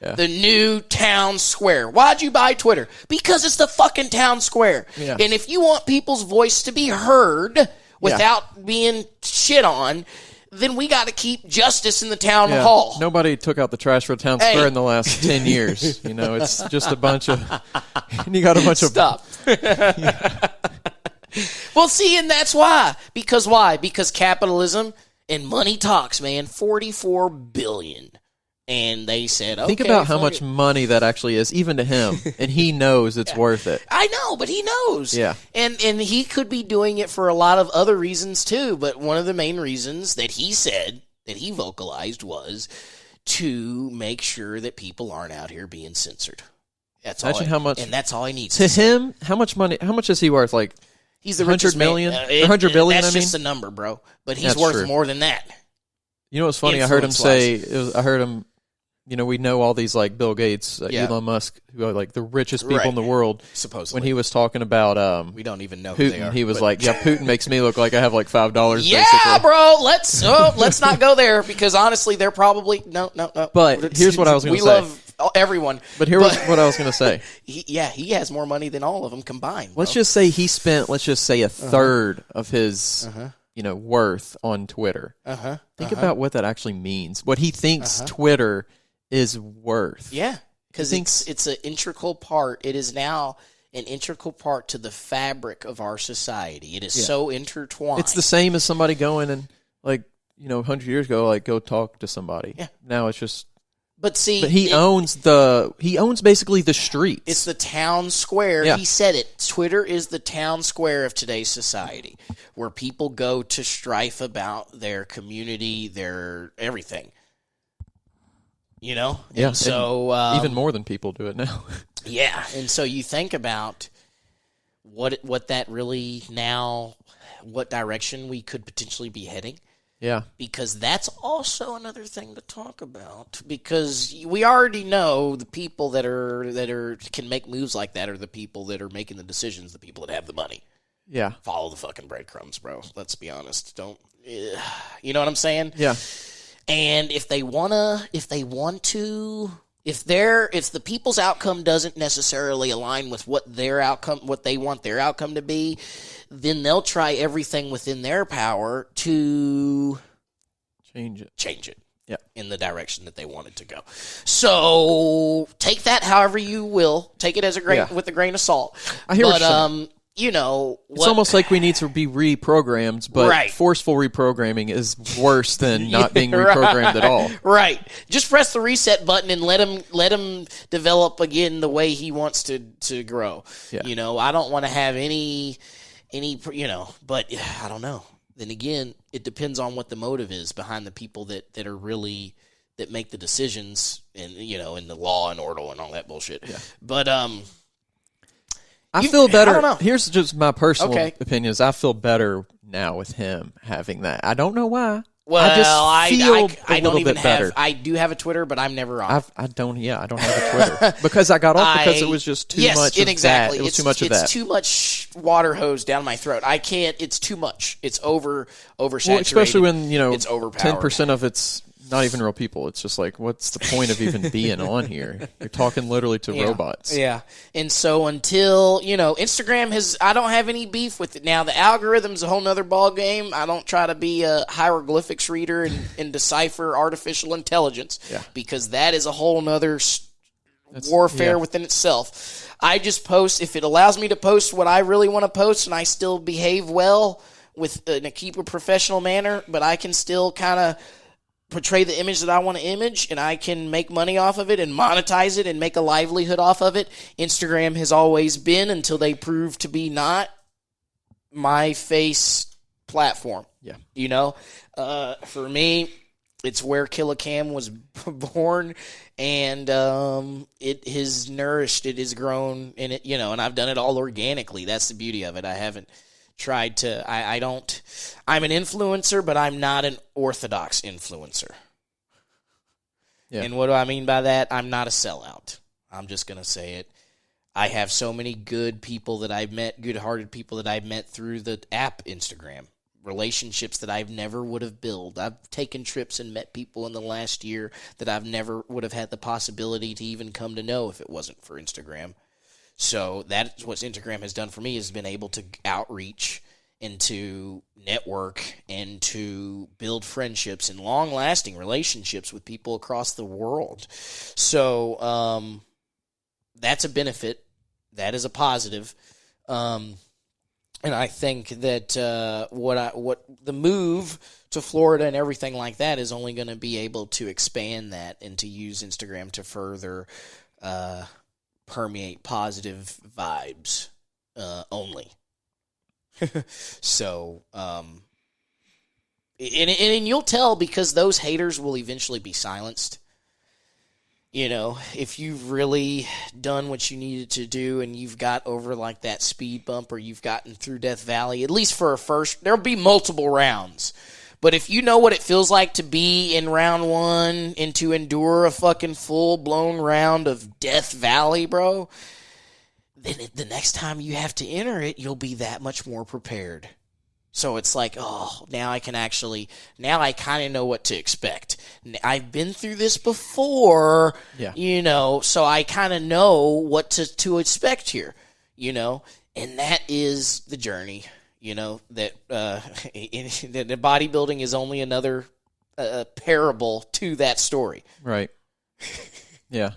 Yeah. The new town square. Why'd you buy Twitter? Because it's the fucking town square. Yeah. And if you want people's voice to be heard without being shit on, then we got to keep justice in the town hall. Nobody took out the trash for town square in the last 10 years. You know, it's just a bunch of. And you got a bunch of. Stop. Well, see, and that's why. Because why? Because capitalism and money talks, man. $44 billion. And they said, okay. Think about how much money that actually is, even to him. And he knows it's worth it. I know, but he knows. Yeah. And he could be doing it for a lot of other reasons, too. But one of the main reasons that he said, that he vocalized, was to make sure that people aren't out here being censored. That's Imagine how much. And that's all he needs to him, how much money, how much is he worth? Like, he's the 100 million? 100 billion, That's just a number, bro. But he's worth more than that. You know what's funny? I heard him say, you know, we know all these, like, Bill Gates, Elon Musk, who are, like, the richest people in the world. Supposedly. When he was talking about we don't even know Putin, who they are. He was like, Putin makes me look like I have, like, $5, yeah, basically. Bro, let's not go there, because, honestly, they're probably, no. But here's what I was going to say. We love everyone. But here's what I was going to say. He has more money than all of them combined. Let's just say he spent, a third of his... you know, worth on Twitter. Think about what that actually means. What he thinks Twitter is worth. Yeah, because it's an integral part. It is now an integral part to the fabric of our society. It is so intertwined. It's the same as somebody going and, like, you know, 100 years ago, like, go talk to somebody. Yeah. Now it's just... But he owns basically the streets. It's the town square. Yeah. He said it. Twitter is the town square of today's society, where people go to strife about their community, their everything. You know? Yeah. And so even more than people do it now. Yeah. And so you think about what that really now, what direction we could potentially be heading. Yeah. Because that's also another thing to talk about. Because we already know the people that can make moves like that are the people that are making the decisions, the people that have the money. Yeah. Follow the fucking breadcrumbs, bro. Let's be honest. Don't you know what I'm saying? Yeah. And if the people's outcome doesn't necessarily align with what they want their outcome to be, then they'll try everything within their power to change it. Yeah. In the direction that they want it to go. So take that however you will. Take it as with a grain of salt. I hear what you're saying. You know, it's almost like we need to be reprogrammed, but forceful reprogramming is worse than not being reprogrammed at all. Right. Just press the reset button and let him develop again the way he wants to grow. Yeah. You know, I don't want to have any, you know, but I don't know. Then again, it depends on what the motive is behind the people that are really, that make the decisions and, you know, in the law and order and all that bullshit. Yeah. But, I feel better. I don't know. Here's just my personal opinion. I feel better now with him having that. I don't know why. Well, I don't even better. I do have a Twitter, but I'm never on. I don't have a Twitter because I got off because it was just too much of that. It was too much of that. It's too much water hose down my throat. I can't. It's too much. It's oversaturated. Well, especially when it's overpowered. 10% of it's not even real people. It's just like, what's the point of even being on here? You're talking literally to robots. Yeah. And so until, Instagram I don't have any beef with it. Now, the algorithm's a whole nother ball game. I don't try to be a hieroglyphics reader and decipher artificial intelligence because that is a whole nother warfare within itself. I just post, if it allows me to post what I really want to post and I still behave well keep a professional manner, but I can still kind of portray the image that I want to image, and I can make money off of it and monetize it and make a livelihood off of it. Instagram has always been, until they prove to be not, my face platform. Yeah. For me, it's where KILLA CAM was born, and it has nourished, it has grown, and and I've done it all organically. That's the beauty of it. I haven't tried to, I'm an influencer, but I'm not an orthodox influencer. Yeah. And what do I mean by that? I'm not a sellout. I'm just going to say it. I have so many good people that I've met, good-hearted people that I've met through the app Instagram, relationships that I've never would have built. I've taken trips and met people in the last year that I've never would have had the possibility to even come to know if it wasn't for Instagram. So that's what Instagram has done for me, has been able to outreach and to network and to build friendships and long-lasting relationships with people across the world. So that's a benefit. That is a positive. And I think that what the move to Florida and everything like that is only going to be able to expand that and to use Instagram to further permeate positive vibes only. So, and you'll tell, because those haters will eventually be silenced. If you've really done what you needed to do and you've got over like that speed bump, or you've gotten through Death Valley, at least for a first, there'll be multiple rounds. But if you know what it feels like to be in round one and to endure a fucking full-blown round of Death Valley, bro, then the next time you have to enter it, you'll be that much more prepared. So it's like, now I kind of know what to expect. I've been through this before, so I kind of know what to expect here, and that is the journey. That that bodybuilding is only another parable to that story. Right. Yeah.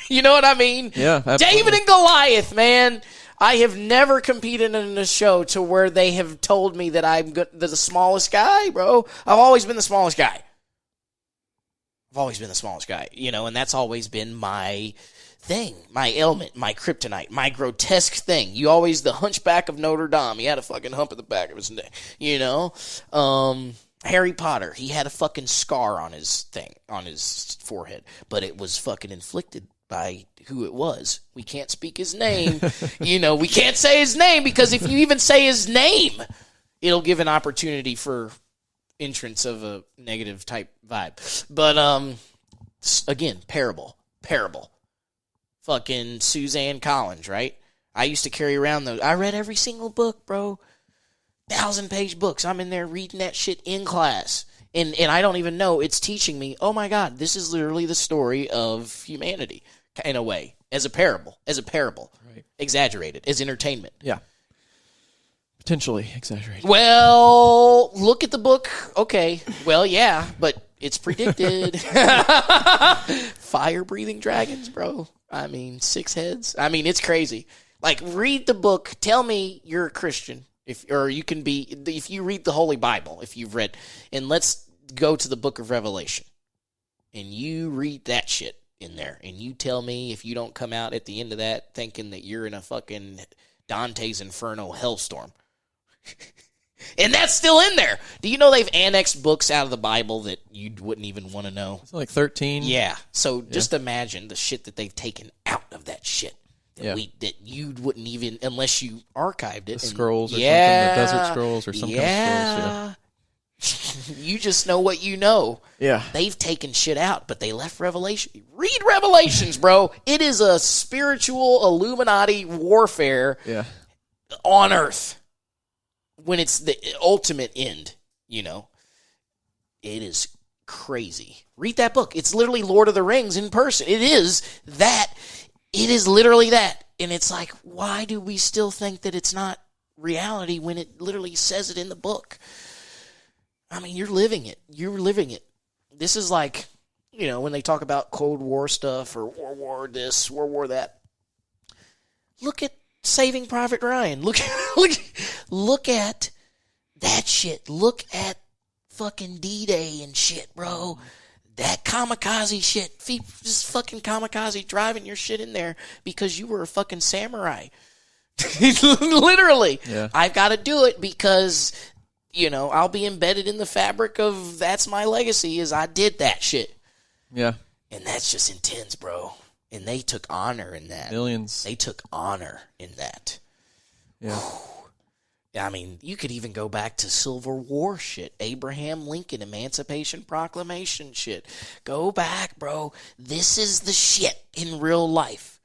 You know what I mean? Yeah, absolutely. David and Goliath, man. I have never competed in a show to where they have told me that I'm the smallest guy, bro. I've always been the smallest guy. And that's always been my thing, my ailment, my kryptonite, my grotesque thing. The Hunchback of Notre Dame, he had a fucking hump at the back of his neck, Harry Potter, he had a fucking scar on his forehead, but it was fucking inflicted by who it was. We can't speak his name. We can't say his name, because if you even say his name, it'll give an opportunity for entrance of a negative type vibe. But, again, parable. Fucking Suzanne Collins, right? I used to carry around those. I read every single book, bro. 1,000-page books. I'm in there reading that shit in class. And I don't even know. It's teaching me, oh my God, this is literally the story of humanity, in a way, as a parable. Right. Exaggerated, as entertainment. Yeah. Potentially exaggerated. Well, look at the book. Okay. Well, yeah, but it's predicted. Fire-breathing dragons, bro. 6 heads. It's crazy. Like, read the book. Tell me you're a Christian. If you read the Holy Bible, if you've read, and let's go to the book of Revelation, and you read that shit in there, and you tell me if you don't come out at the end of that thinking that you're in a fucking Dante's Inferno hellstorm. And that's still in there. Do you know they've annexed books out of the Bible that you wouldn't even want to know? It's like 13. Yeah. So just imagine the shit that they've taken out of that shit. That you wouldn't even, unless you archived it. The scrolls or something, the desert scrolls or some kind of scrolls. Yeah. You just know what you know. Yeah. They've taken shit out, but they left Revelation. Read Revelations, bro. It is a spiritual Illuminati warfare on Earth when it's the ultimate end, you know. It is crazy. Read that book. It's literally Lord of the Rings in person. It is that. It is literally that. And it's like, why do we still think that it's not reality when it literally says it in the book? I mean, you're living it. You're living it. This is like, you know, when they talk about Cold War stuff or World War this, World War that. Look at Saving Private Ryan. Look at that shit. Look at fucking D-Day and shit, bro. That kamikaze shit. Just fucking kamikaze driving your shit in there because you were a fucking samurai. Literally. Yeah. I've got to do it because, you know, I'll be embedded in the fabric of that's my legacy is I did that shit. Yeah. And that's just intense, bro. And they took honor in that. Millions. They took honor in that. Yeah. I mean, you could even go back to Civil War shit, Abraham Lincoln, Emancipation Proclamation shit. Go back, bro. This is the shit in real life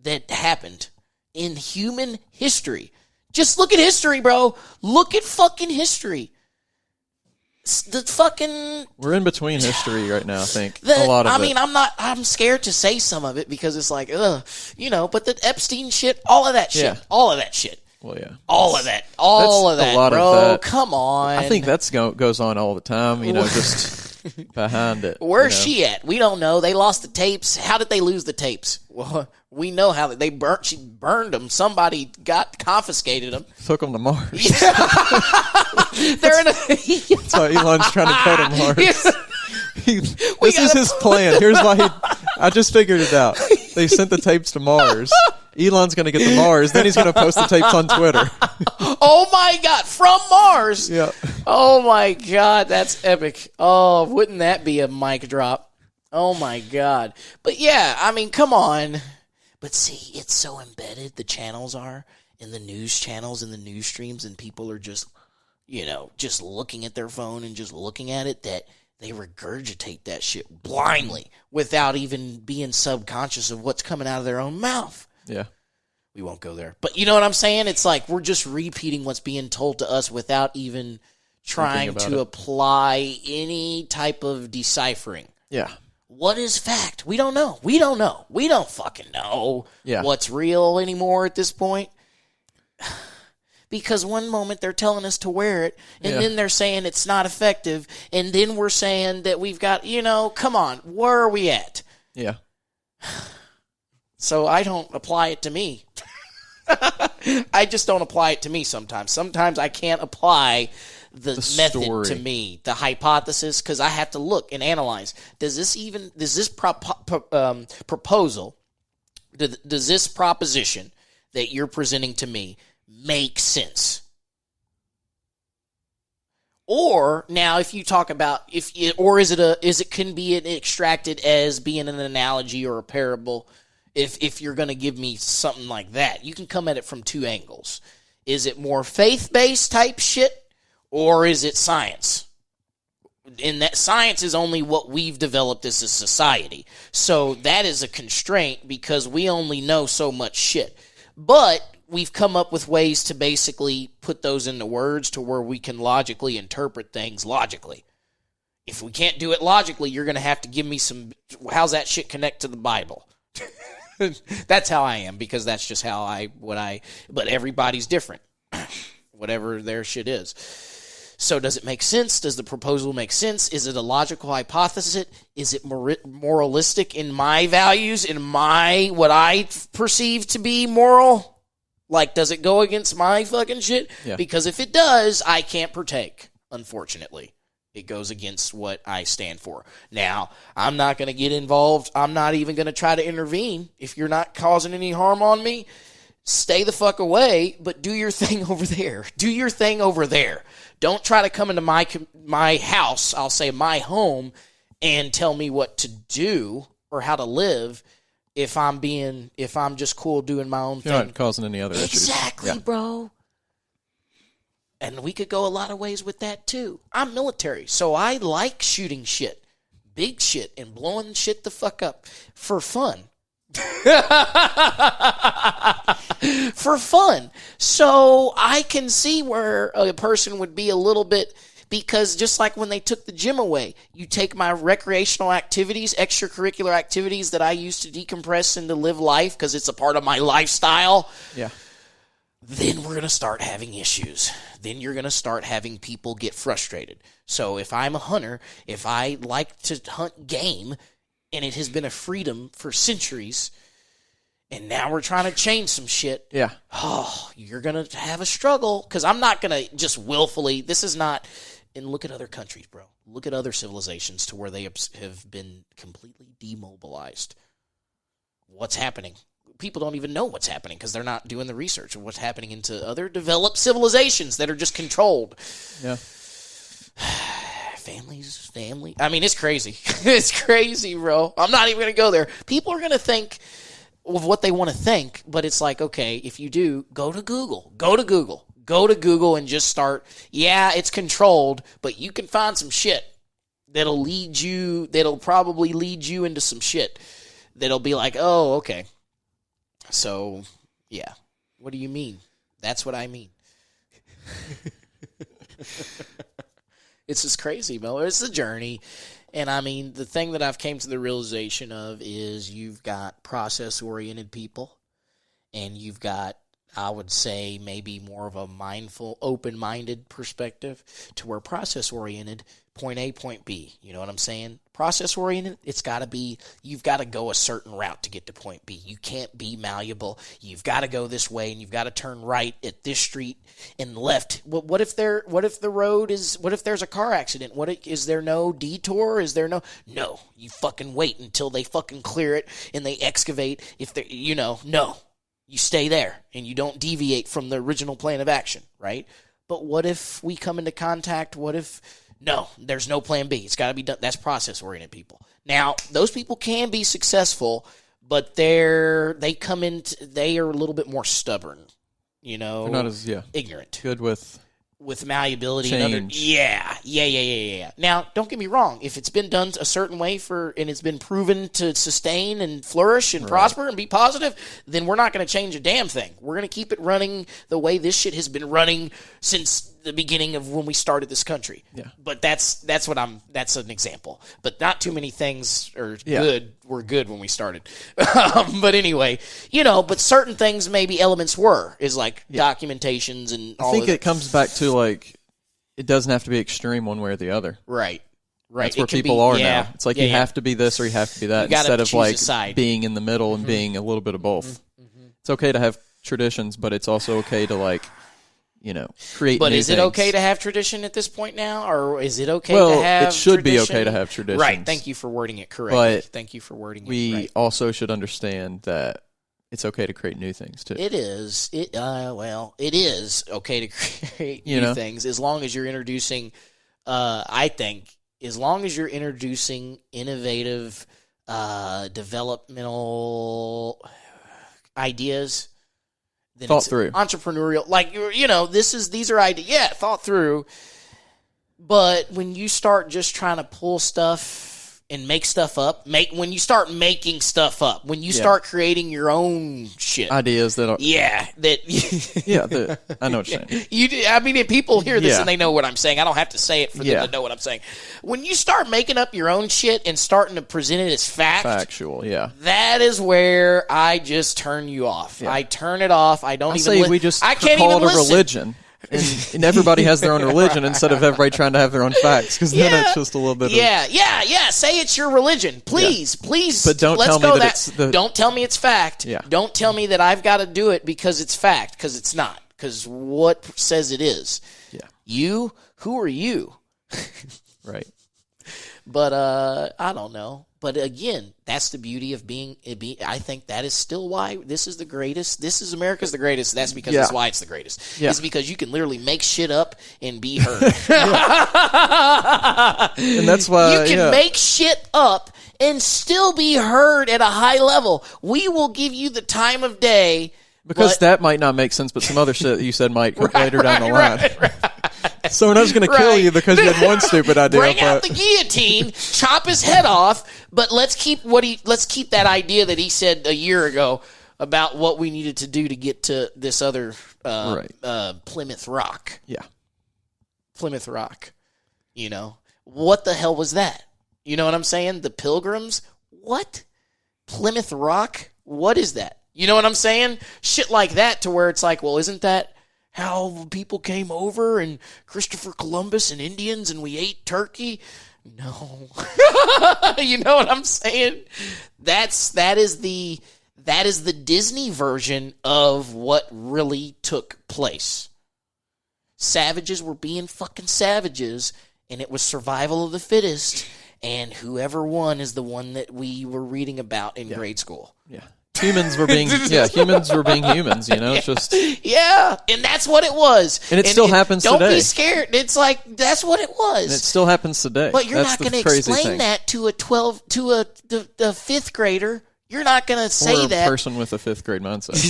that happened in human history. Just look at history, bro. Look at fucking history. The fucking... We're in between history right now, I think. A lot of it. I mean, I'm scared to say some of it because it's like, you know, but the Epstein shit, all of that shit. Yeah. All of that shit. Well, yeah. All of that, bro. Of that. Come on. I think that's goes on all the time, you know, just behind it. Where's she at? We don't know. They lost the tapes. How did they lose the tapes? Well, we know how she burned them. Somebody confiscated them. Took them to Mars. They're in a... That's why Elon's trying to go to Mars. This is his plan. Here's why I just figured it out. They sent the tapes to Mars. Elon's going to get to Mars. Then he's going to post the tapes on Twitter. Oh, my God. From Mars. Yeah. Oh, my God. That's epic. Oh, wouldn't that be a mic drop? Oh, my God. But, yeah, I mean, come on. But, see, it's so embedded, the channels are, in the news channels and the news streams, and people are just, you know, just looking at their phone and just looking at it, that they regurgitate that shit blindly without even being subconscious of what's coming out of their own mouth. Yeah. We won't go there. But you know what I'm saying? It's like we're just repeating what's being told to us without even trying to apply any type of deciphering. Yeah. What is fact? We don't know. We don't know. We don't fucking know what's real anymore at this point. Because one moment they're telling us to wear it, and then they're saying it's not effective, and then we're saying that we've got, you know, come on, where are we at? Yeah. So I don't apply it to me. I just don't apply it to me sometimes. Sometimes I can't apply the method story to me, the hypothesis, because I have to look and analyze. Does this proposal, does this proposition that you're presenting to me make sense? Or now, if you talk about is it can be extracted as being an analogy or a parable? If you're going to give me something like that, you can come at it from two angles. Is it more faith-based type shit, or is it science? And that science is only what we've developed as a society. So that is a constraint because we only know so much shit. But we've come up with ways to basically put those into words to where we can logically interpret things logically. If we can't do it logically, you're going to have to give me some, how's that shit connect to the Bible? That's how I am, because that's just how but everybody's different, whatever their shit is. So does it make sense? Does the proposal make sense? Is it a logical hypothesis? Is it moralistic in my values, in what I perceive to be moral? Like, does it go against my fucking shit? Yeah. Because if it does, I can't partake, unfortunately. It goes against what I stand for. Now, I'm not going to get involved. I'm not even going to try to intervene. If you're not causing any harm on me, stay the fuck away, but do your thing over there. Do your thing over there. Don't try to come into my house, I'll say my home, and tell me what to do or how to live if I'm just cool doing my own thing. You're not causing any other issues. Exactly, bro. And we could go a lot of ways with that, too. I'm military, so I like shooting shit. Big shit and blowing shit the fuck up for fun. For fun. So I can see where a person would be a little bit, because just like when they took the gym away, you take my recreational activities, extracurricular activities that I used to decompress and to live life because it's a part of my lifestyle. Yeah. Then we're going to start having issues. Then you're going to start having people get frustrated. So if I'm a hunter, if I like to hunt game, and it has been a freedom for centuries, and now we're trying to change some shit, you're going to have a struggle, because I'm not going to just willfully, this is not, and look at other countries, bro. Look at other civilizations to where they have been completely demobilized. What's happening? People don't even know what's happening because they're not doing the research of what's happening into other developed civilizations that are just controlled. Yeah. Family. I mean, it's crazy. It's crazy, bro. I'm not even going to go there. People are going to think of what they want to think, but it's like, okay, if you do, go to Google. Go to Google and just start. Yeah, it's controlled, but you can find some shit that'll probably lead you into some shit that'll be like, oh, okay. So, yeah. What do you mean? That's what I mean. It's just crazy, Miller. It's a journey. And, I mean, the thing that I've came to the realization of is you've got process-oriented people, and you've got, I would say, maybe more of a mindful, open-minded perspective to where process-oriented, point A, point B. You know what I'm saying? Process-oriented, it's got to be, you've got to go a certain route to get to point B. You can't be malleable. You've got to go this way, and you've got to turn right at this street and left. What if there's a car accident? Is there no detour? Is there no? No. You fucking wait until they fucking clear it and they excavate. No. You stay there, and you don't deviate from the original plan of action, right? But what if we come into contact? No, there's no plan B. It's got to be done. That's process-oriented people. Now, those people can be successful, but they are a little bit more stubborn, They're not as, ignorant. Good with malleability. Change. Yeah. Now, don't get me wrong. If it's been done a certain way and it's been proven to sustain and flourish and prosper and be positive, then we're not going to change a damn thing. We're going to keep it running the way this shit has been running since the beginning of when we started this country. Yeah. But that's an example. But not too many things were good when we started. But anyway, but certain things, maybe elements is like documentations and all. I think it comes back to like, it doesn't have to be extreme one way or the other. Right. That's where people are now. It's like you have to be this or you have to be that, instead of like being in the middle and being a little bit of both. Mm-hmm. It's okay to have traditions, but it's also okay to like, create. But new is it things. Okay to have tradition at this point now, or is it okay to have? It should tradition? be okay to have traditions. Right. Thank you for wording it correctly. But thank you for wording it. We also should understand that it's okay to create new things too. It is. It is okay to create new things as long as you're introducing. I think as long as you're introducing innovative, developmental ideas. Thought through. Entrepreneurial, like, these are ideas. Yeah, thought through. But when you start just trying to pull stuff and make stuff up, when you start making stuff up, when you start creating your own shit. Ideas that are... I know what you're saying. If people hear this and they know what I'm saying, I don't have to say it for them to know what I'm saying. When you start making up your own shit and starting to present it as factual, that is where I just turn you off. I turn it off. I don't even we just I can't call even it a religion. And everybody has their own religion instead of everybody trying to have their own facts, because then it's just a little bit of... Say it's your religion. Please. But don't tell me that it's Don't tell me it's fact. Yeah. Don't tell me that I've got to do it because it's fact, because it's not. Because what says it is? Yeah. You? Who are you? Right. But I don't know. But again, that's the beauty of being. I think that is still why this is the greatest. This is America's the greatest. That's because that's why it's the greatest. Yeah. It's because you can literally make shit up and be heard. And that's why you can make shit up and still be heard at a high level. We will give you the time of day. Because that might not make sense, but some other shit that you said might later down the line. Someone's going to kill you because you had one stupid idea. Bring out the guillotine, chop his head off, but let's keep that idea that he said a year ago about what we needed to do to get to this other Plymouth Rock. Yeah. Plymouth Rock. You know, what the hell was that? You know what I'm saying? The Pilgrims? What? Plymouth Rock? What is that? You know what I'm saying? Shit like that, to where it's like, well, isn't that how people came over and Christopher Columbus and Indians and we ate turkey? No. You know what I'm saying? That is the Disney version of what really took place. Savages were being fucking savages, and it was survival of the fittest, and whoever won is the one that we were reading about in grade school. Yeah. Humans were being humans, you know, it's just. Yeah, and that's what it was. And it still happens today. Don't be scared. It's like, that's what it was. And it still happens today. But you're not going to explain that to a fifth grader. You're not going to say that. Or a person with a fifth grade mindset.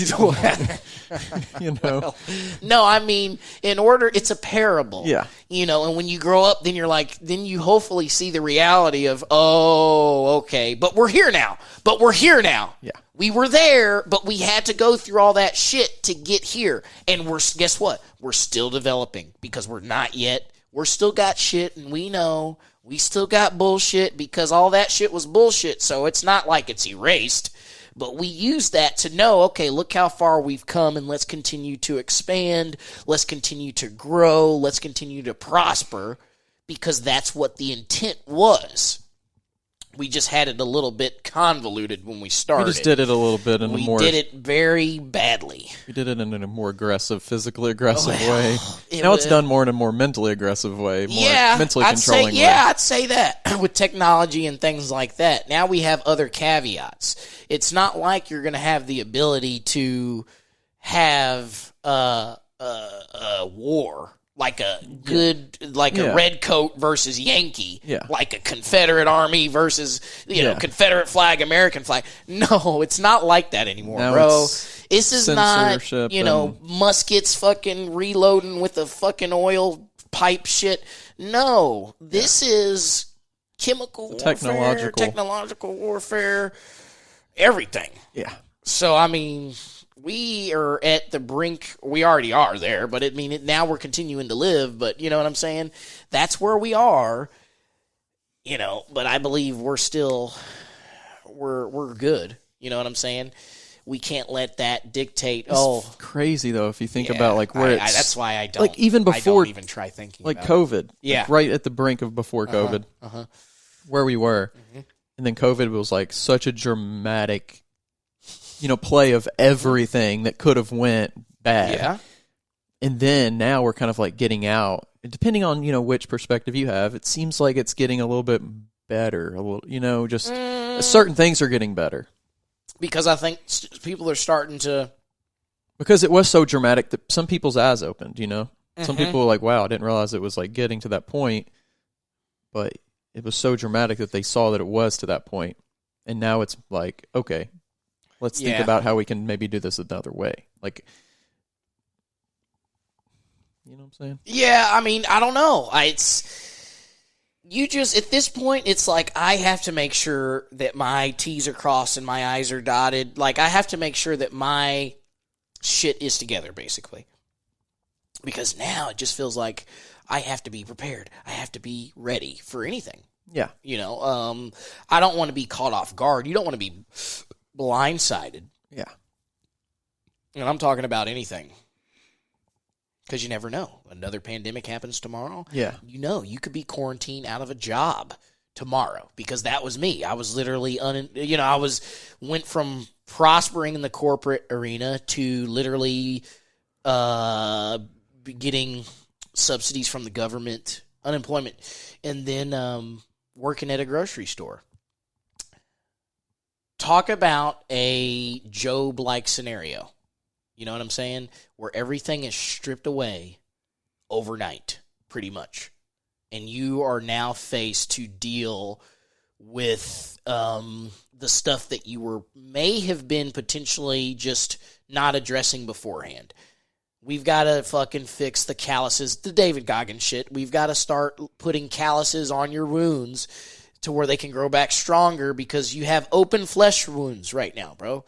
You know? Well, no, I mean, it's a parable. Yeah. You know, and when you grow up, then you hopefully see the reality of, oh, okay, but we're here now. Yeah. We were there, but we had to go through all that shit to get here. And guess what? We're still developing, because we're not yet. We're still got shit, and we know. We still got bullshit, because all that shit was bullshit, so it's not like it's erased. But we use that to know, okay, look how far we've come, and let's continue to expand. Let's continue to grow. Let's continue to prosper, because that's what the intent was. We just had it a little bit convoluted when we started. We just did it a little bit in a more... We did it very badly. We did it in a more aggressive, physically aggressive way. It's done more in a more mentally aggressive way, more mentally controlling way. Yeah, I'd say that. With technology and things like that. Now we have other caveats. It's not like you're going to have the ability to have a war. Like a red coat versus Yankee, like a Confederate army versus Confederate flag, American flag. No, it's not like that anymore, bro. This is not muskets fucking reloading with a fucking oil pipe shit. No, this is chemical warfare, technological warfare, everything. Yeah. So I mean, we are at the brink. We already are there, but now we're continuing to live. But you know what I'm saying? That's where we are. You know, but I believe we're good. You know what I'm saying? We can't let that dictate. It's crazy though if you think about like where it's. That's why I don't. Like even before, I don't even try thinking. Like about COVID, yeah, like right at the brink of before COVID, where we were, and then COVID was like such a dramatic. Play of everything that could have went bad. Yeah. And then now we're kind of like getting out. Depending on, which perspective you have, it seems like it's getting a little bit better. A little, just certain things are getting better. Because I think people are starting to... Because it was so dramatic that some people's eyes opened, Some people were like, wow, I didn't realize it was like getting to that point. But it was so dramatic that they saw that it was to that point. And now it's like, okay, let's think about how we can maybe do this another way. Like, you know what I'm saying? Yeah, I mean, I don't know. At this point, it's like I have to make sure that my T's are crossed and my I's are dotted. Like, I have to make sure that my shit is together, basically. Because now it just feels like I have to be prepared. I have to be ready for anything. Yeah. I don't want to be caught off guard. You don't want to be blindsided. Yeah. And I'm talking about anything. Because you never know. Another pandemic happens tomorrow. Yeah. You could be quarantined out of a job tomorrow. Because that was me. I was literally, went from prospering in the corporate arena to literally getting subsidies from the government, unemployment, and then working at a grocery store. Talk about a Job-like scenario. You know what I'm saying? Where everything is stripped away overnight, pretty much. And you are now faced to deal with the stuff that you may have been potentially just not addressing beforehand. We've got to fucking fix the calluses, the David Goggins shit. We've got to start putting calluses on your wounds to where they can grow back stronger, because you have open flesh wounds right now, bro.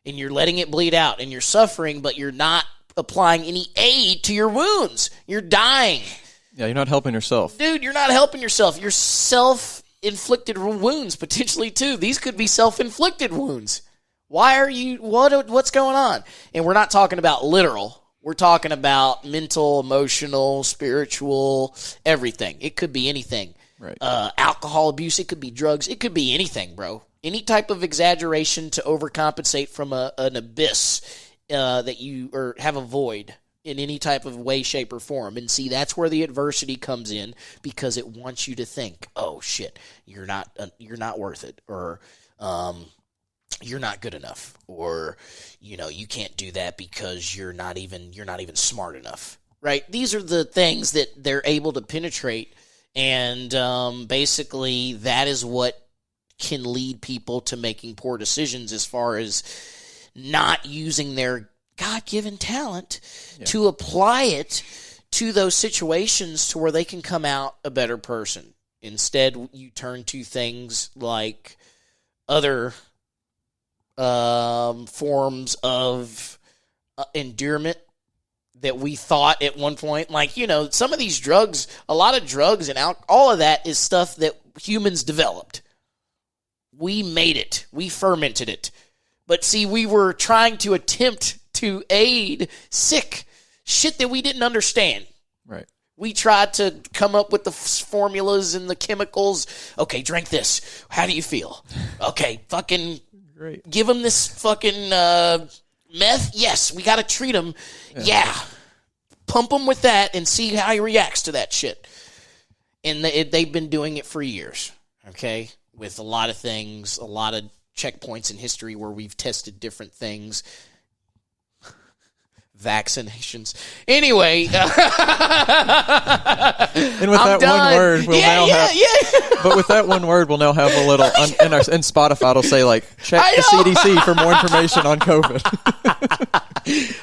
And you're letting it bleed out, and you're suffering, but you're not applying any aid to your wounds. You're dying. Yeah, you're not helping yourself. Dude, you're not helping yourself. You're self-inflicted wounds, potentially, too. These could be self-inflicted wounds. Why are you, what's going on? And we're not talking about literal. We're talking about mental, emotional, spiritual, everything. It could be anything. Right. Alcohol abuse. It could be drugs. It could be anything, bro. Any type of exaggeration to overcompensate from an abyss that you, or have a void in any type of way, shape, or form. And see, that's where the adversity comes in, because it wants you to think, oh shit, you're not worth it, or you're not good enough, or you can't do that because you're not even smart enough, right? These are the things that they're able to penetrate, and basically that is what can lead people to making poor decisions as far as not using their God-given talent to apply it to those situations to where they can come out a better person. Instead, you turn to things like other forms of endearment that we thought at one point, like, some of these drugs, a lot of drugs and all of that is stuff that humans developed. We made it. We fermented it. But see, we were trying to attempt to aid sick shit that we didn't understand. Right. We tried to come up with the formulas and the chemicals. Okay, drink this. How do you feel? Okay, fucking great. Give him this fucking meth. Yes, we got to treat him. Yeah. Pump him with that and see how he reacts to that shit. And they've been doing it for years, okay, with a lot of things, a lot of checkpoints in history where we've tested different things. Vaccinations. Anyway. And with that one word, we'll now have... But with that one word, we'll now have a little... And Spotify will say, like, check the CDC for more information on COVID.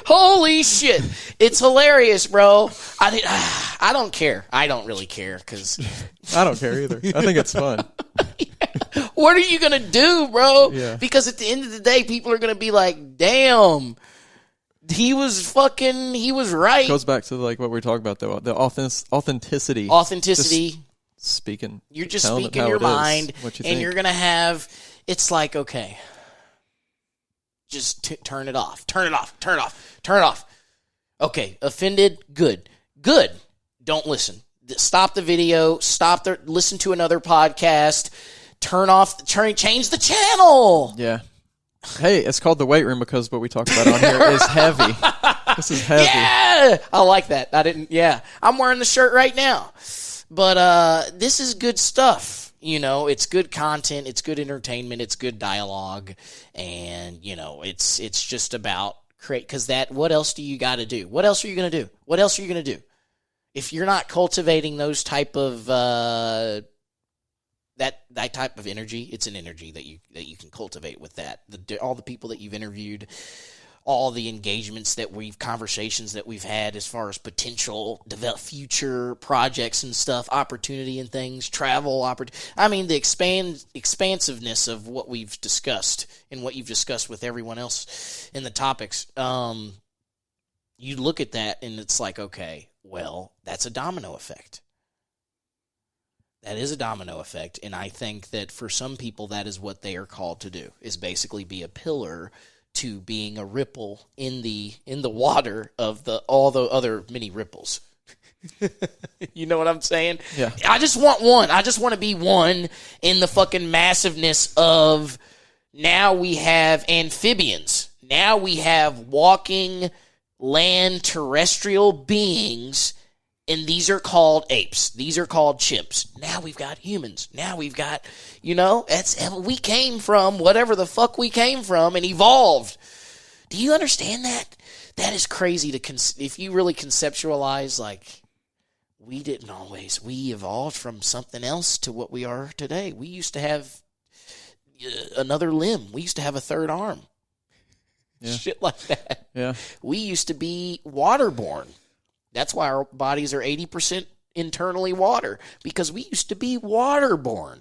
Holy shit. It's hilarious, bro. I don't care. I don't really care, because... I don't care either. I think it's fun. What are you going to do, bro? Yeah. Because at the end of the day, people are going to be like, damn... He was right. It goes back to like what we were talking about, though, the authenticity. Authenticity. Speaking. You're just speaking your mind, and you're going to have, it's like, okay, just turn it off. Turn it off. Turn it off. Turn it off. Okay, offended, good. Good. Don't listen. Stop the video. Listen to another podcast. Change the channel. Yeah. Hey, it's called the weight room because what we talked about on here is heavy. This is heavy. Yeah, I like that. I'm wearing the shirt right now. But this is good stuff. It's good content. It's good entertainment. It's good dialogue. And, it's just about create, because what else do you got to do? What else are you going to do? What else are you going to do? If you're not cultivating those type of that type of energy, it's an energy that you can cultivate with that. All the people that you've interviewed, all the conversations that we've had as far as potential future projects and stuff, opportunity and things, travel the expansiveness of what we've discussed and what you've discussed with everyone else in the topics. You look at that and it's like, okay, well, that's a domino effect. That is a domino effect, and I think that for some people that is what they are called to do, is basically be a pillar to being a ripple in the water of all the other mini ripples. You know what I'm saying? Yeah. I just want one. I just want to be one in the fucking massiveness of, now we have amphibians. Now we have walking land terrestrial beings. And these are called apes. These are called chimps. Now we've got humans. Now we've got, we came from whatever the fuck we came from and evolved. Do you understand that? That is crazy if you really conceptualize, like, we didn't always. We evolved from something else to what we are today. We used to have another limb. We used to have a third arm. Yeah. Shit like that. Yeah. We used to be waterborne. That's why our bodies are 80% internally water, because we used to be waterborne.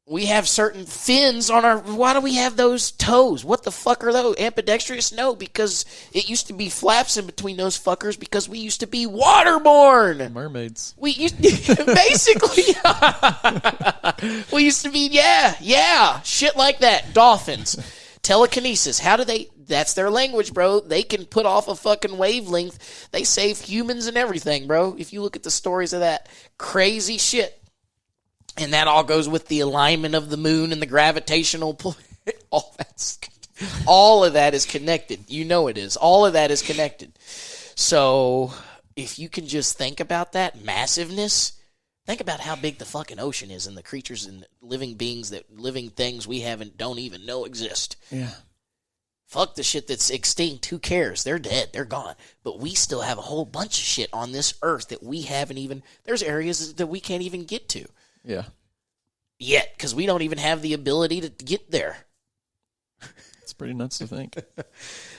We have certain fins on our... Why do we have those toes? What the fuck are those? Ambidextrous? No, because it used to be flaps in between those fuckers because we used to be waterborne. Mermaids. We used basically... we used to be... Yeah. Shit like that. Dolphins. Telekinesis. How do they... That's their language, bro. They can put off a fucking wavelength. They save humans and everything, bro. If you look at the stories of that. Crazy shit. And that all goes with the alignment of the moon and the gravitational pull. All of that is connected. You know it is. All of that is connected. So if you can just think about that massiveness, think about how big the fucking ocean is and the creatures and living beings, living things we don't even know exist. Yeah. Fuck the shit that's extinct. Who cares? They're dead. They're gone. But we still have a whole bunch of shit on this earth that we haven't even... There's areas that we can't even get to. Yeah. Yet, because we don't even have the ability to get there. It's pretty nuts to think.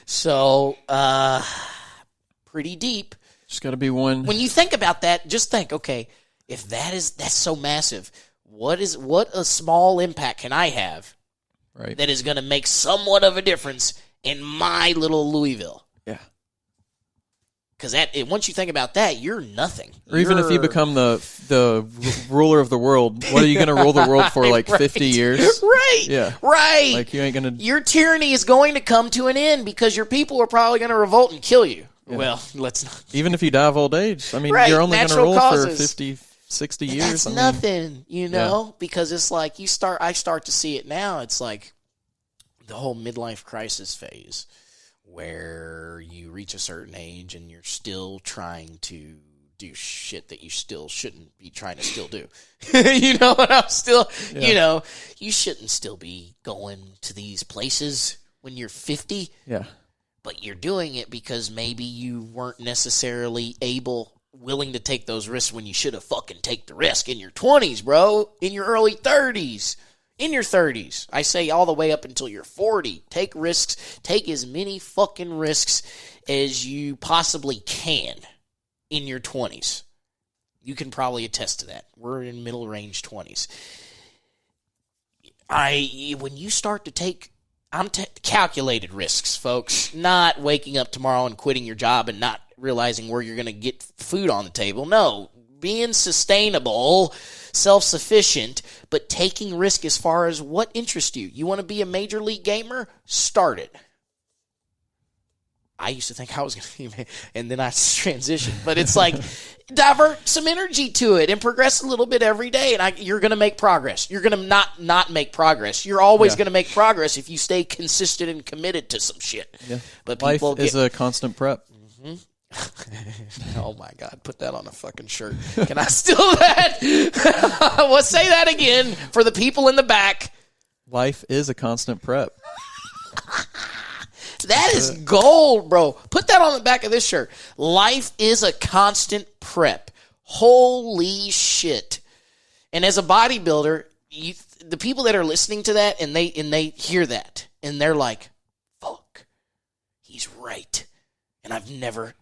So, pretty deep. Just got to be one. When you think about that, just think, okay, if that's so massive, what a small impact can I have that is going to make somewhat of a difference in my little Louisville? Yeah. Because once you think about that, you're nothing. Or even if you become the ruler of the world, what are you going to rule the world for, like 50 years? Right. Yeah. Right. Like you ain't going to... Your tyranny is going to come to an end because your people are probably going to revolt and kill you. Yeah. Well, let's not. Even if you die of old age. I mean, you're only going to rule for 50, 60 years. That's nothing, because it's like I start to see it now. It's like the whole midlife crisis phase, where you reach a certain age and you're still trying to do shit that you still shouldn't be trying to still do. You know what I'm still, you shouldn't still be going to these places when you're 50. Yeah. But you're doing it because maybe you weren't necessarily willing to take those risks when you should have fucking take the risk in your 20s, bro, in your early 30s. In your 30s, I say all the way up until you're 40. Take risks. Take as many fucking risks as you possibly can in your 20s. You can probably attest to that. We're in middle range 20s. When you start to take calculated risks, folks, not waking up tomorrow and quitting your job and not realizing where you're going to get food on the table. No, being sustainable, self-sufficient, but taking risk as far as what interests you. You want to be a major league gamer? Start it. I used to think I was going to be, and then I transitioned. But it's like, divert some energy to it and progress a little bit every day, and you're going to make progress. You're going to not make progress. You're always going to make progress if you stay consistent and committed to some shit. Yeah. But life is a constant prep. Mm-hmm. Oh my God, put that on a fucking shirt. Can I steal that? Well, say that again for the people in the back. Life is a constant prep. That is gold, bro. Put that on the back of this shirt. Life is a constant prep. Holy shit. And as a bodybuilder, the people that are listening to that and they hear that and they're like, fuck, he's right. And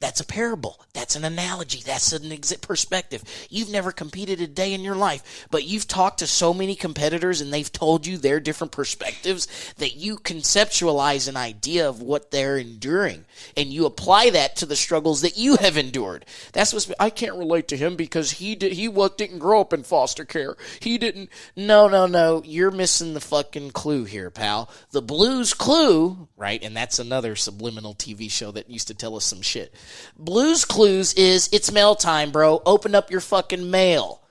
that's a parable. That's an analogy. That's an perspective. You've never competed a day in your life, but you've talked to so many competitors and they've told you their different perspectives that you conceptualize an idea of what they're enduring. And you apply that to the struggles that you have endured. That's what's, I can't relate to him because he didn't grow up in foster care. He didn't. No. You're missing the fucking clue here, pal. The Blues Clue, right? And that's another subliminal TV show that used to tell us some shit. Blues Clues is, it's mail time, bro. Open up your fucking mail.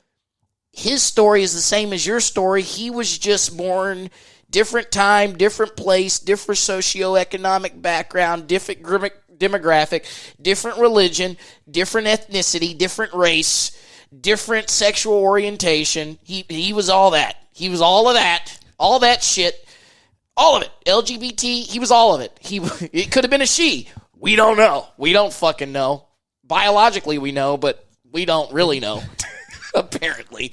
His story is the same as your story. He was just born different time, different place, different socioeconomic background, different demographic, different religion, different ethnicity, different race, different sexual orientation. He was all that. He was all of that. All that shit. All of it. LGBT, he was all of it. It could have been a she. We don't know. We don't fucking know. Biologically we know, but we don't really know. Apparently.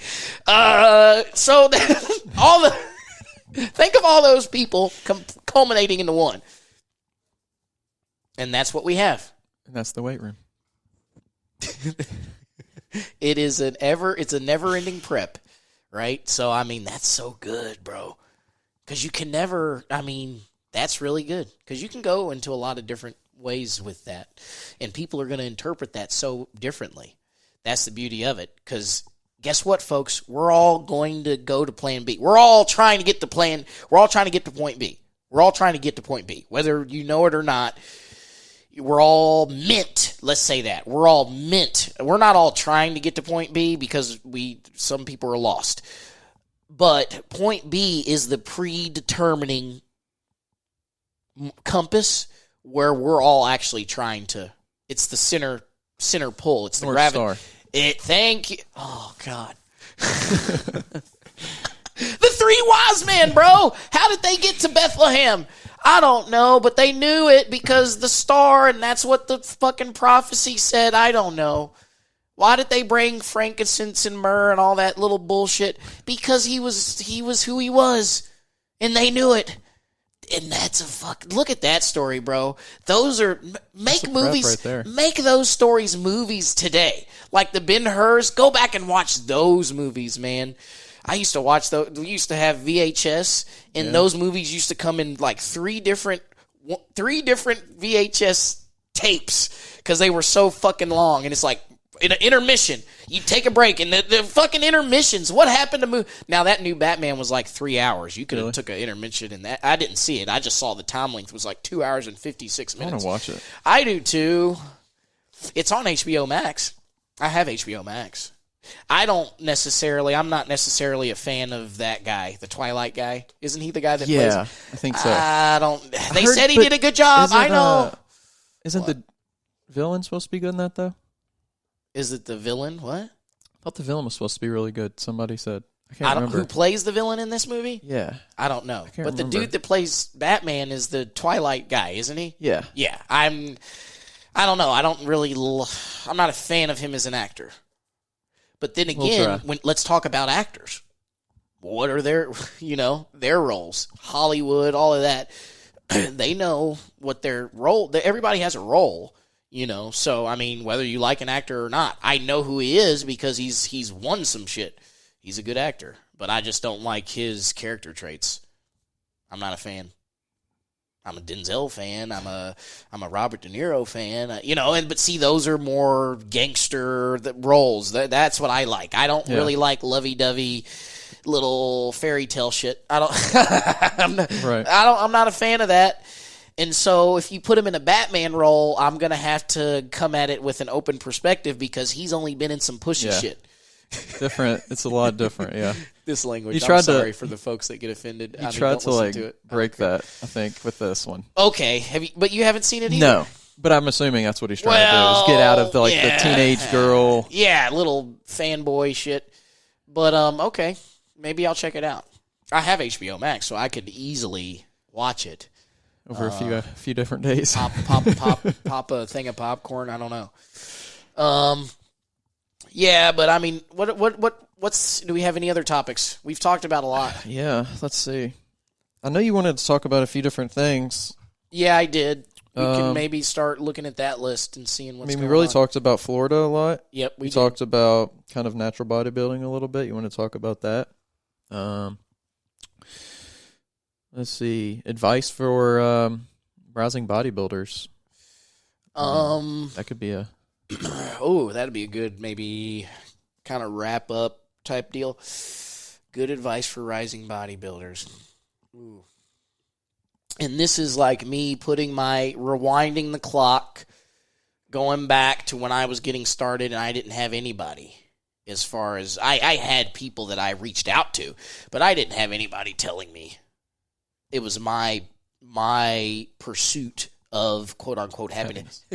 So think of all those people culminating into one. And that's what we have. And that's the weight room. It's a never-ending prep, right? So, I mean, that's so good, bro. Because you can never, I mean, that's really good. Because you can go into a lot of different ways with that. And people are going to interpret that so differently. That's the beauty of it. Because guess what, folks? We're all going to go to plan B. We're all trying to get to point B. We're all trying to get to point B. Whether you know it or not, we're all meant, let's say that. We're all meant. We're not all trying to get to point B because some people are lost. But point B is the predetermining compass where we're all actually trying to. It's the center pull. It's the gravity. Thank you. Oh God. The three wise men, bro. How did they get to Bethlehem? I don't know, but they knew it because the star, and that's what the fucking prophecy said. I don't know. Why did they bring frankincense and myrrh and all that little bullshit? Because he was who he was, and they knew it. And that's a fuck. Look at that story, bro. Those are make movies. Right there. Make those stories movies today, like the Ben-Hurs. Go back and watch those movies, man. I used to watch those. We used to have VHS, and those movies used to come in like three different VHS tapes because they were so fucking long. And it's like in an intermission, you take a break, and the fucking intermissions. What happened to movie? Now that new Batman was like 3 hours. You could have took an intermission in that. I didn't see it. I just saw the time length was like 2 hours and 56 minutes. I want to watch it. I do too. It's on HBO Max. I have HBO Max. I'm not necessarily a fan of that guy, the Twilight guy. Isn't he the guy that plays? Yeah, I think so. They said he did a good job. I know. Isn't the villain supposed to be good in that, though? Is it the villain? What? I thought the villain was supposed to be really good. Somebody said. I can't remember. Who plays the villain in this movie? Yeah. I don't know. But the dude that plays Batman is the Twilight guy, isn't he? Yeah. Yeah. I don't know. I'm not a fan of him as an actor. But then again, let's talk about actors. What are their roles? Hollywood, all of that. They know what their role. Everybody has a role, So I mean, whether you like an actor or not, I know who he is because he's won some shit. He's a good actor, but I just don't like his character traits. I'm not a fan. I'm a Denzel fan. I'm a Robert De Niro fan. But see, those are more gangster roles. That's what I like. I don't really like lovey-dovey little fairy tale shit. I'm not a fan of that. And so if you put him in a Batman role, I'm going to have to come at it with an open perspective because he's only been in some pushy shit. Different. It's a lot different, yeah. This language. I'm sorry for the folks that get offended. You tried to break that, I think, with this one. Okay. But you haven't seen it either? No. But I'm assuming that's what he's trying to do, is get out of the teenage girl. Yeah, little fanboy shit. But, okay. Maybe I'll check it out. I have HBO Max, so I could easily watch it. Over a few different days. Pop a thing of popcorn. I don't know. Yeah, but I mean, do we have any other topics? We've talked about a lot. Yeah, let's see. I know you wanted to talk about a few different things. Yeah, I did. We can maybe start looking at that list and seeing what's going on. We really talked about Florida a lot. Yep, we talked about kind of natural bodybuilding a little bit. You want to talk about that? Let's see. Advice for rising bodybuilders. That could be a... that'd be a good, maybe kind of wrap up type deal. Good advice for rising bodybuilders. Ooh. And this is like me rewinding the clock, going back to when I was getting started and I didn't have anybody. As far as I had people that I reached out to, but I didn't have anybody telling me. It was my pursuit of quote-unquote happiness.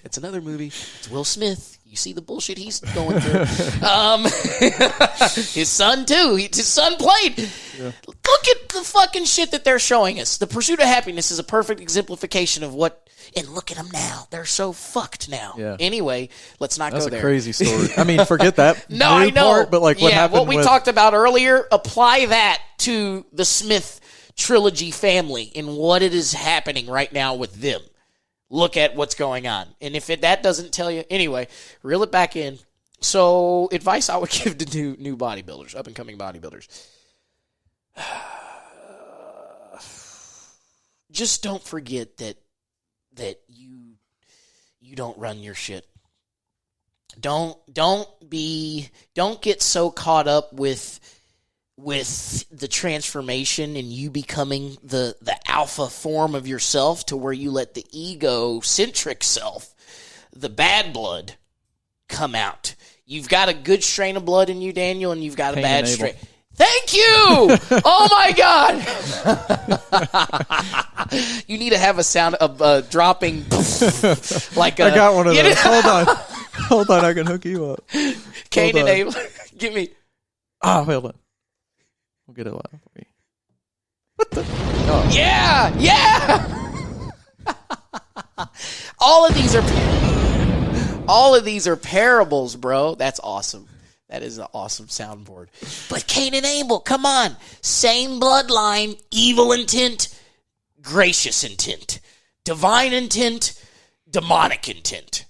It's another movie. It's Will Smith. You see the bullshit he's going through. His son, too. His son played. Yeah. Look at the fucking shit that they're showing us. The pursuit of happiness is a perfect exemplification of what... And look at them now. They're so fucked now. Yeah. Anyway, let's not go there. That's a crazy story. I mean, forget that. No, I know. Part, but like what happened what we talked about earlier, apply that to the Smith trilogy family and what it is happening right now with them. look at what's going on. And if that doesn't tell you, anyway, reel it back in. So advice I would give to new bodybuilders, up-and-coming bodybuilders. Just don't forget that you don't run your shit. Don't get so caught up with the transformation and you becoming the alpha form of yourself to where you let the egocentric self, the bad blood, come out. You've got a good strain of blood in you, Daniel, and you've got a bad strain. Thank you! Oh, my God! You need to have a sound of dropping like a... I got one of those. Hold on, I can hook you up. Cain and Abel. Give me... hold on. We'll get it loud for you. What the... Oh. Yeah! All of these are parables, bro. That's awesome. That is an awesome soundboard. But Cain and Abel, come on. Same bloodline, evil intent, gracious intent, divine intent, demonic intent.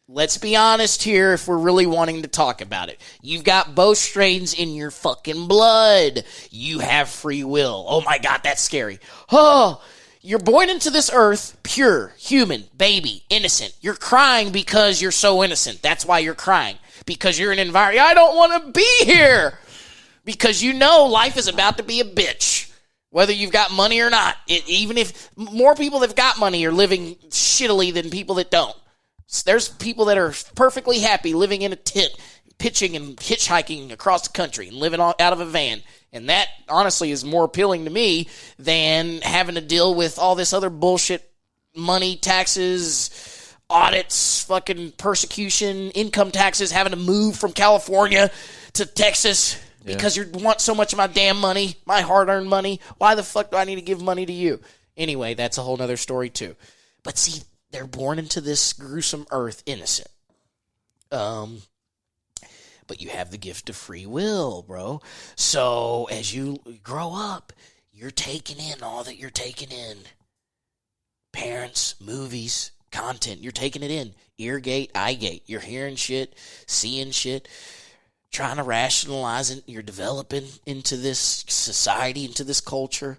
Let's be honest here if we're really wanting to talk about it. You've got both strains in your fucking blood. You have free will. Oh my God, that's scary. Oh, you're born into this earth, pure, human, baby, innocent. You're crying because you're so innocent. That's why you're crying. Because you're in an environment, I don't want to be here. Because you know life is about to be a bitch. Whether you've got money or not. Even if more people that have got money are living shittily than people that don't. There's people that are perfectly happy living in a tent, pitching and hitchhiking across the country and living out of a van. And that, honestly, is more appealing to me than having to deal with all this other bullshit, money, taxes, audits, fucking persecution, income taxes, having to move from California to Texas because you want so much of my damn money, my hard-earned money. Why the fuck do I need to give money to you? Anyway, that's a whole other story, too. But see, they're born into this gruesome earth innocent. But you have the gift of free will, bro. So as you grow up, you're taking in all that you're taking in. Parents, movies, content, you're taking it in. Ear gate, eye gate. You're hearing shit, seeing shit, trying to rationalize it. You're developing into this society, into this culture.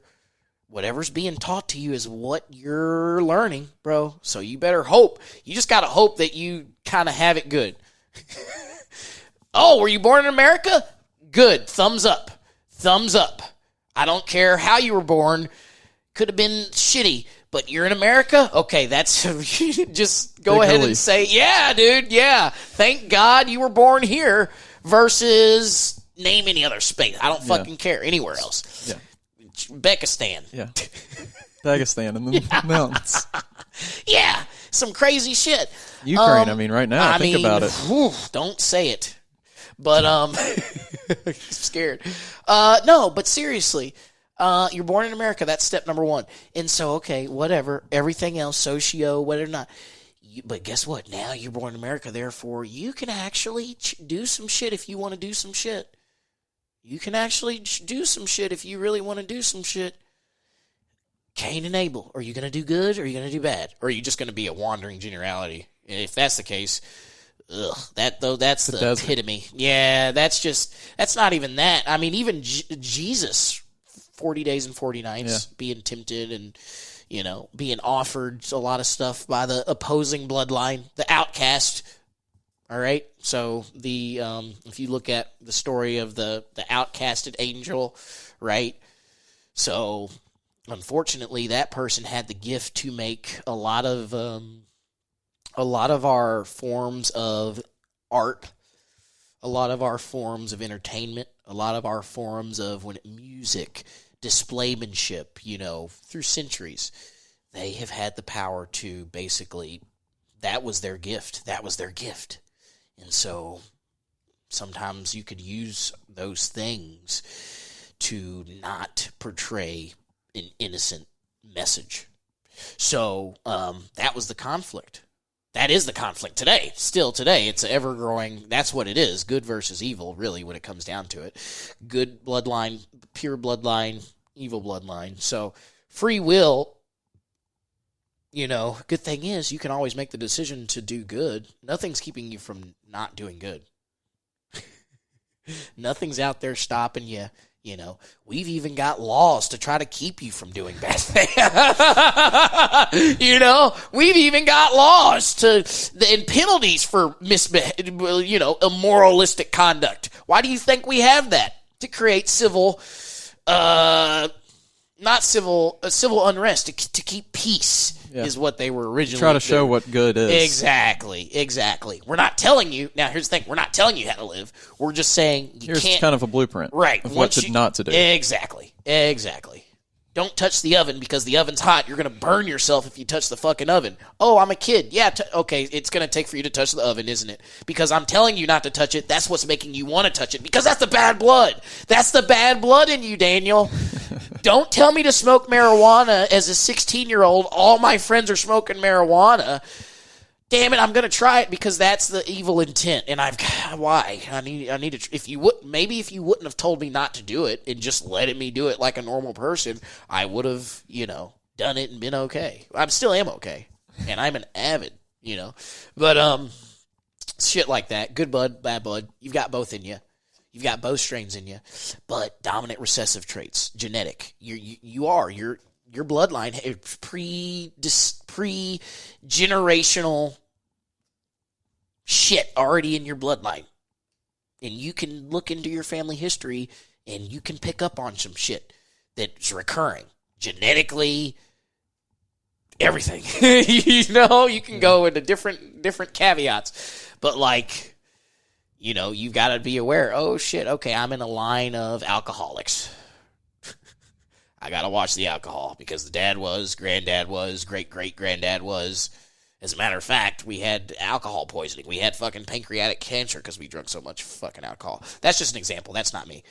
Whatever's being taught to you is what you're learning, bro. So you better hope. You just got to hope that you kind of have it good. Oh, were you born in America? Good. Thumbs up. Thumbs up. I don't care how you were born. Could have been shitty, but you're in America? Okay, that's just go ahead and say, yeah, dude, yeah. Thank God you were born here versus name any other space. I don't fucking care anywhere else. Yeah. Uzbekistan. Yeah. Dagestan in the mountains. Yeah. Some crazy shit. Ukraine, right now, think about it. Whew, don't say it. But, scared. No, but seriously, you're born in America. That's step number one. And so, okay, whatever. Everything else, socio, whatever not. But guess what? Now you're born in America. Therefore, you can actually do some shit if you want to do some shit. You can actually do some shit if you really want to do some shit. Cain and Abel. Are you going to do good or are you going to do bad? Or are you just going to be a wandering generality? And if that's the case, that's the epitome. Yeah, that's not even that. I mean, even Jesus, 40 days and 40 nights, being tempted and, being offered a lot of stuff by the opposing bloodline, the outcast. All right, so if you look at the story of the outcasted angel, right? So unfortunately, that person had the gift to make a lot of our forms of art, a lot of our forms of entertainment, a lot of our forms of music, displaymanship, through centuries, they have had the power to basically, that was their gift. That was their gift. And so sometimes you could use those things to not portray an innocent message. So that was the conflict. That is the conflict today. Still today, it's ever-growing. That's what it is, good versus evil, really, when it comes down to it. Good bloodline, pure bloodline, evil bloodline. So free will good thing is you can always make the decision to do good. Nothing's keeping you from not doing good. Nothing's out there stopping you. We've even got laws to try to keep you from doing bad things. We've even got laws and penalties for immoralistic conduct. Why do you think we have that? To create civil unrest, to keep peace. Yeah. Is what they were originally try to show what good is. Exactly. We're not telling you. Now, here's the thing. We're not telling you how to live. We're just saying here's can't. Kind of a blueprint. Right. Of what not to do. Exactly. Don't touch the oven because the oven's hot. You're going to burn yourself if you touch the fucking oven. Oh, I'm a kid. Yeah, okay, it's going to take for you to touch the oven, isn't it? Because I'm telling you not to touch it. That's what's making you want to touch it because that's the bad blood. That's the bad blood in you, Daniel. Don't tell me to smoke marijuana as a 16-year-old. All my friends are smoking marijuana. Damn it, I'm going to try it because that's the evil intent. And why? I need to, if you wouldn't have told me not to do it and just letting me do it like a normal person, I would have, done it and been okay. I still am okay. And I'm an avid, but, shit like that. Good bud, bad bud. You've got both in you. You've got both strains in you, but dominant recessive traits, genetic. Your bloodline, pre-generational shit already in your bloodline. And you can look into your family history and you can pick up on some shit that's recurring. Genetically, everything. You can go into different caveats. But you've got to be aware, oh shit, okay, I'm in a line of alcoholics. I got to watch the alcohol because the dad was, granddad was, great-great-granddad was. As a matter of fact, we had alcohol poisoning. We had fucking pancreatic cancer because we drank so much fucking alcohol. That's just an example. That's not me.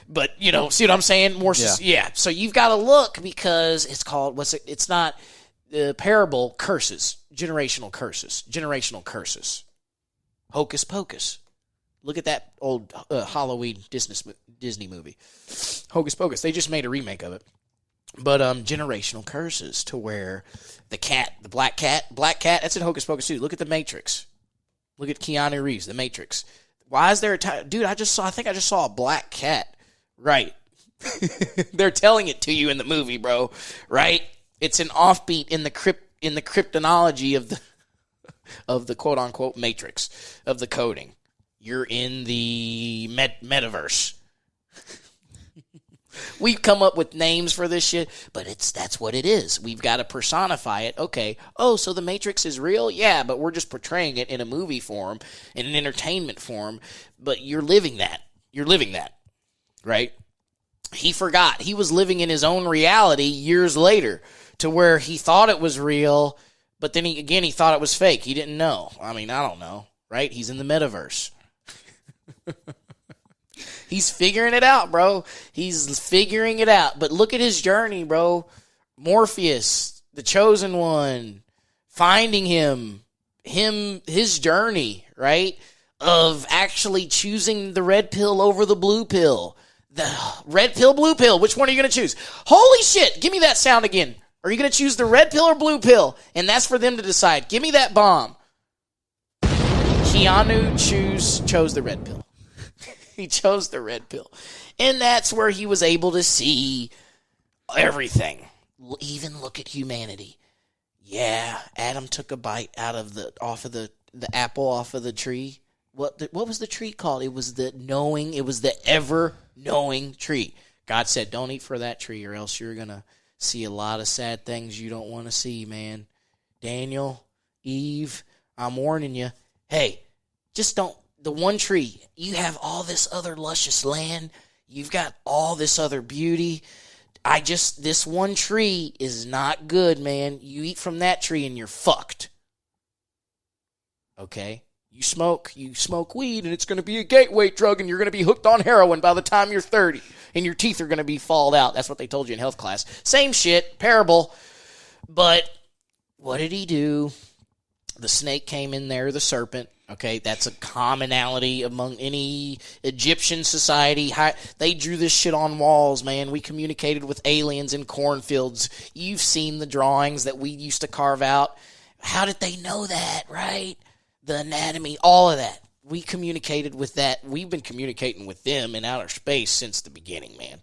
But, see what I'm saying? Yeah. So you've got to look because it's called, it's not the parable curses, generational curses. Hocus Pocus. Look at that old Halloween Disney movie. Hocus Pocus. They just made a remake of it. But generational curses to where the black cat, that's in Hocus Pocus too. Look at the Matrix. Look at Keanu Reeves, the Matrix. Why is there dude, I think I just saw a black cat. Right. They're telling it to you in the movie, bro. Right? It's an offbeat in the cryptonology of the quote unquote Matrix of the coding. You're in the metaverse. We've come up with names for this shit, but that's what it is. We've got to personify it. Okay. Oh, so the Matrix is real? Yeah, but we're just portraying it in a movie form, in an entertainment form, but you're living that. Right? He forgot. He was living in his own reality years later to where he thought it was real, but then he thought it was fake. He didn't know. I mean, I don't know, right? He's in the metaverse. He's figuring it out, bro. He's figuring it out. But look at his journey, bro. Morpheus, the chosen one, finding his journey, right? Of actually choosing the red pill over the blue pill. The red pill, blue pill. Which one are you going to choose? Holy shit. Give me that sound again. Are you going to choose the red pill or blue pill? And that's for them to decide. Give me that bomb. Keanu chose the red pill. He chose the red pill. And that's where he was able to see everything. Even look at humanity. Yeah, Adam took a bite off of the apple off of the tree. What was the tree called? It was the ever-knowing tree. God said, don't eat for that tree or else you're going to see a lot of sad things you don't want to see, man. Daniel, Eve, I'm warning you. Hey, just don't. The one tree, you have all this other luscious land. You've got all this other beauty. This one tree is not good, man. You eat from that tree and you're fucked. Okay? You smoke weed and it's going to be a gateway drug and you're going to be hooked on heroin by the time you're 30 and your teeth are going to be falled out. That's what they told you in health class. Same shit, parable. But what did he do? The snake came in there, the serpent. Okay, that's a commonality among any Egyptian society. They drew this shit on walls, man. We communicated with aliens in cornfields. You've seen the drawings that we used to carve out. How did they know that, right? The anatomy, all of that. We communicated with that. We've been communicating with them in outer space since the beginning, man.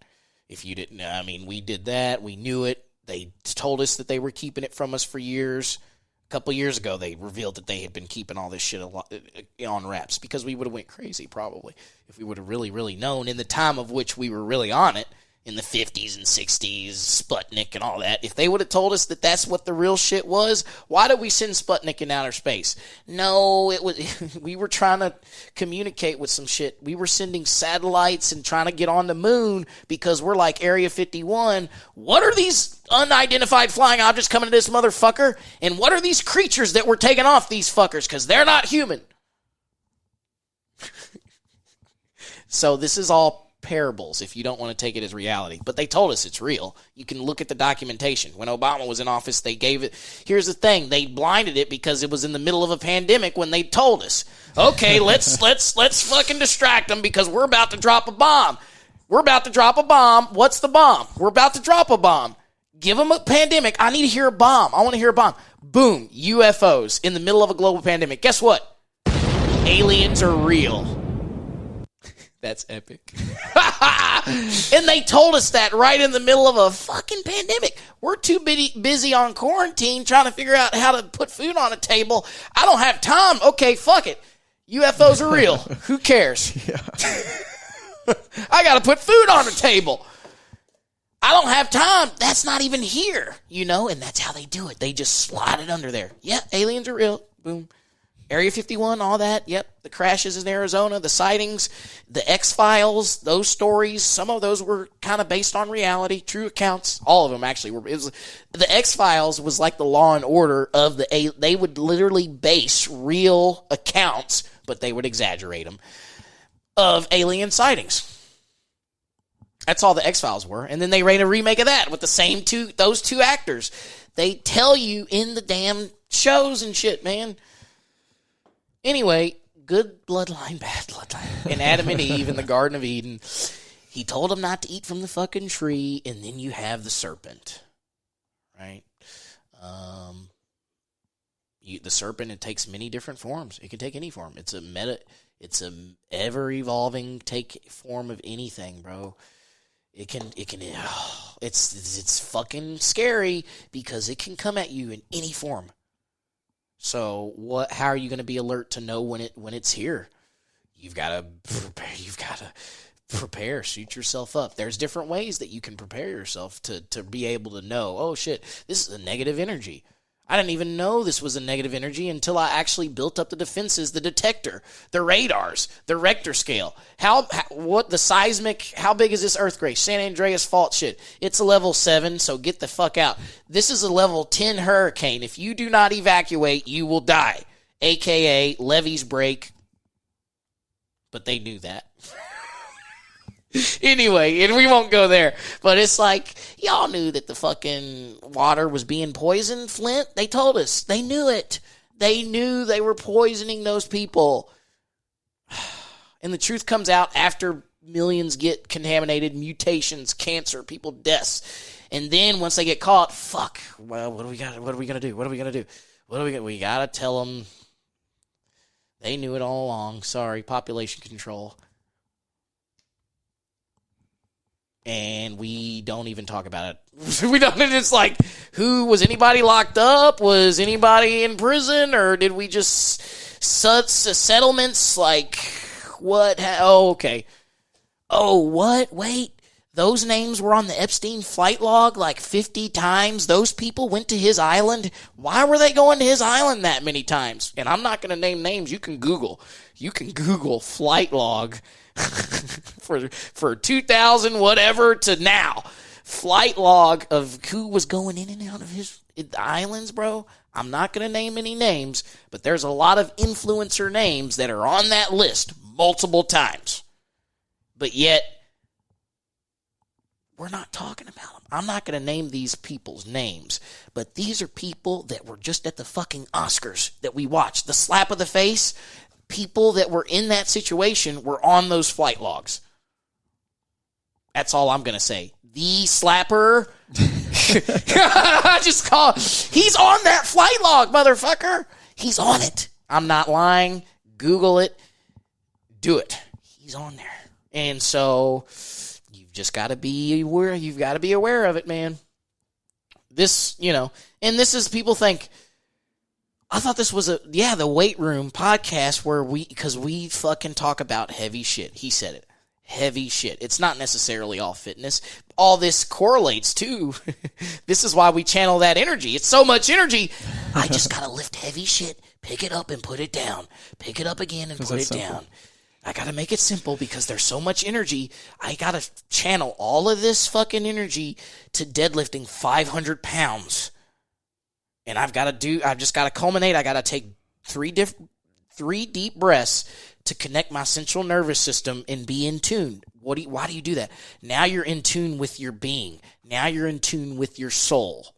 If you didn't know, I mean, we did that. We knew it. They told us that they were keeping it from us for years. A couple years ago, they revealed that they had been keeping all this shit on wraps because we would have went crazy probably if we would have really, really known in the time of which we were really on it, in the 50s and 60s, Sputnik and all that. If they would have told us that that's what the real shit was, why did we send Sputnik in outer space? No, it was we were trying to communicate with some shit. We were sending satellites and trying to get on the moon because we're like Area 51. What are these unidentified flying objects coming to this motherfucker? And what are these creatures that we're taking off these fuckers? Because they're not human. So this is all parables if you don't want to take it as reality. But they told us it's real. You can look at the documentation. When Obama was in office, they gave it. Here's the thing. They blinded it because it was in the middle of a pandemic when they told us, okay, let's fucking distract them because we're about to drop a bomb. We're about to drop a bomb. What's the bomb? We're about to drop a bomb. Give them a pandemic. I need to hear a bomb. I want to hear a bomb. Boom. UFOs in the middle of a global pandemic. Guess what? Aliens are real. That's epic. And they told us that right in the middle of a fucking pandemic. We're too busy on quarantine trying to figure out how to put food on a table. I don't have time. Okay, fuck it. UFOs are real. Who cares? Yeah. I got to put food on the table. I don't have time. That's not even here, you know? And that's how they do it. They just slide it under there. Yeah, aliens are real. Boom. Area 51, all that, yep. The crashes in Arizona, the sightings, the X-Files, those stories, some of those were kind of based on reality, true accounts. All of them, actually. The X-Files was like the Law and Order of they would literally base real accounts, but they would exaggerate them, of alien sightings. That's all the X-Files were. And then they made a remake of that with those two actors. They tell you in the damn shows and shit, man. Anyway, good bloodline, bad bloodline. And Adam and Eve in the Garden of Eden, he told them not to eat from the fucking tree, and then you have the serpent, right? The serpent, it takes many different forms. It can take any form. It's a ever-evolving form of anything, bro. It's fucking scary because it can come at you in any form. So how are you going to be alert to know when it's here? You've got to prepare, suit yourself up. There's different ways that you can prepare yourself to be able to know, oh shit, this is a negative energy. I didn't even know this was a negative energy until I actually built up the defenses, the detector, the radars, the Richter scale. What the seismic, how big is this earthquake? San Andreas fault shit. It's a level 7, so get the fuck out. This is a level 10 hurricane. If you do not evacuate, you will die. AKA levees break. But they knew that. Anyway, and we won't go there, but it's like, y'all knew that the fucking water was being poisoned, Flint. They told us. They knew it. They knew they were poisoning those people. And the truth comes out after millions get contaminated, mutations, cancer, people deaths. And then once they get caught, fuck, well, what are we going to do? We got to tell them they knew it all along. Sorry, population control. And we don't even talk about it. We don't. It's like, was anybody locked up? Was anybody in prison? Or did we just settlements? Like, what? Okay. Oh, what? Wait. Those names were on the Epstein flight log like 50 times. Those people went to his island. Why were they going to his island that many times? And I'm not going to name names. You can Google flight log. for 2000 whatever to now, flight log of who was going in and out of the islands, bro. I'm not going to name any names, but there's a lot of influencer names that are on that list multiple times. But yet, we're not talking about them. I'm not going to name these people's names, but these are people that were just at the fucking Oscars that we watched. The slap of the face, people that were in that situation were on those flight logs. That's all I'm going to say. The slapper, he's on that flight log, motherfucker. He's on it. I'm not lying. Google it. Do it. He's on there. And so you've just got to be aware. You've got to be aware of it, man. This, and this is, people think, I thought this was the Weight Room podcast because we fucking talk about heavy shit. He said it. Heavy shit. It's not necessarily all fitness. All this correlates too. This is why we channel that energy. It's so much energy. I just got to lift heavy shit, pick it up and put it down. Pick it up again and put it down. I got to make it simple because there's so much energy. I got to channel all of this fucking energy to deadlifting 500 pounds. And I've just got to culminate. I got to take three deep breaths to connect my central nervous system and be in tune. Why do you do that? Now you're in tune with your being. Now you're in tune with your soul.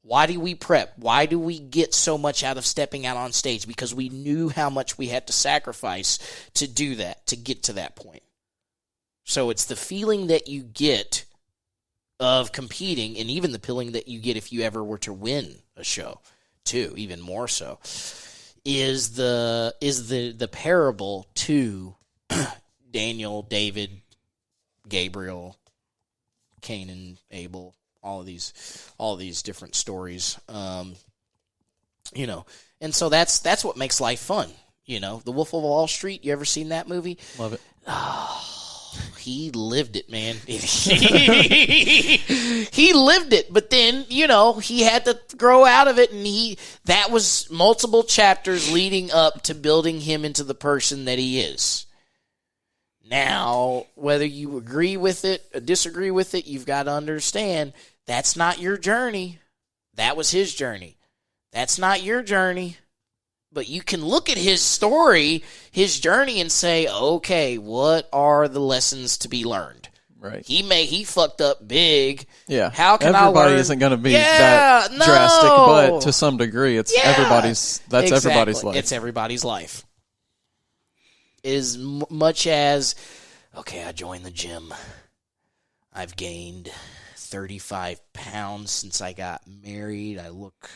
Why do we prep? Why do we get so much out of stepping out on stage? Because we knew how much we had to sacrifice to do that, to get to that point. So it's the feeling that you get of competing, and even the feeling that you get if you ever were to win a show, too, even more so, is the parable to Daniel, David, Gabriel, Cain and Abel, all of these different stories, and so that's what makes life fun. The Wolf of Wall Street. You ever seen that movie? Love it. He lived it, man. He lived it, but then, he had to grow out of it, and that was multiple chapters leading up to building him into the person that he is. Now, whether you agree with it or disagree with it, you've got to understand that's not your journey. That was his journey. That's not your journey. But you can look at his story, his journey, and say, okay, what are the lessons to be learned? Right. He fucked up big. Yeah. How can everybody isn't going to be that drastic, but to some degree, it's everybody's life. It's everybody's life. As much as, okay, I joined the gym. I've gained 35 pounds since I got married. I look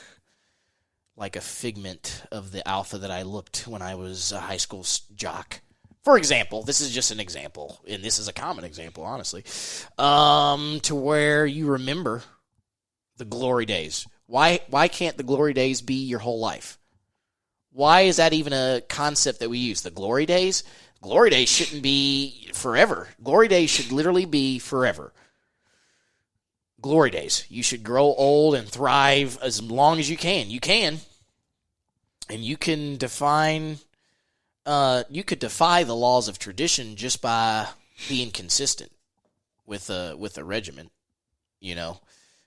like a figment of the alpha that I looked when I was a high school jock. For example, this is just an example, and this is a common example, honestly, to where you remember the glory days. Why can't the glory days be your whole life? Why is that even a concept that we use? The glory days? Glory days shouldn't be forever. Glory days should literally be forever. Glory days. You should grow old and thrive as long as you can. You can. And you can defy the laws of tradition just by being consistent with a regimen,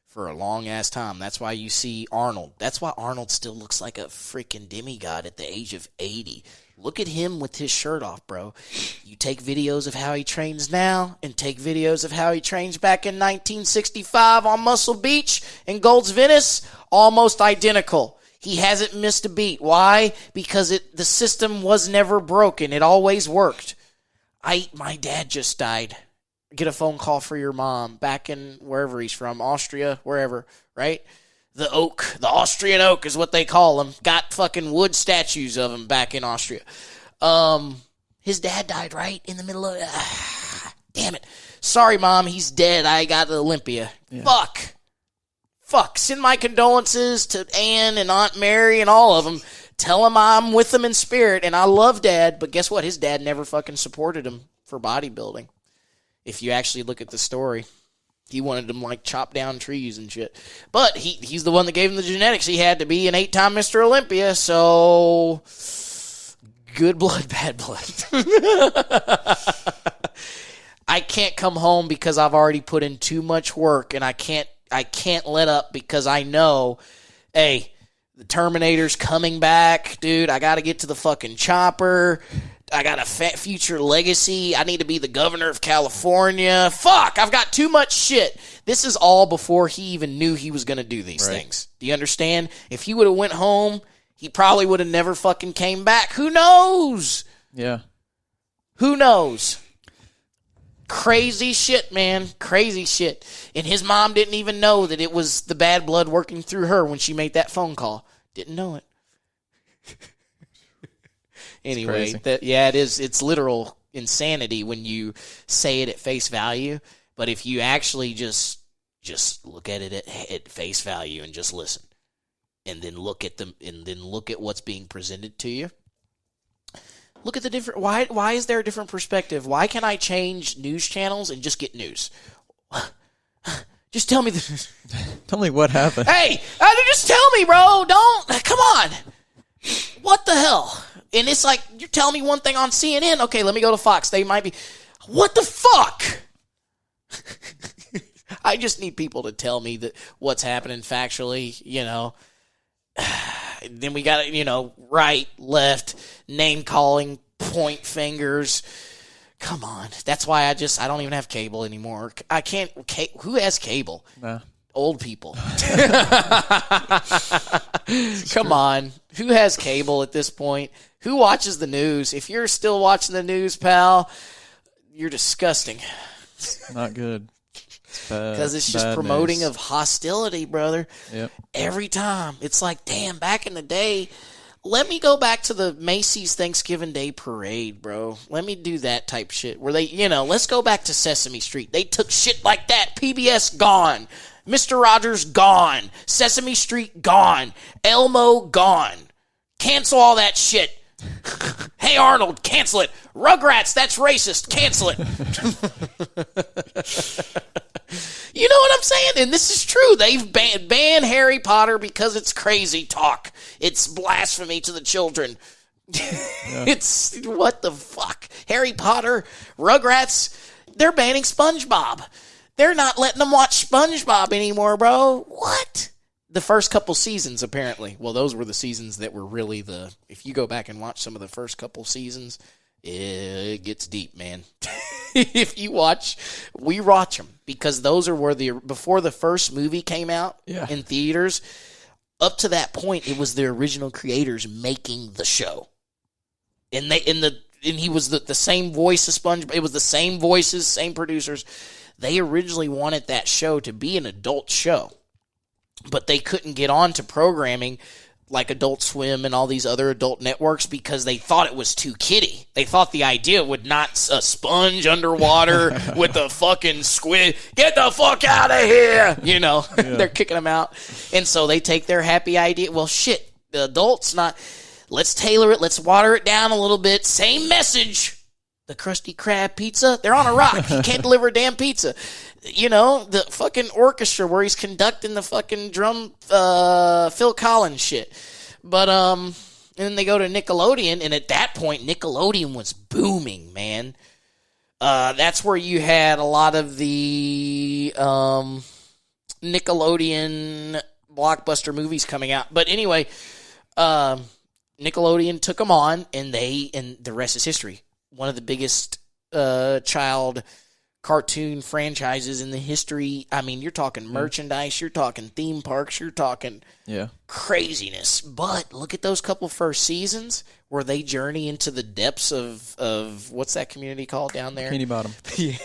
for a long ass time. That's why you see Arnold. That's why Arnold still looks like a freaking demigod at the age of 80. Look at him with his shirt off, bro. You take videos of how he trains now and take videos of how he trains back in 1965 on Muscle Beach in Gold's Venice, almost identical. He hasn't missed a beat. Why? Because the system was never broken. It always worked. My dad just died. Get a phone call for your mom back in wherever he's from, Austria, wherever, right? The oak, the Austrian oak is what they call him. Got fucking wood statues of him back in Austria. His dad died right in the middle of damn it. Sorry, Mom, he's dead. I got Olympia. Yeah. Fuck. Send my condolences to Ann and Aunt Mary and all of them. Tell them I'm with them in spirit, and I love Dad, but guess what? His dad never fucking supported him for bodybuilding. If you actually look at the story. He wanted them chop down trees and shit. But he's the one that gave him the genetics. He had to be an 8-time Mr. Olympia, so good blood, bad blood. I can't come home because I've already put in too much work, and I can't let up because I know, hey, the Terminator's coming back, dude. I got to get to the fucking chopper. I got a future legacy. I need to be the governor of California. Fuck, I've got too much shit. This is all before he even knew he was going to do these things. Do you understand? If he would have went home he probably would have never fucking came back. Who knows? Yeah. Who knows? Crazy shit, man. Crazy shit. And his mom didn't even know that it was the bad blood working through her when she made that phone call. Didn't know it. Anyway, it is. It's literal insanity when you say it at face value. But if you actually just look at it at face value and just listen, and then look at them, and then look at what's being presented to you. Look at the different. Why is there a different perspective? Why can't I change news channels and just get news? Just tell me the. Tell me what happened. Hey, just tell me, bro. Don't. Come on. What the hell? And it's like, you're telling me one thing on CNN. Okay, let me go to Fox. They might be. What the fuck? I just need people to tell me that what's happening factually, Then we got, right, left, name calling, point fingers. Come on. That's why I don't even have cable anymore. I can't. Who has cable? Nah. Old people. Come on. Who has cable at this point? Who watches the news? If you're still watching the news, pal, you're disgusting. Not good. Because it's just promoting of hostility, brother. Yep. Every time. It's like, damn, back in the day, let me go back to the Macy's Thanksgiving Day Parade, bro. Let me do that type shit. Where they, let's go back to Sesame Street. They took shit like that. PBS gone. Mr. Rogers gone. Sesame Street gone. Elmo gone. Cancel all that shit. Hey Arnold, cancel it. Rugrats, that's racist. Cancel it. You know what I'm saying? And this is true. They've banned Harry Potter because it's crazy talk. It's blasphemy to the children. Yeah. It's what the fuck? Harry Potter, Rugrats, they're banning SpongeBob. They're not letting them watch SpongeBob anymore, bro. What? The first couple seasons, apparently. Well, those were the seasons that were really if you go back and watch some of the first couple seasons, it gets deep, man. If you we watch them because those are where before the first movie came out in theaters, up to that point, it was the original creators making the show. And he was the same voice as SpongeBob. It was the same voices, same producers. They originally wanted that show to be an adult show. But they couldn't get on to programming like Adult Swim and all these other adult networks because they thought it was too kiddie. They thought the idea would not a sponge underwater with the fucking squid. Get the fuck out of here! Yeah. They're kicking them out. And so they take their happy idea. Well, shit, the adults not. Let's tailor it. Let's water it down a little bit. Same message. The Krusty Krab pizza, they're on a rock. He can't deliver a damn pizza. The fucking orchestra where he's conducting the fucking drum, Phil Collins shit. But, and then they go to Nickelodeon, and at that point, Nickelodeon was booming, man. That's where you had a lot of the, Nickelodeon blockbuster movies coming out. But anyway, Nickelodeon took them on, and the rest is history. One of the biggest child cartoon franchises in the history. I mean, you're talking merchandise, you're talking theme parks, you're talking craziness. But look at those couple first seasons where they journey into the depths of what's that community called down there? Bikini Bottom. Yeah.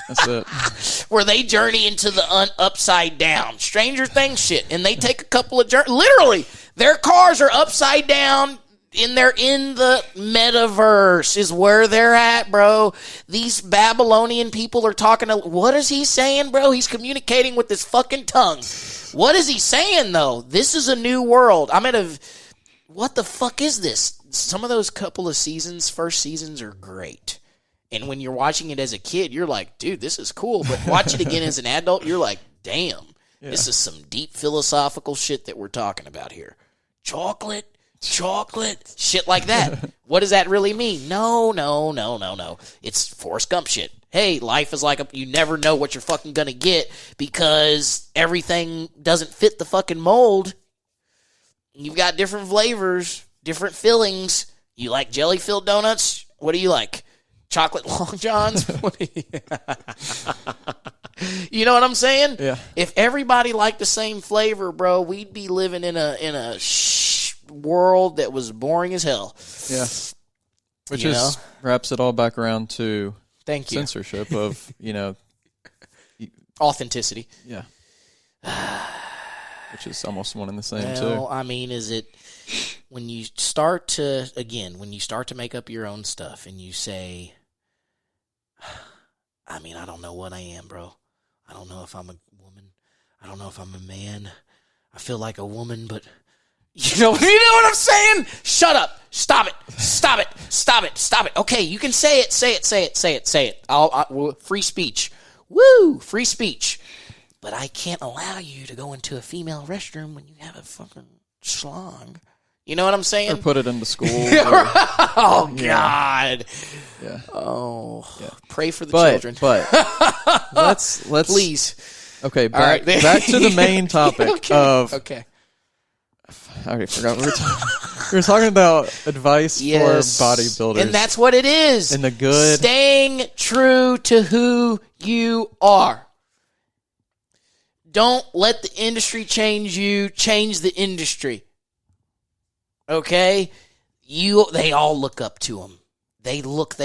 That's it. Where they journey into the upside down. Stranger Things shit. And they take a couple of literally, their cars are upside down. And they're in the metaverse is where they're at, bro. These Babylonian people are talking to... What is he saying, bro? He's communicating with his fucking tongue. What is he saying, though? This is a new world. What the fuck is this? Some of those couple of first seasons are great. And when you're watching it as a kid, you're like, dude, this is cool. But watch it again as an adult, you're like, damn. Yeah. This is some deep philosophical shit that we're talking about here. Chocolate, shit like that. What does that really mean? No. It's Forrest Gump shit. Hey, life is like you never know what you're fucking gonna get because everything doesn't fit the fucking mold. You've got different flavors, different fillings. You like jelly-filled donuts? What do you like? Chocolate Long Johns? You know what I'm saying? Yeah. If everybody liked the same flavor, bro, we'd be living in a world that was boring as hell. Yeah. Which wraps it all back around to Thank you. censorship of, authenticity. Yeah. Which is almost one and the same, too. I mean, is it when you start to make up your own stuff and you say, I mean, I don't know what I am, bro. I don't know if I'm a woman. I don't know if I'm a man. I feel like a woman, but you know what I'm saying? Shut up. Stop it. Okay, you can say it. Free speech. Woo, free speech. But I can't allow you to go into a female restroom when you have a fucking schlong. You know what I'm saying? Or put it into school. Oh, God. Yeah. Oh. Yeah. Pray for the children. But let's please. Okay, back to the main topic of. Okay. I already forgot. We were talking about advice for bodybuilders. And that's what it is. And the good. Staying true to who you are. Don't let the industry change you. Change the industry. Okay? They all look up to him. They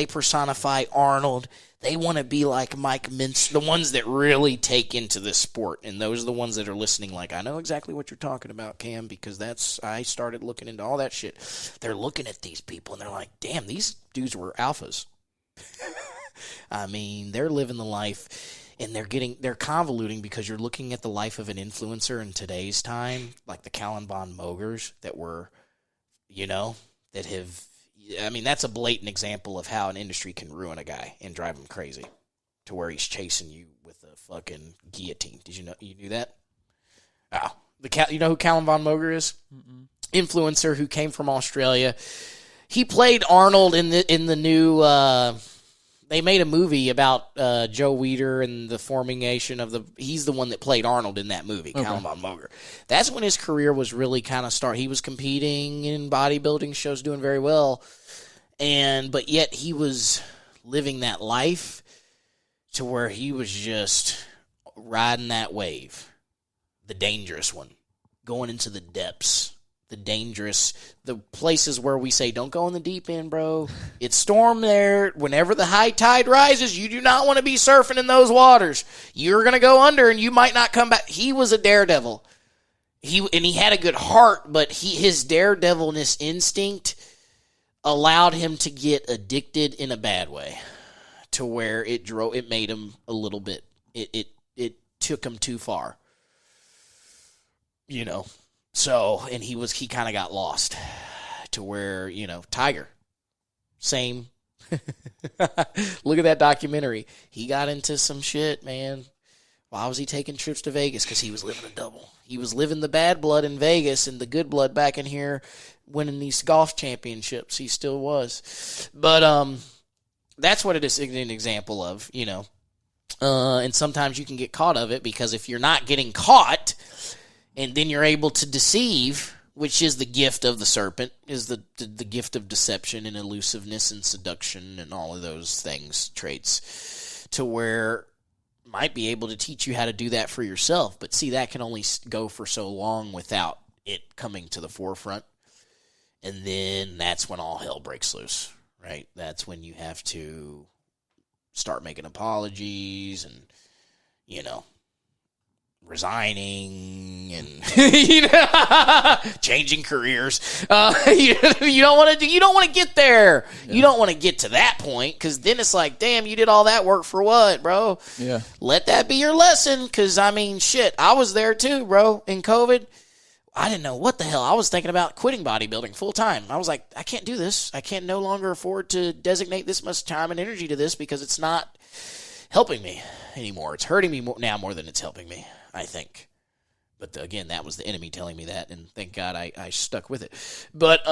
personify Arnold. They want to be like Mike Mintz, the ones that really take into this sport. And those are the ones that are listening like, I know exactly what you're talking about, Cam, because I started looking into all that shit. They're looking at these people, and they're like, damn, these dudes were alphas. I mean, they're living the life, and they're convoluting because you're looking at the life of an influencer in today's time, like the Callan Von Mogers that were, that have... I mean, that's a blatant example of how an industry can ruin a guy and drive him crazy to where he's chasing you with a fucking guillotine. Did you knew that? Oh, you know who Callan Von Moger is? Mm-mm. Influencer who came from Australia. He played Arnold in the new. They made a movie about Joe Weider and the formation of the. He's the one that played Arnold in that movie, okay. Callan Von Moger. That's when his career was really kind of start. He was competing in bodybuilding shows, doing very well, but yet he was living that life to where he was just riding that wave, the dangerous one, going into the depths. The places where we say, don't go in the deep end, bro. It's storm there. Whenever the high tide rises, you do not want to be surfing in those waters. You're going to go under and you might not come back. He was a daredevil. He had a good heart, but his daredevilness instinct allowed him to get addicted in a bad way to where it made him a little bit, it took him too far. So, and he kind of got lost to where, Tiger, same. Look at that documentary. He got into some shit, man. Why was he taking trips to Vegas? Because he was living a double. He was living the bad blood in Vegas and the good blood back in here winning these golf championships. He still was. But that's what it is an example of, and sometimes you can get caught of it because if you're not getting caught... And then you're able to deceive, which is the gift of the serpent, is the gift of deception and elusiveness and seduction and all of those traits, to where might be able to teach you how to do that for yourself. But see, that can only go for so long without it coming to the forefront. And then that's when all hell breaks loose, right? That's when you have to start making apologies and, resigning and changing careers. You don't want to get there. Yeah. You don't want to get to that point because then it's like, damn, you did all that work for what, bro? Yeah. Let that be your lesson because shit, I was there too, bro. In COVID, I didn't know what the hell. I was thinking about quitting bodybuilding full time. I was like, I can't do this. I can no longer afford to designate this much time and energy to this because it's not helping me anymore. It's hurting me now more than it's helping me, I think. But again, that was the enemy telling me that, and thank God I stuck with it. But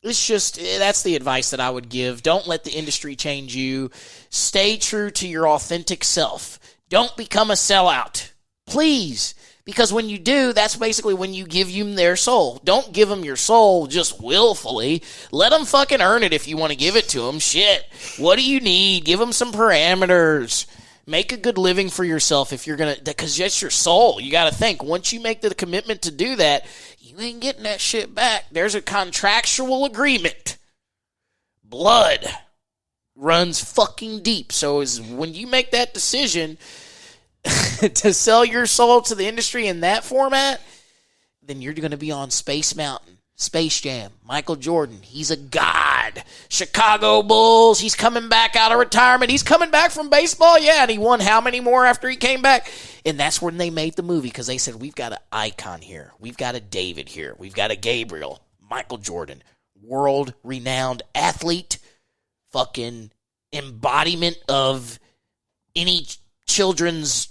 it's just, that's the advice that I would give. Don't let the industry change you. Stay true to your authentic self. Don't become a sellout. Please. Because when you do, that's basically when you give them their soul. Don't give them your soul just willfully. Let them fucking earn it if you want to give it to them. Shit. What do you need? Give them some parameters. Make a good living for yourself if you're going to, because that's your soul. You got to think, once you make the commitment to do that, you ain't getting that shit back. There's a contractual agreement. Blood runs fucking deep. So when you make that decision to sell your soul to the industry in that format, then you're going to be on Space Mountain, Space Jam, Michael Jordan. He's a god. Chicago Bulls. He's coming back out of retirement. He's coming back from baseball. Yeah, and he won how many more after he came back? And that's when they made the movie, because they said, we've got an icon here. We've got a David here. We've got a Gabriel. Michael Jordan, world-renowned athlete, fucking embodiment of any children's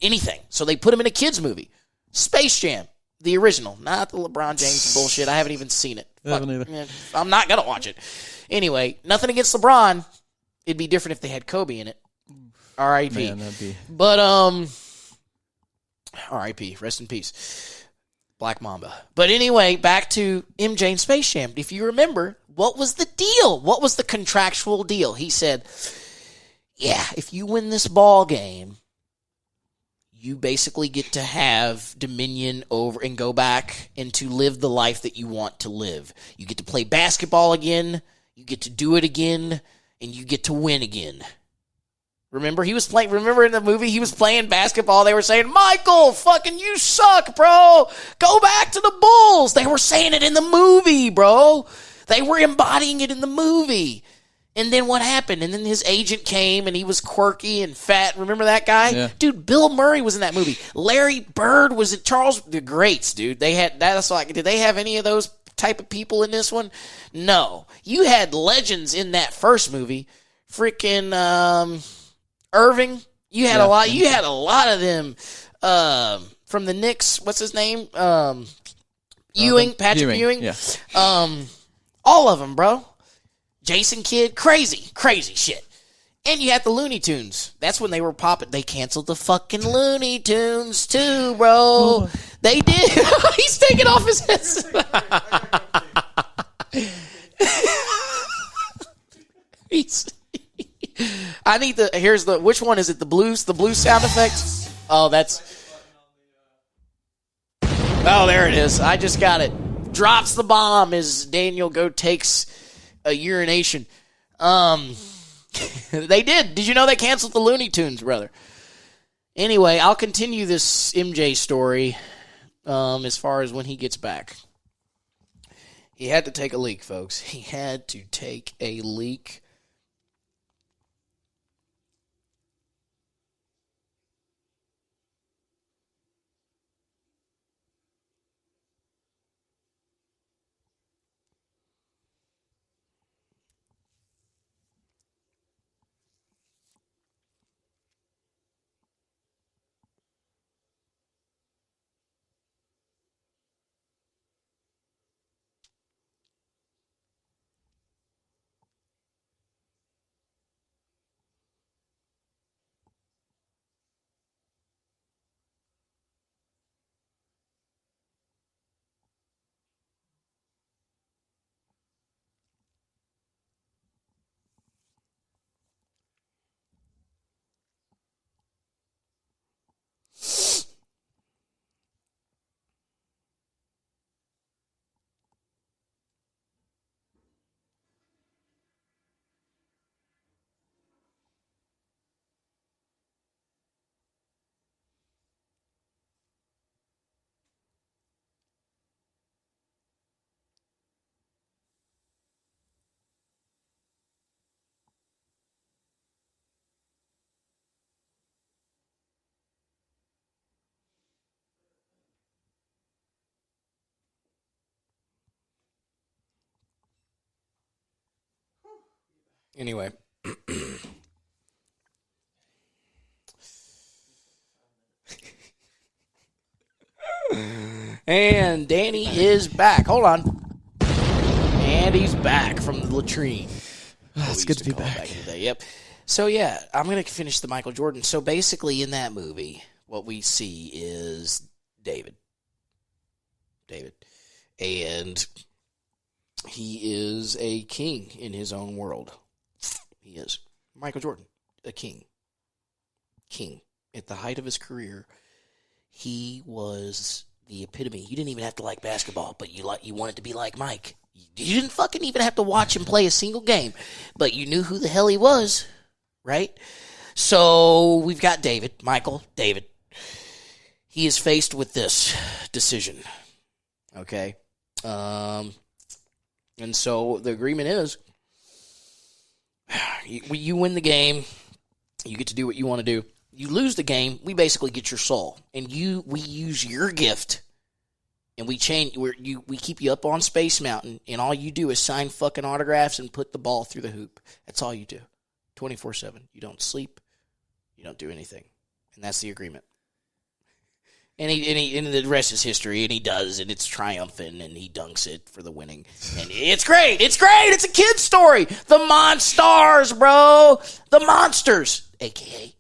anything. So they put him in a kid's movie. Space Jam, the original, not the LeBron James bullshit. I haven't even seen it. I haven't either. Man, I'm not going to watch it. Anyway, nothing against LeBron. It'd be different if they had Kobe in it. R.I.P. Man, that'd be... But, R.I.P. Rest in peace. Black Mamba. But anyway, back to MJ and Space Jam. If you remember, what was the deal? What was the contractual deal? He said, yeah, if you win this ball game, you basically get to have dominion over and go back and to live the life that you want to live. You get to play basketball again, you get to do it again, and you get to win again. Remember in the movie, he was playing basketball. They were saying, Michael, fucking you suck, bro. Go back to the Bulls. They were saying it in the movie, bro. They were embodying it in the movie. And then what happened? And then his agent came, and he was quirky and fat. Remember that guy? Yeah. Dude, Bill Murray was in that movie. Larry Bird was in Charles. The greats, dude. They had, that's like, did they have any of those type of people in this one? No. You had legends in that first movie. Freaking, Irving. You had a lot of them, from the Knicks. What's his name? Ewing, Patrick Ewing. Yeah. All of them, bro. Jason Kidd, crazy shit. And you had the Looney Tunes. That's when they were popping. They canceled the fucking Looney Tunes too, bro. They did. He's taking off his headset. I need which one is it? The blue sound effect? Oh, there it is. I just got it. Drops the bomb as Daniel takes a urination. They did. Did you know they canceled the Looney Tunes, brother? Anyway, I'll continue this MJ story as far as when he gets back. He had to take a leak, folks. He had to take a leak. Anyway. And Danny is back. Hold on. And he's back from the latrine. It's good to be back. Yep. So, yeah, I'm going to finish the Michael Jordan. So, basically, in that movie, what we see is David. And he is a king in his own world. He is. Michael Jordan, a king. king. At the height of his career, he was the epitome. You didn't even have to like basketball, but you wanted to be like Mike. You didn't fucking even have to watch him play a single game, but you knew who the hell he was, right? So we've got David. He is faced with this decision, okay? And so the agreement is, you win the game, you get to do what you want to do. You lose the game, we basically get your soul, and we use your gift, and we keep you up on Space Mountain, and all you do is sign fucking autographs and put the ball through the hoop. That's all you do, 24/7. You don't sleep, you don't do anything, and that's the agreement. And the rest is history, and he does, and it's triumphant, and he dunks it for the winning. And it's great. It's a kid's story. The Monstars, bro. The monsters, a.k.a.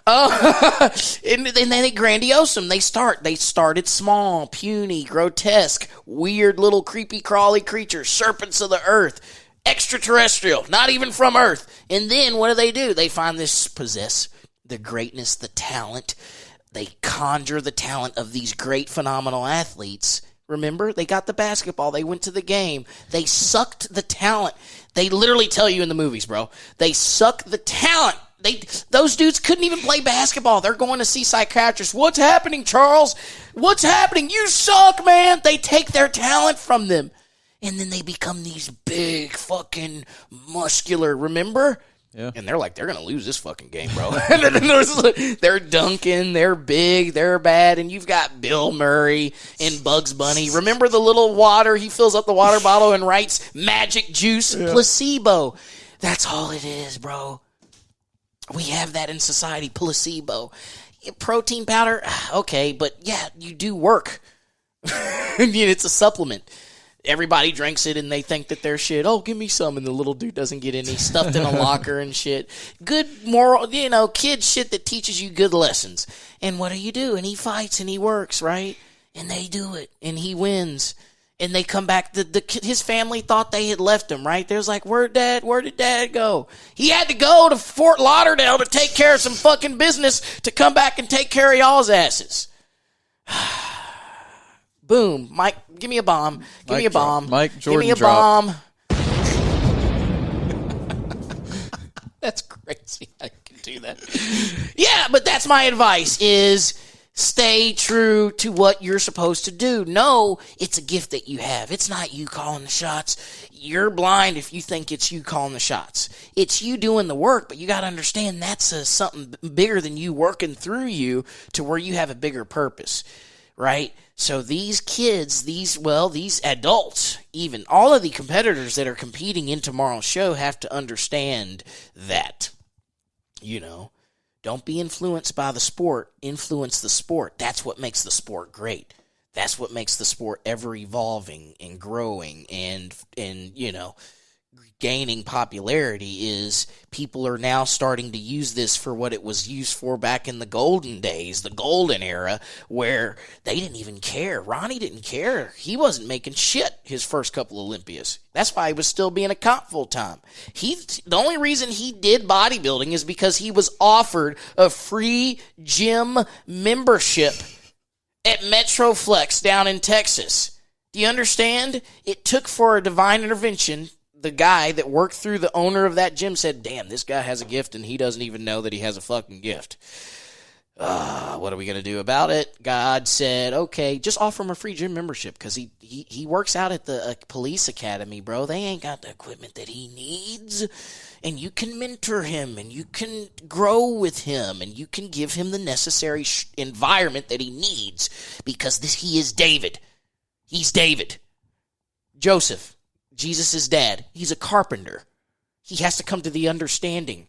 And then they grandiose them. They started small, puny, grotesque, weird little creepy crawly creatures, serpents of the earth, extraterrestrial, not even from Earth. And then what do? They find this, possess the greatness, the talent. They conjure the talent of these great, phenomenal athletes. Remember, they got the basketball. They went to the game. They sucked the talent. They literally tell you in the movies, bro. They suck the talent. Those dudes couldn't even play basketball. They're going to see psychiatrists. What's happening, Charles? What's happening? You suck, man. They take their talent from them. And then they become these big fucking muscular, remember? Yeah. And they're like, they're going to lose this fucking game, bro. They're dunking, they're big, they're bad, and you've got Bill Murray and Bugs Bunny. Remember the little water? He fills up the water bottle and writes magic juice, placebo. That's all it is, bro. We have that in society, placebo. Protein powder, okay, but yeah, you do work. It's a supplement. Everybody drinks it and they think that they're shit. Oh, give me some. And the little dude doesn't get any, stuffed in a locker and shit. Good moral, kid shit that teaches you good lessons. And what do? And he fights and he works, right? And they do it and he wins. And they come back. His family thought they had left him, right? They was like, where did dad go? He had to go to Fort Lauderdale to take care of some fucking business to come back and take care of y'all's asses. Boom. Mike, give me a bomb. Give me a bomb. Mike Jordan give me a drop. bomb. That's crazy. I can do that. Yeah, but that's my advice is stay true to what you're supposed to do. No, it's a gift that you have. It's not you calling the shots. You're blind if you think it's you calling the shots. It's you doing the work, but you got to understand that's something bigger than you working through you to where you have a bigger purpose, right? So these kids, these adults, even all of the competitors that are competing in tomorrow's show have to understand that, don't be influenced by the sport, influence the sport. That's what makes the sport great. That's what makes the sport ever evolving and growing and gaining popularity is people are now starting to use this for what it was used for back in the golden days, the golden era, where they didn't even care. Ronnie didn't care. He wasn't making shit his first couple Olympias. That's why he was still being a cop full time. The only reason he did bodybuilding is because he was offered a free gym membership at Metroflex down in Texas. Do you understand? It took for a divine intervention. The guy that worked through the owner of that gym said, damn, this guy has a gift and he doesn't even know that he has a fucking gift. What are we going to do about it? God said, okay, just offer him a free gym membership because he works out at the police academy, bro. They ain't got the equipment that he needs. And you can mentor him and you can grow with him and you can give him the necessary environment that he needs because he is David. He's David. Joseph. Jesus' dad. He's a carpenter. He has to come to the understanding.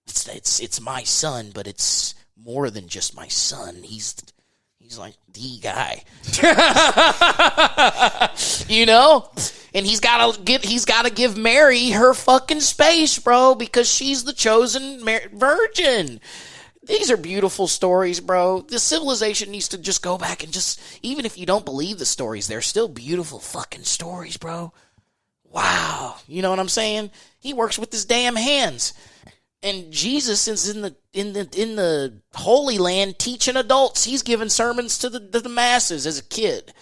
It's my son, but it's more than just my son. He's like the guy. And he's got to give Mary her fucking space, bro, because she's the chosen virgin. These are beautiful stories, bro. The civilization needs to just go back and even if you don't believe the stories, they're still beautiful fucking stories, bro. Wow. You know what I'm saying? He works with his damn hands. And Jesus is in the Holy Land teaching adults. He's giving sermons to the masses as a kid.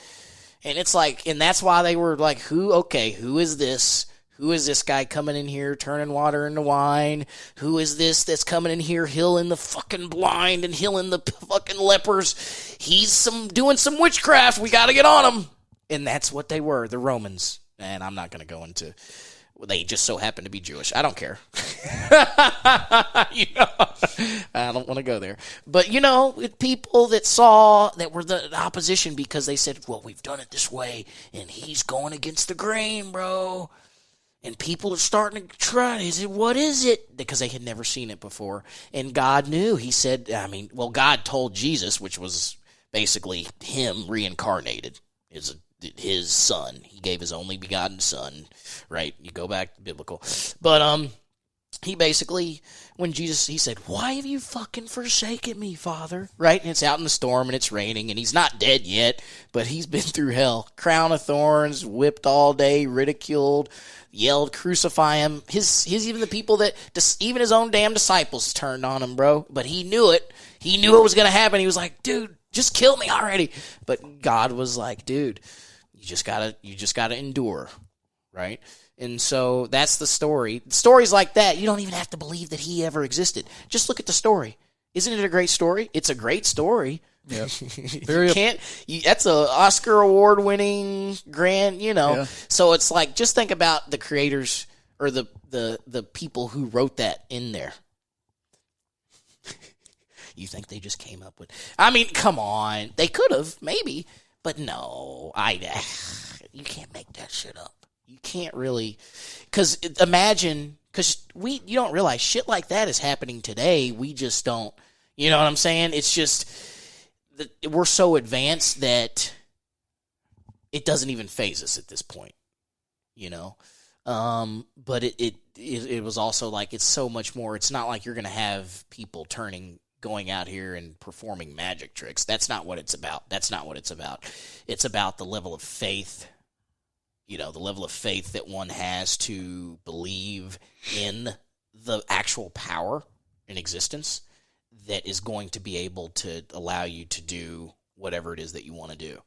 And it's like, and that's why they were like, who is this? Who is this guy coming in here turning water into wine? Who is this that's coming in here healing the fucking blind and healing the fucking lepers? He's doing some witchcraft. We got to get on him. And that's what they were, the Romans. And I'm not going to go into, they just so happen to be Jewish. I don't care. I don't want to go there. But, people that were the opposition because they said, well, we've done it this way, and he's going against the grain, bro. And people are starting to try. What is it? Because they had never seen it before. And God knew. He said, God told Jesus, which was basically him reincarnated, his son. He gave his only begotten son, right? You go back to biblical. But he basically, when Jesus, he said, why have you fucking forsaken me, Father? Right? And it's out in the storm and it's raining and he's not dead yet, but he's been through hell. Crown of thorns, whipped all day, ridiculed, yelled, crucify him. His even the people that, even his own damn disciples turned on him, bro. But he knew it. He knew it was going to happen. He was like, dude, just kill me already. But God was like, dude, you just gotta endure, right? And so that's the story. Stories like that, you don't even have to believe that he ever existed. Just look at the story. Isn't it a great story? It's a great story. Yeah. That's a Oscar award-winning grand, Yeah. So it's like, just think about the creators or the people who wrote that in there. You think they just came up with? I mean, come on. They could have, maybe, but no. You can't make that shit up. You can't really, because imagine, you don't realize shit like that is happening today. We just don't, you know what I'm saying? It's just, we're so advanced that it doesn't even faze us at this point, But it was also like, it's so much more. It's not like you're going to have people going out here and performing magic tricks. That's not what it's about. It's about the level of faith. The level of faith that one has to believe in the actual power in existence that is going to be able to allow you to do whatever it is that you want to do.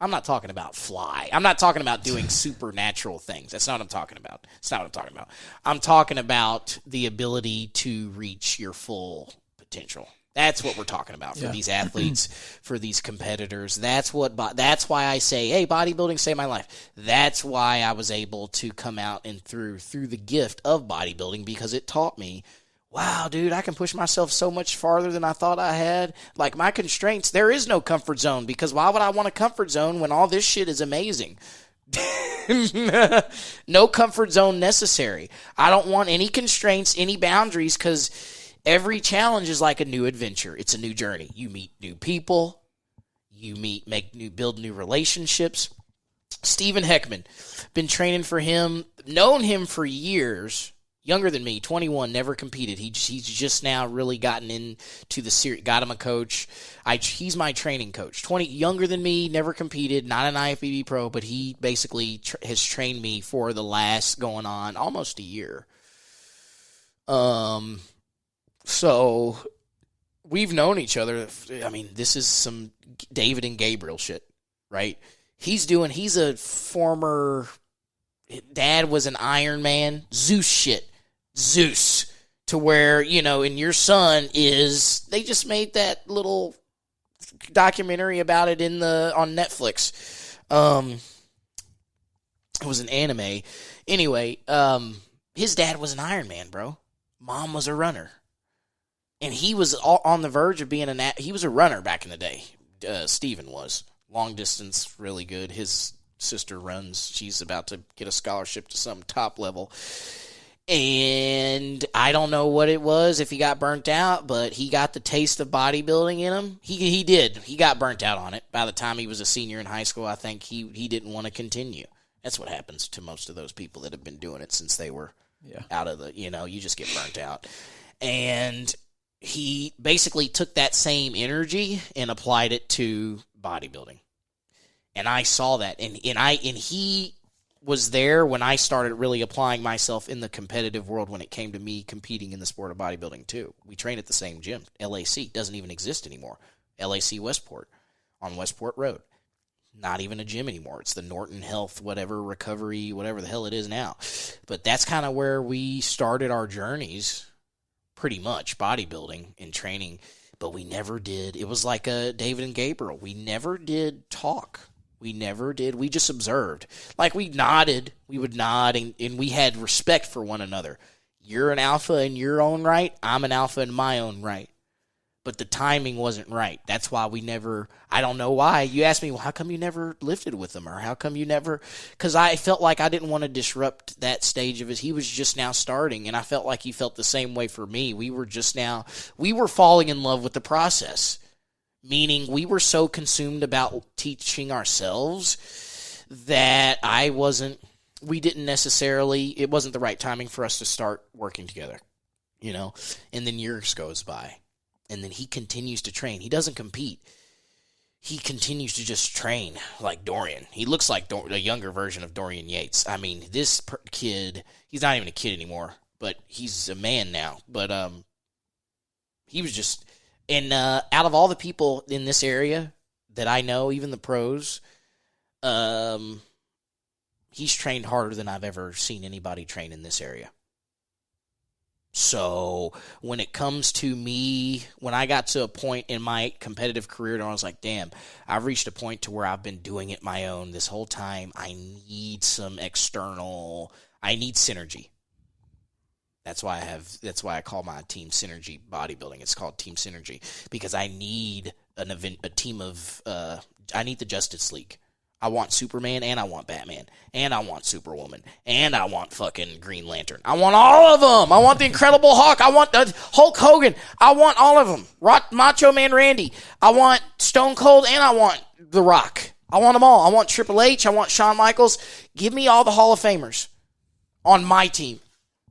I'm not talking about fly. I'm not talking about doing supernatural things. That's not what I'm talking about. It's not what I'm talking about. I'm talking about the ability to reach your full potential. That's what we're talking about for these athletes, for these competitors. That's why I say, hey, bodybuilding saved my life. That's why I was able to come out and through the gift of bodybuilding, because it taught me, wow, dude, I can push myself so much farther than I thought I had. Like, my constraints, there is no comfort zone, because why would I want a comfort zone when all this shit is amazing? No comfort zone necessary. I don't want any constraints, any boundaries, because every challenge is like a new adventure. It's a new journey. You meet new people. Build new relationships. Stephen Heckman, been training for him, known him for years. Younger than me, 21, never competed. He's just now really gotten into the series. Got him a coach. He's my training coach. 20, younger than me, never competed, not an IFBB pro, but he basically has trained me for the last going on almost a year. So we've known each other. I mean, this is some David and Gabriel shit, right? He's a former, dad was an Iron Man, Zeus shit. Zeus. To where, and your son they just made that little documentary about it on Netflix. It was an anime. Anyway, his dad was an Iron Man, bro. Mom was a runner. And he was on the verge of being he was a runner back in the day. Steven was. Long distance, really good. His sister runs. She's about to get a scholarship to some top level. And I don't know what it was, if he got burnt out, but he got the taste of bodybuilding in him. He did. He got burnt out on it. By the time he was a senior in high school, I think he didn't want to continue. That's what happens to most of those people that have been doing it since they were out of you just get burnt out. And he basically took that same energy and applied it to bodybuilding. And I saw that. And he was there when I started really applying myself in the competitive world when it came to me competing in the sport of bodybuilding too. We train at the same gym. LAC doesn't even exist anymore. LAC Westport on Westport Road. Not even a gym anymore. It's the Norton Health, whatever, recovery, whatever the hell it is now. But that's kind of where we started our journeys, pretty much, bodybuilding and training. But we never did. It was like a David and Gabriel. We never did talk. We never did. We just observed. Like, we nodded. We would nod, and we had respect for one another. You're an alpha in your own right. I'm an alpha in my own right. But the timing wasn't right. That's why we never, I don't know why. You asked me, well, how come you never lifted with him? Or how come you never, because I felt like I didn't want to disrupt that stage of it. He was just now starting, and I felt like he felt the same way for me. We were falling in love with the process. Meaning we were so consumed about teaching ourselves that it wasn't the right timing for us to start working together, and then years goes by. And then he continues to train. He doesn't compete. He continues to just train like Dorian. He looks like a younger version of Dorian Yates. I mean, this kid, he's not even a kid anymore, but he's a man now. But he was just, and out of all the people in this area that I know, even the pros, he's trained harder than I've ever seen anybody train in this area. So when it comes to me, when I got to a point in my competitive career where I was like, damn, I've reached a point to where I've been doing it my own this whole time. I need synergy. That's why I call my team Synergy Bodybuilding. It's called Team Synergy because I need I need the Justice League. I want Superman, and I want Batman, and I want Superwoman, and I want fucking Green Lantern. I want all of them. I want the Incredible Hulk. I want the Hulk Hogan. I want all of them. Macho Man Randy. I want Stone Cold, and I want The Rock. I want them all. I want Triple H. I want Shawn Michaels. Give me all the Hall of Famers on my team.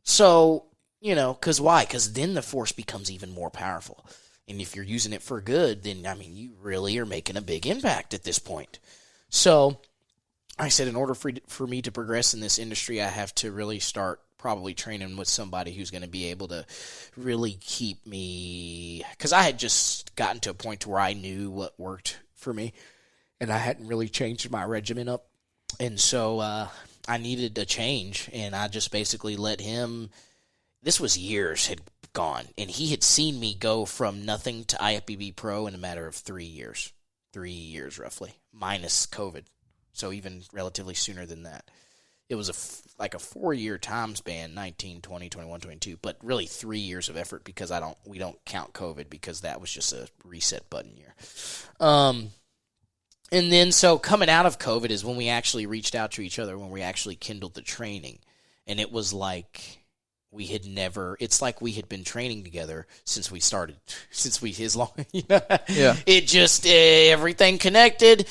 So, because why? Because then the force becomes even more powerful. And if you're using it for good, then, you really are making a big impact at this point. So, I said, in order for me to progress in this industry, I have to really start probably training with somebody who's going to be able to really keep me, because I had just gotten to a point to where I knew what worked for me, and I hadn't really changed my regimen up, and so I needed a change, and I just basically let him, this was years had gone, and he had seen me go from nothing to IFBB Pro in a matter of 3 years. 3 years roughly, minus COVID. So even relatively sooner than that. It was like a 4-year time span, 19, 20, 21, 22, but really 3 years of effort because we don't count COVID because that was just a reset button year. And then so coming out of COVID is when we actually reached out to each other, when we actually kindled the training. And it was like it's like we had been training together since we started, Yeah. It just, everything connected.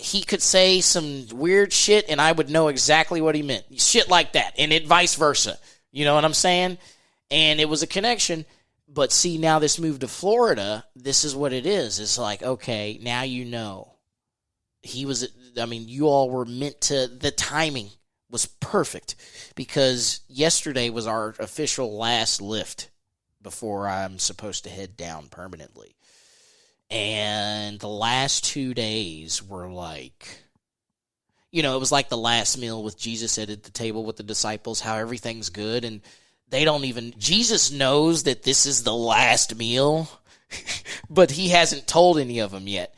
He could say some weird shit and I would know exactly what he meant. Shit like that. And it vice versa. You know what I'm saying? And it was a connection. But see, now this move to Florida, this is what it is. It's like, okay, now you know. You all were meant to, the timing was perfect because yesterday was our official last lift before I'm supposed to head down permanently. And the last 2 days were like, it was like the last meal with Jesus at the table with the disciples, how everything's good. And Jesus knows that this is the last meal, but he hasn't told any of them yet.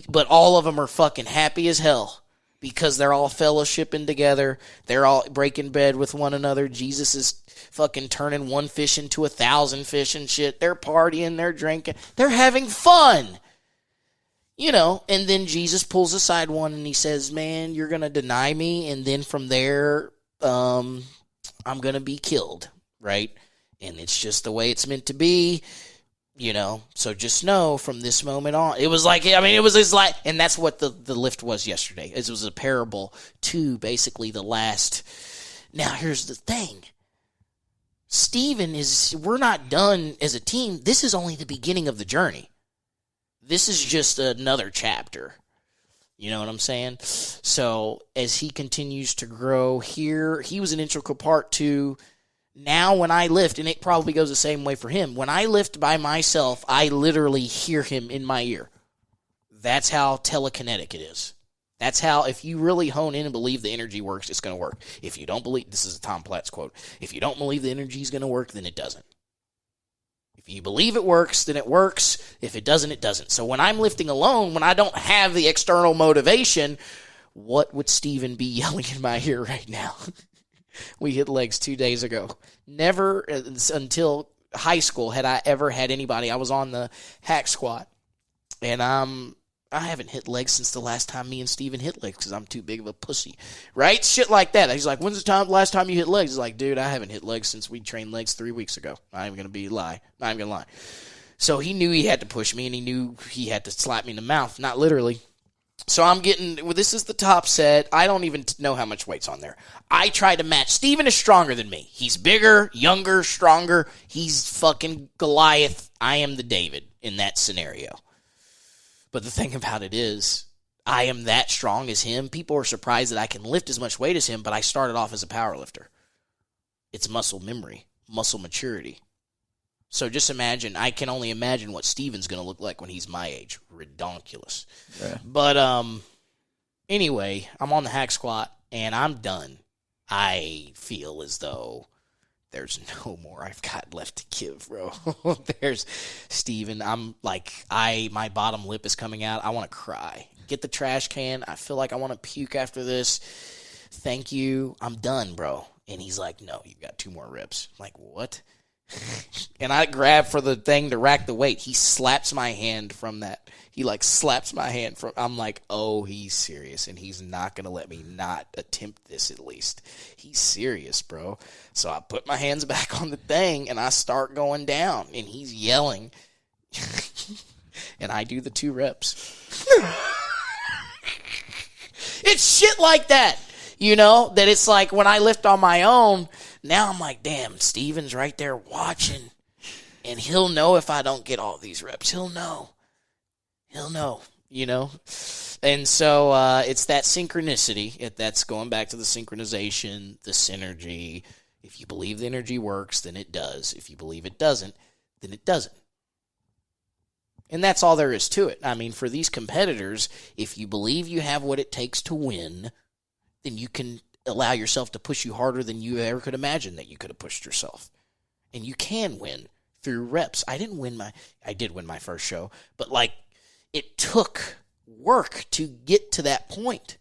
But all of them are fucking happy as hell. Because they're all fellowshipping together. They're all breaking bread with one another. Jesus is fucking turning one fish into 1,000 fish and shit. They're partying. They're drinking. They're having fun. And then Jesus pulls aside one and he says, man, you're going to deny me. And then from there, I'm going to be killed. Right? And it's just the way it's meant to be. So just know from this moment on, it was like, it was his life, and that's what the lift was yesterday. It was a parable to basically the last. Now, here's the thing. we're not done as a team. This is only the beginning of the journey. This is just another chapter. You know what I'm saying? So as he continues to grow here, he was an integral part to now when I lift, and it probably goes the same way for him. When I lift by myself, I literally hear him in my ear. That's how telekinetic it is. That's how, if you really hone in and believe the energy works, it's going to work. If you don't believe, this is a Tom Platz quote, if you don't believe the energy is going to work, then it doesn't. If you believe it works, then it works. If it doesn't, it doesn't. So when I'm lifting alone, when I don't have the external motivation, what would Steven be yelling in my ear right now? We hit legs 2 days ago. Never until high school had I ever had anybody. I was on the hack squat, and I haven't hit legs since the last time me and Steven hit legs because I'm too big of a pussy. Right? Shit like that. He's like, when's the last time you hit legs? He's like, dude, I haven't hit legs since we trained legs 3 weeks ago. I ain't going to lie. Not even going to lie. So he knew he had to push me, and he knew he had to slap me in the mouth. Not literally. So I'm getting, well, this is the top set. I don't even know how much weight's on there. I try to match. Steven is stronger than me. He's bigger, younger, stronger. He's fucking Goliath. I am the David in that scenario. But the thing about it is, I am that strong as him. People are surprised that I can lift as much weight as him, but I started off as a power lifter. It's muscle memory, muscle maturity. So just imagine, I can only imagine what Steven's going to look like when he's my age. Redonkulous. Yeah. But anyway, I'm on the hack squat, and I'm done. I feel as though there's no more I've got left to give, bro. There's Steven. I'm like, my bottom lip is coming out. I want to cry. Get the trash can. I feel like I want to puke after this. Thank you. I'm done, bro. And he's like, no, you've got 2 more reps. I'm like, what? And I grab for the thing to rack the weight. He slaps my hand from that. He slaps my hand from. I'm like, oh, he's serious, and he's not gonna let me not attempt this. At least he's serious, bro. So I put my hands back on the thing, and I start going down, and he's yelling, and I do the 2 reps. It's shit like that, that it's like when I lift on my own. Now I'm like, damn, Steven's right there watching, and he'll know if I don't get all these reps. He'll know, And so it's that synchronicity. That's going back to the synchronization, the synergy. If you believe the energy works, then it does. If you believe it doesn't, then it doesn't. And that's all there is to it. I mean, for these competitors, if you believe you have what it takes to win, then you can allow yourself to push you harder than you ever could imagine that you could have pushed yourself. And you can win through reps. I did win my first show, but it took work to get to that point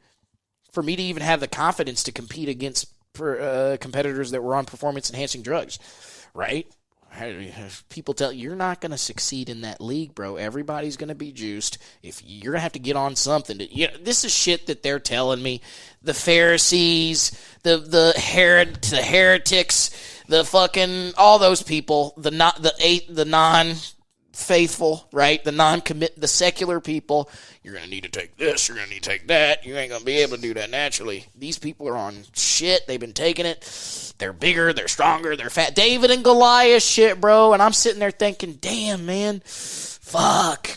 for me to even have the confidence to compete against competitors that were on performance-enhancing drugs, right? People tell you, you're not going to succeed in that league, bro. Everybody's going to be juiced. If you're going to have to get on something. This is shit that they're telling me. The Pharisees, the heretics, the fucking all those people, the non-faithful, right? The secular people. You're going to need to take this. You're going to need to take that. You ain't going to be able to do that naturally. These people are on shit. They've been taking it. They're bigger. They're stronger. They're fat. David and Goliath shit, bro. And I'm sitting there thinking, damn, man, fuck.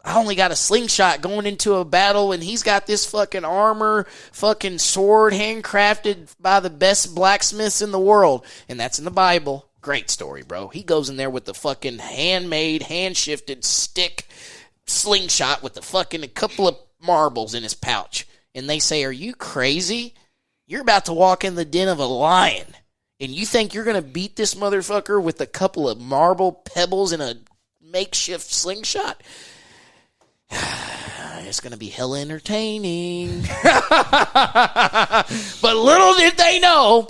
I only got a slingshot going into a battle, and he's got this fucking armor, fucking sword, handcrafted by the best blacksmiths in the world. And that's in the Bible. Great story, bro. He goes in there with the fucking handmade, hand-shifted stick slingshot with the fucking a couple of marbles in his pouch. And they say, are you crazy? You're about to walk in the den of a lion. And you think you're going to beat this motherfucker with a couple of marble pebbles and a makeshift slingshot? It's going to be hella entertaining. But little did they know,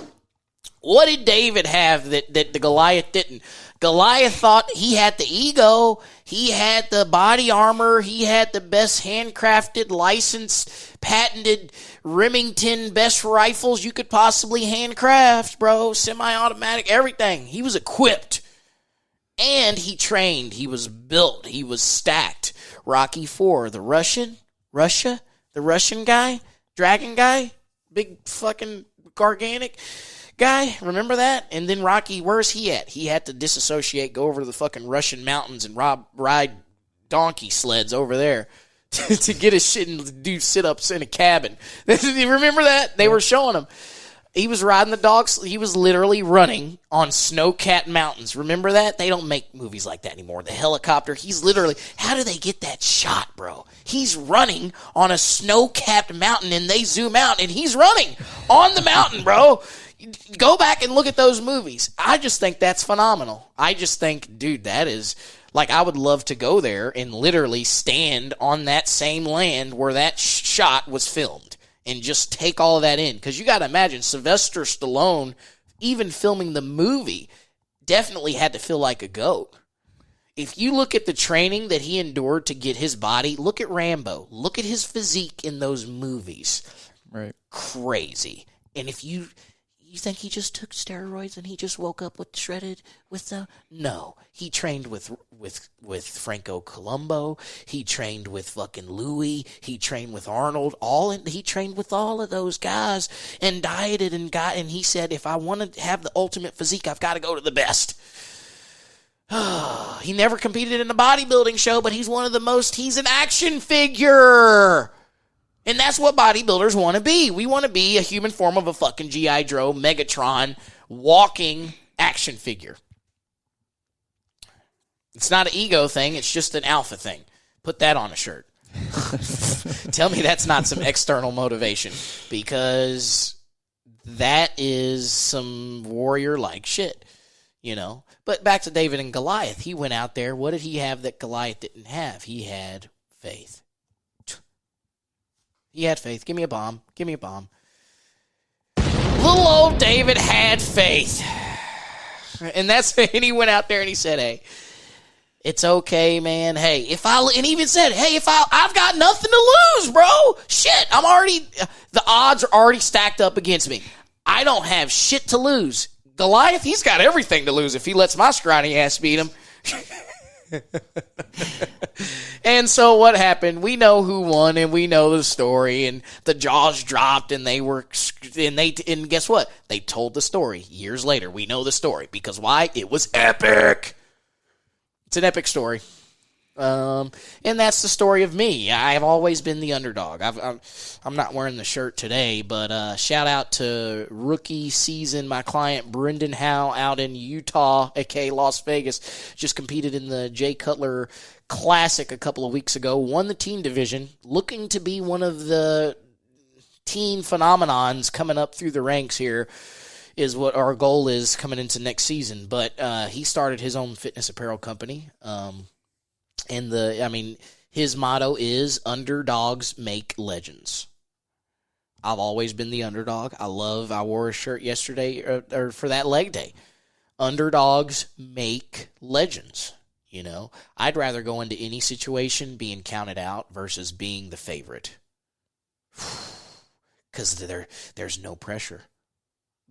what did David have that the Goliath didn't? Goliath thought he had the ego, he had the body armor, he had the best handcrafted, licensed, patented Remington best rifles you could possibly handcraft, bro. Semi-automatic, everything. He was equipped. And he trained. He was built. He was stacked. Rocky IV, the Russian guy, dragon guy, big fucking garganic guy, remember that? And then Rocky, where's he at? He had to disassociate, go over to the fucking Russian mountains and ride donkey sleds over there to get his shit and do sit-ups in a cabin. You remember that? They were showing him. He was riding the dogs. He was literally running on snow-capped mountains. Remember that? They don't make movies like that anymore. The helicopter, he's literally, how do they get that shot, bro? He's running on a snow-capped mountain, and they zoom out, and he's running on the mountain, bro. Go back and look at those movies. I just think that's phenomenal. I just think, dude, that is, like, I would love to go there and literally stand on that same land where that shot was filmed. And just take all of that in. Because you got to imagine, Sylvester Stallone, even filming the movie, definitely had to feel like a goat. If you look at the training that he endured to get his body, look at Rambo. Look at his physique in those movies. Right. Crazy. And if you think he just took steroids and he just woke up with shredded with the... No. He trained with Franco Columbo. He trained with fucking Louis. He trained with Arnold. He trained with all of those guys and dieted and he said, if I want to have the ultimate physique, I've got to go to the best. He never competed in a bodybuilding show, but he's an action figure. And that's what bodybuilders want to be. We want to be a human form of a fucking G.I. Joe, Megatron, walking action figure. It's not an ego thing. It's just an alpha thing. Put that on a shirt. Tell me that's not some external motivation, because that is some warrior-like shit, you know. But back to David and Goliath. He went out there. What did he have that Goliath didn't have? He had faith. He had faith. Give me a bomb. Give me a bomb. Little old David had faith. And he went out there and he said, hey, it's okay, man. Hey, and he even said, hey, I've got nothing to lose, bro. Shit, the odds are already stacked up against me. I don't have shit to lose. Goliath, he's got everything to lose if he lets my scrawny ass beat him. And so what happened? We know who won, and we know the story, and the jaws dropped, and and guess what? They told the story years later. We know the story because why? It was epic. It's an epic story. And that's the story of me. I've always been the underdog. I'm not wearing the shirt today, but shout out to rookie season, my client Brendan Howe out in Utah, aka Las Vegas, just competed in the Jay Cutler Classic a couple of weeks ago, won the teen division, looking to be one of the teen phenomenons coming up through the ranks here is what our goal is coming into next season. But he started his own fitness apparel company. His motto is underdogs make legends. I've always been the underdog. I wore a shirt yesterday or for that leg day. Underdogs make legends. You know, I'd rather go into any situation being counted out versus being the favorite. Because there's no pressure.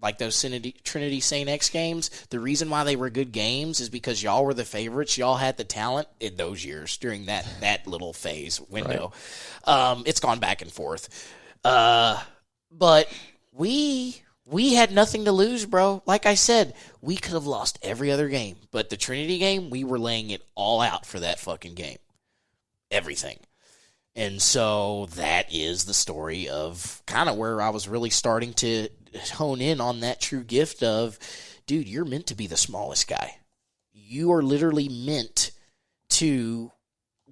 Like those Trinity St. X games, the reason why they were good games is because y'all were the favorites. Y'all had the talent in those years during that little phase window. Right. It's gone back and forth. But we had nothing to lose, bro. Like I said, we could have lost every other game. But the Trinity game, we were laying it all out for that fucking game. Everything. And so that is the story of kind of where I was really starting to hone in on that true gift of, dude, you're meant to be the smallest guy. You are literally meant to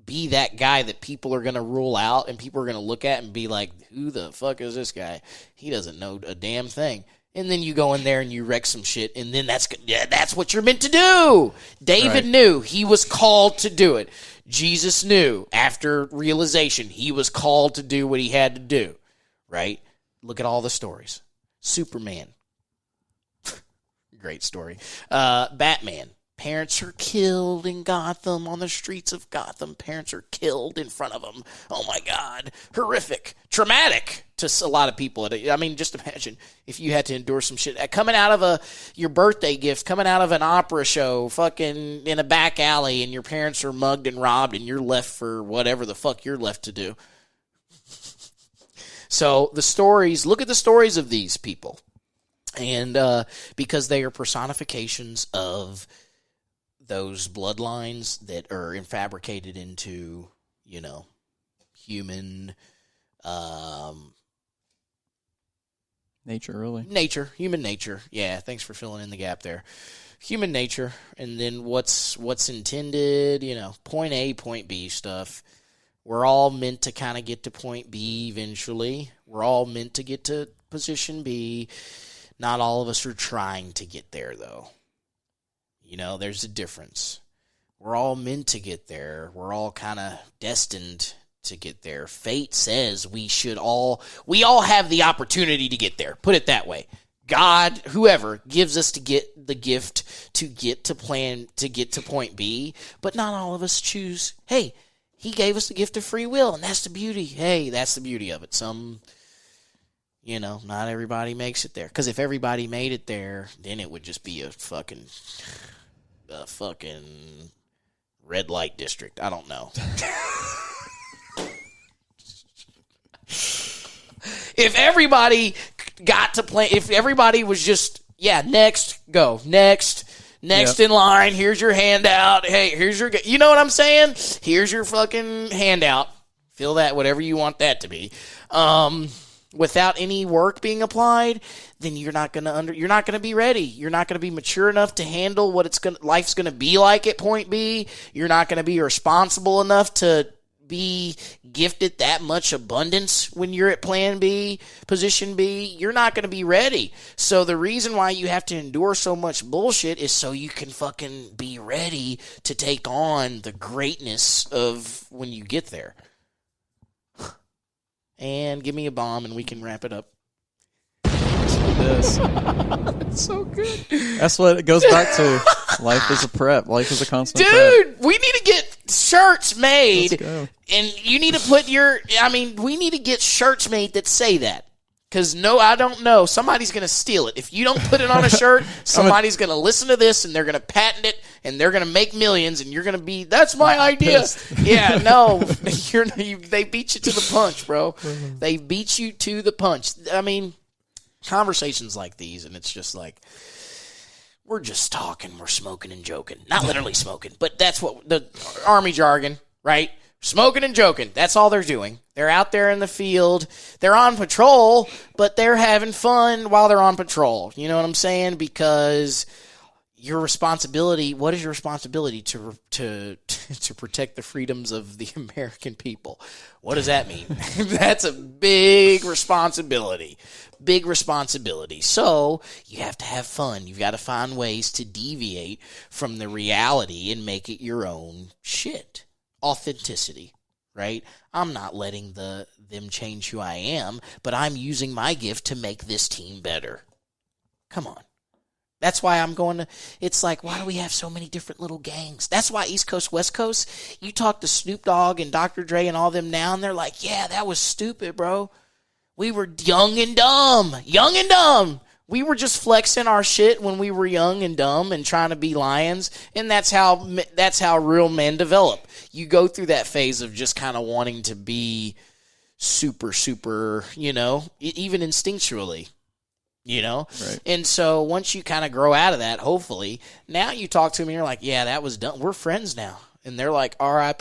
be that guy that people are going to rule out and people are going to look at and be like, who the fuck is this guy? He doesn't know a damn thing. And then you go in there and you wreck some shit, and then that's what you're meant to do. David knew he was called to do it. Jesus knew after realization he was called to do what he had to do, right? Look at all the stories. Superman. Great story. Batman. Parents are killed in Gotham, on the streets of Gotham. Parents are killed in front of them. Oh, my God. Horrific. Traumatic to a lot of people. I mean, just imagine if you had to endure some shit. Coming out of your birthday gift, coming out of an opera show, fucking in a back alley, and your parents are mugged and robbed, and you're left for whatever the fuck you're left to do. So the stories, look at the stories of these people. And because they are personifications of those bloodlines that are fabricated into, human nature, really. Human nature. Yeah, thanks for filling in the gap there. Human nature, and then what's intended, point A, point B stuff. We're all meant to kind of get to point B eventually. We're all meant to get to position B. Not all of us are trying to get there, though. There's a difference. We're all meant to get there. We're all kind of destined to get there. Fate says we all have the opportunity to get there. Put it that way. God, whoever, gives us to get the gift to get to point B, but not all of us choose. Hey, he gave us the gift of free will, and that's the beauty. Hey, that's the beauty of it. Not everybody makes it there. Because if everybody made it there, then it would just be a fucking red light district. I don't know. If everybody got to play, if everybody was just, next, go, next in line, here's your handout, hey, here's your, you know what I'm saying? Here's your fucking handout. Fill that, whatever you want that to be. Without any work being applied, then you're not gonna be ready. You're not gonna be mature enough to handle what life's gonna be like at point B. You're not gonna be responsible enough to be gifted that much abundance when you're at plan B, position B. You're not going to be ready. So the reason why you have to endure so much bullshit is so you can fucking be ready to take on the greatness of when you get there. And give me a bomb and we can wrap it up. This. It's so good. That's what it goes back to. Life is a prep. Life is a constant prep. We need to get shirts made. Let's go. And you need to we need to get shirts made that say that. Because I don't know. Somebody's going to steal it. If you don't put it on a shirt, somebody's going to listen to this and they're going to patent it and they're going to make millions and you're going to be, that's my idea. Yeah, no. They beat you to the punch, bro. They beat you to the punch. Conversations like these, and it's just like, we're just talking, we're smoking and joking. Not literally smoking, but that's what the Army jargon, right? Smoking and joking. That's all they're doing. They're out there in the field. They're on patrol, but they're having fun while they're on patrol. You know what I'm saying? Because your responsibility, what is your responsibility to protect the freedoms of the American people? What does that mean? That's a big responsibility. Big responsibility. So you have to have fun. You've got to find ways to deviate from the reality and make it your own shit. Authenticity, right? I'm not letting them change who I am, but I'm using my gift to make this team better. Come on. That's why I'm going to, it's like, why do we have so many different little gangs? That's why East Coast, West Coast, you talk to Snoop Dogg and Dr. Dre and all them now, and they're like, yeah, that was stupid, bro. We were young and dumb. Young and dumb. We were just flexing our shit when we were young and dumb and trying to be lions, and that's how real men develop. You go through that phase of just kind of wanting to be super, even instinctually. Right. And so once you kind of grow out of that, hopefully, now you talk to them and you're like, yeah, that was done. We're friends now. And they're like, RIP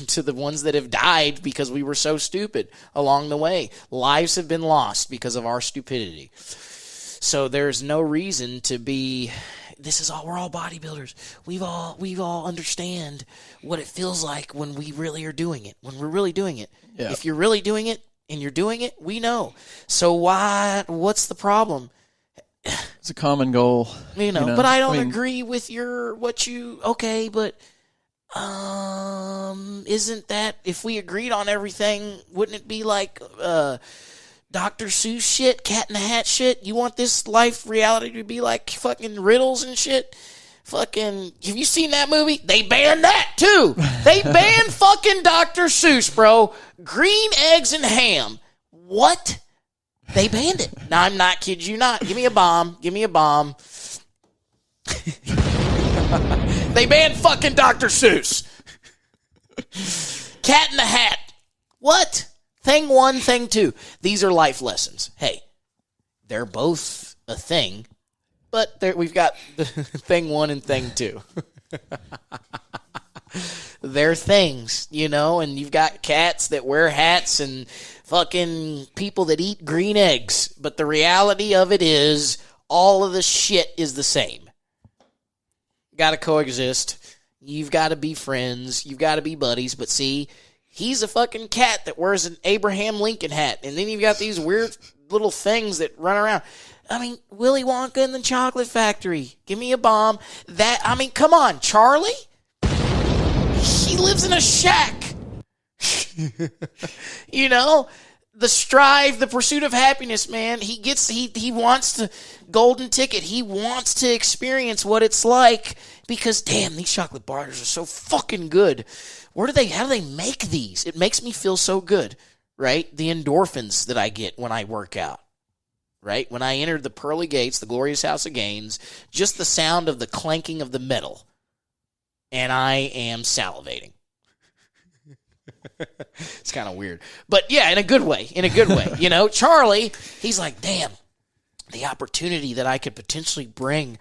to the ones that have died because we were so stupid along the way. Lives have been lost because of our stupidity. So there's no reason to be, we're all bodybuilders. We all understand what it feels like when we really are doing it, when we're really doing it. Yeah. If you're really doing it, and you're doing it, we know. So what's the problem? It's a common goal. But I don't agree with okay, but isn't that, if we agreed on everything, wouldn't it be like Dr. Seuss shit, Cat in the Hat shit? You want this life reality to be like fucking riddles and shit? Fucking, have you seen that movie? They banned that too. They banned fucking Dr. Seuss, bro. Green eggs and ham. What? They banned it. No, I'm not kidding you not. Give me a bomb. Give me a bomb. They banned fucking Dr. Seuss. Cat in the Hat. What? Thing 1, thing 2. These are life lessons. Hey, they're both a thing. But we've got the thing 1 and thing 2. their things, you know, and you've got cats that wear hats and fucking people that eat green eggs. But the reality of it is all of the shit is the same. Got to coexist. You've got to be friends. You've got to be buddies. But see, he's a fucking cat that wears an Abraham Lincoln hat. And then you've got these weird little things that run around. I mean, Willy Wonka and the Chocolate Factory. Give me a bomb. Come on, Charlie? He lives in a shack. You know? The strive, the pursuit of happiness, man. He wants the golden ticket. He wants to experience what it's like because, damn, these chocolate bars are so fucking good. How do they make these? It makes me feel so good, right? The endorphins that I get when I work out. Right? When I entered the pearly gates, the glorious house of gains, just the sound of the clanking of the metal, and I am salivating. It's kind of weird. But yeah, in a good way. You know, Charlie, he's like, damn, the opportunity that I could potentially bring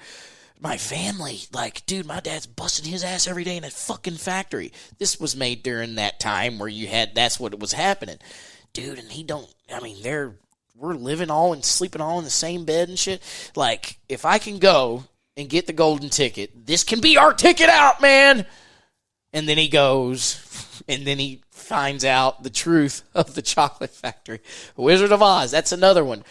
my family. Like, dude, my dad's busting his ass every day in a fucking factory. This was made during that time where that's what was happening. Dude, and we're living all and sleeping all in the same bed and shit. Like, if I can go and get the golden ticket, this can be our ticket out, man. And then he goes, and then he finds out the truth of the chocolate factory. Wizard of Oz, that's another one.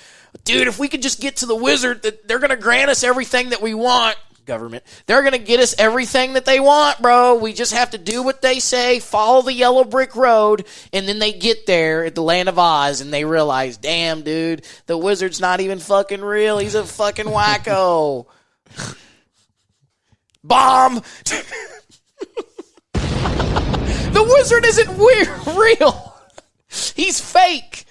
Dude, if we could just get to the wizard, they're going to grant us everything that we want. Government. They're going to get us everything that they want, bro. We just have to do what they say, follow the yellow brick road, and then they get there at the land of Oz, and they realize, damn, dude, the wizard's not even fucking real. He's a fucking wacko. Bomb! The wizard isn't real. He's fake.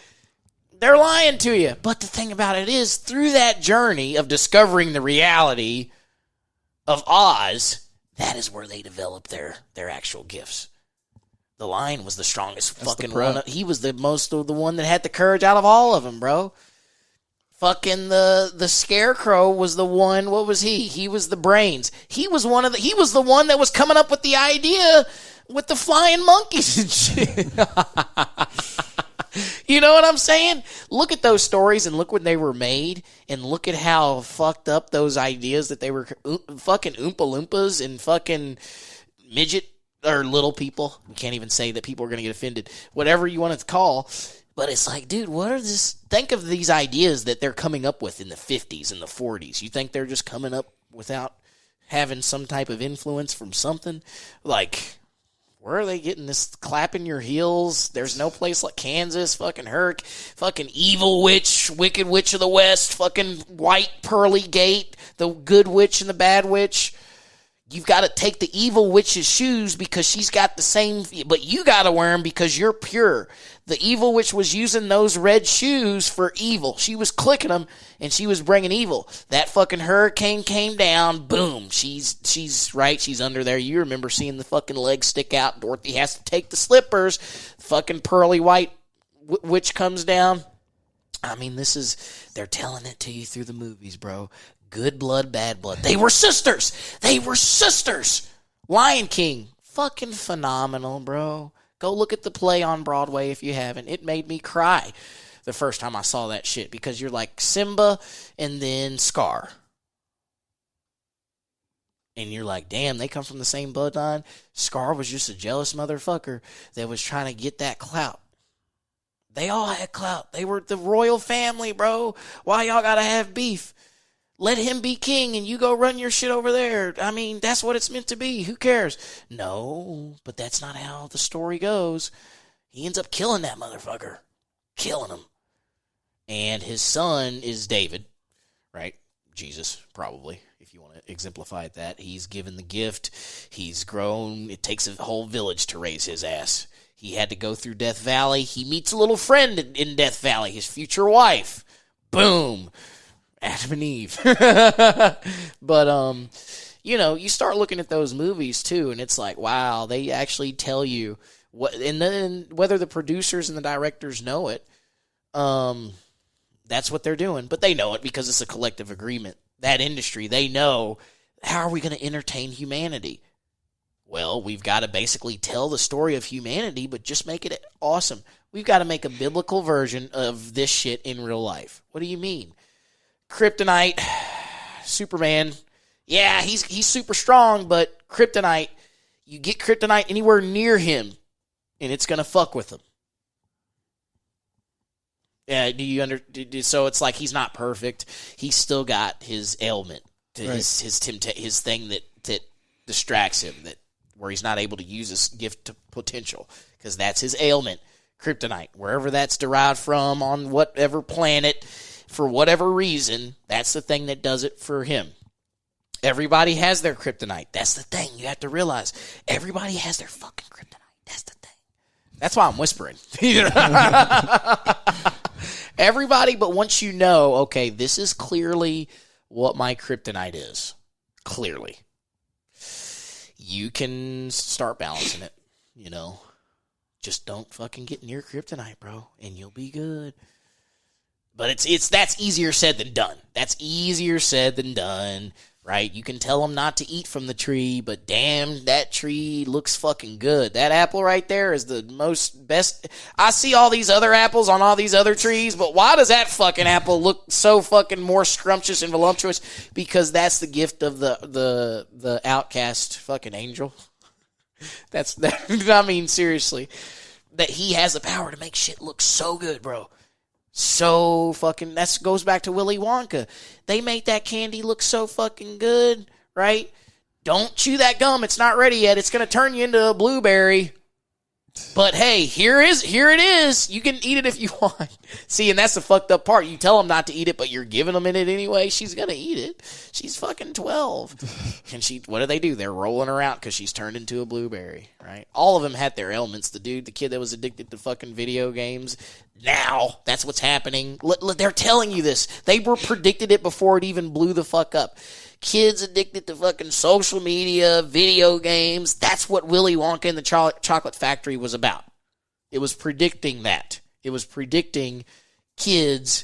They're lying to you. But the thing about it is, through that journey of discovering the reality of Oz, that is where they developed their actual gifts. The Lion was the strongest fucking one. He was the one that had the courage out of all of them, bro. Fucking the Scarecrow was the one. What was he? He was the brains. He was the one that was coming up with the idea with the flying monkeys and shit. You know what I'm saying? Look at those stories and look when they were made and look at how fucked up those ideas that they were fucking Oompa Loompas and fucking midget or little people. You can't even say that people are going to get offended. Whatever you want to call. But it's like, dude, think of these ideas that they're coming up with in the 50s and the 40s. You think they're just coming up without having some type of influence from something? Like, where are they getting this clapping your heels? There's no place like Kansas, fucking Herc, fucking evil witch, wicked witch of the West, fucking white pearly gate, the good witch and the bad witch. You've got to take the evil witch's shoes because she's got the same, but you got to wear them because you're pure. The evil witch was using those red shoes for evil. She was clicking them, and she was bringing evil. That fucking hurricane came down, boom. She's right, she's under there. You remember seeing the fucking legs stick out. Dorothy has to take the slippers. Fucking pearly white witch comes down. I mean, they're telling it to you through the movies, bro. Good blood, bad blood. They were sisters. Lion King. Fucking phenomenal, bro. Go look at the play on Broadway if you haven't. It made me cry the first time I saw that shit because you're like Simba and then Scar. And you're like, damn, they come from the same bloodline. Scar was just a jealous motherfucker that was trying to get that clout. They all had clout. They were the royal family, bro. Why y'all gotta have beef? Let him be king and you go run your shit over there. I mean, that's what it's meant to be. Who cares? No, but that's not how the story goes. He ends up killing that motherfucker. Killing him. And his son is David, right? Jesus, probably, if you want to exemplify it that. He's given the gift. He's grown. It takes a whole village to raise his ass. He had to go through Death Valley. He meets a little friend in Death Valley, his future wife. Boom. Adam and Eve. But, you start looking at those movies, too, and it's like, wow, they actually tell you what, and then whether the producers and the directors know it, that's what they're doing. But they know it because it's a collective agreement. That industry, they know, how are we going to entertain humanity? Well, we've got to basically tell the story of humanity, but just make it awesome. We've got to make a biblical version of this shit in real life. What do you mean? Kryptonite, Superman, yeah, he's super strong, but kryptonite, you get kryptonite anywhere near him, and it's going to fuck with him. Yeah, so it's like he's not perfect. He's still got his ailment, his thing that distracts him, where he's not able to use his gift to potential, because that's his ailment. Kryptonite, wherever that's derived from, on whatever planet, for whatever reason, that's the thing that does it for him. Everybody has their kryptonite. That's the thing you have to realize. Everybody has their fucking kryptonite. That's the thing. That's why I'm whispering. Everybody, but once you know, okay, this is clearly what my kryptonite is. Clearly. You can start balancing it, Just don't fucking get near kryptonite, bro, and you'll be good. But that's easier said than done. That's easier said than done, right? You can tell them not to eat from the tree, but damn, that tree looks fucking good. That apple right there is the best. I see all these other apples on all these other trees, but why does that fucking apple look so fucking more scrumptious and voluptuous? Because that's the gift of the outcast fucking angel. I mean, seriously, that he has the power to make shit look so good, bro. So fucking, that goes back to Willy Wonka. They made that candy look so fucking good, right? Don't chew that gum. It's not ready yet. It's going to turn you into a blueberry. But hey, here it is. You can eat it if you want. See, and that's the fucked up part. You tell them not to eat it, but you're giving them it anyway. She's going to eat it. She's fucking 12. And what do? They're rolling her out because she's turned into a blueberry, right? All of them had their ailments. The kid that was addicted to fucking video games. Now, that's what's happening. They're telling you this. They predicted it before it even blew the fuck up. Kids addicted to fucking social media, video games. That's what Willy Wonka and the Chocolate Factory was about. It was predicting that. It was predicting kids,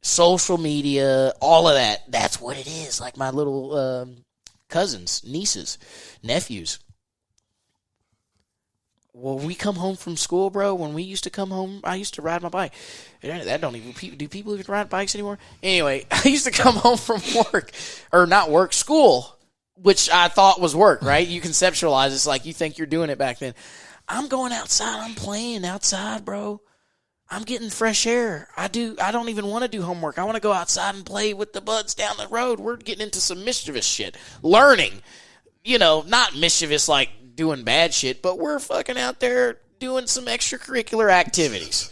social media, all of that. That's what it is. Like my little cousins, nieces, nephews. When we come home from school, bro, when we used to come home, I used to ride my bike. Do people even ride bikes anymore? Anyway, I used to come home from school, which I thought was work, right? You conceptualize it's like you think you're doing it back then. I'm going outside. I'm playing outside, bro. I'm getting fresh air. I don't even want to do homework. I want to go outside and play with the buds down the road. We're getting into some mischievous shit. Learning, not mischievous like doing bad shit, but we're fucking out there doing some extracurricular activities.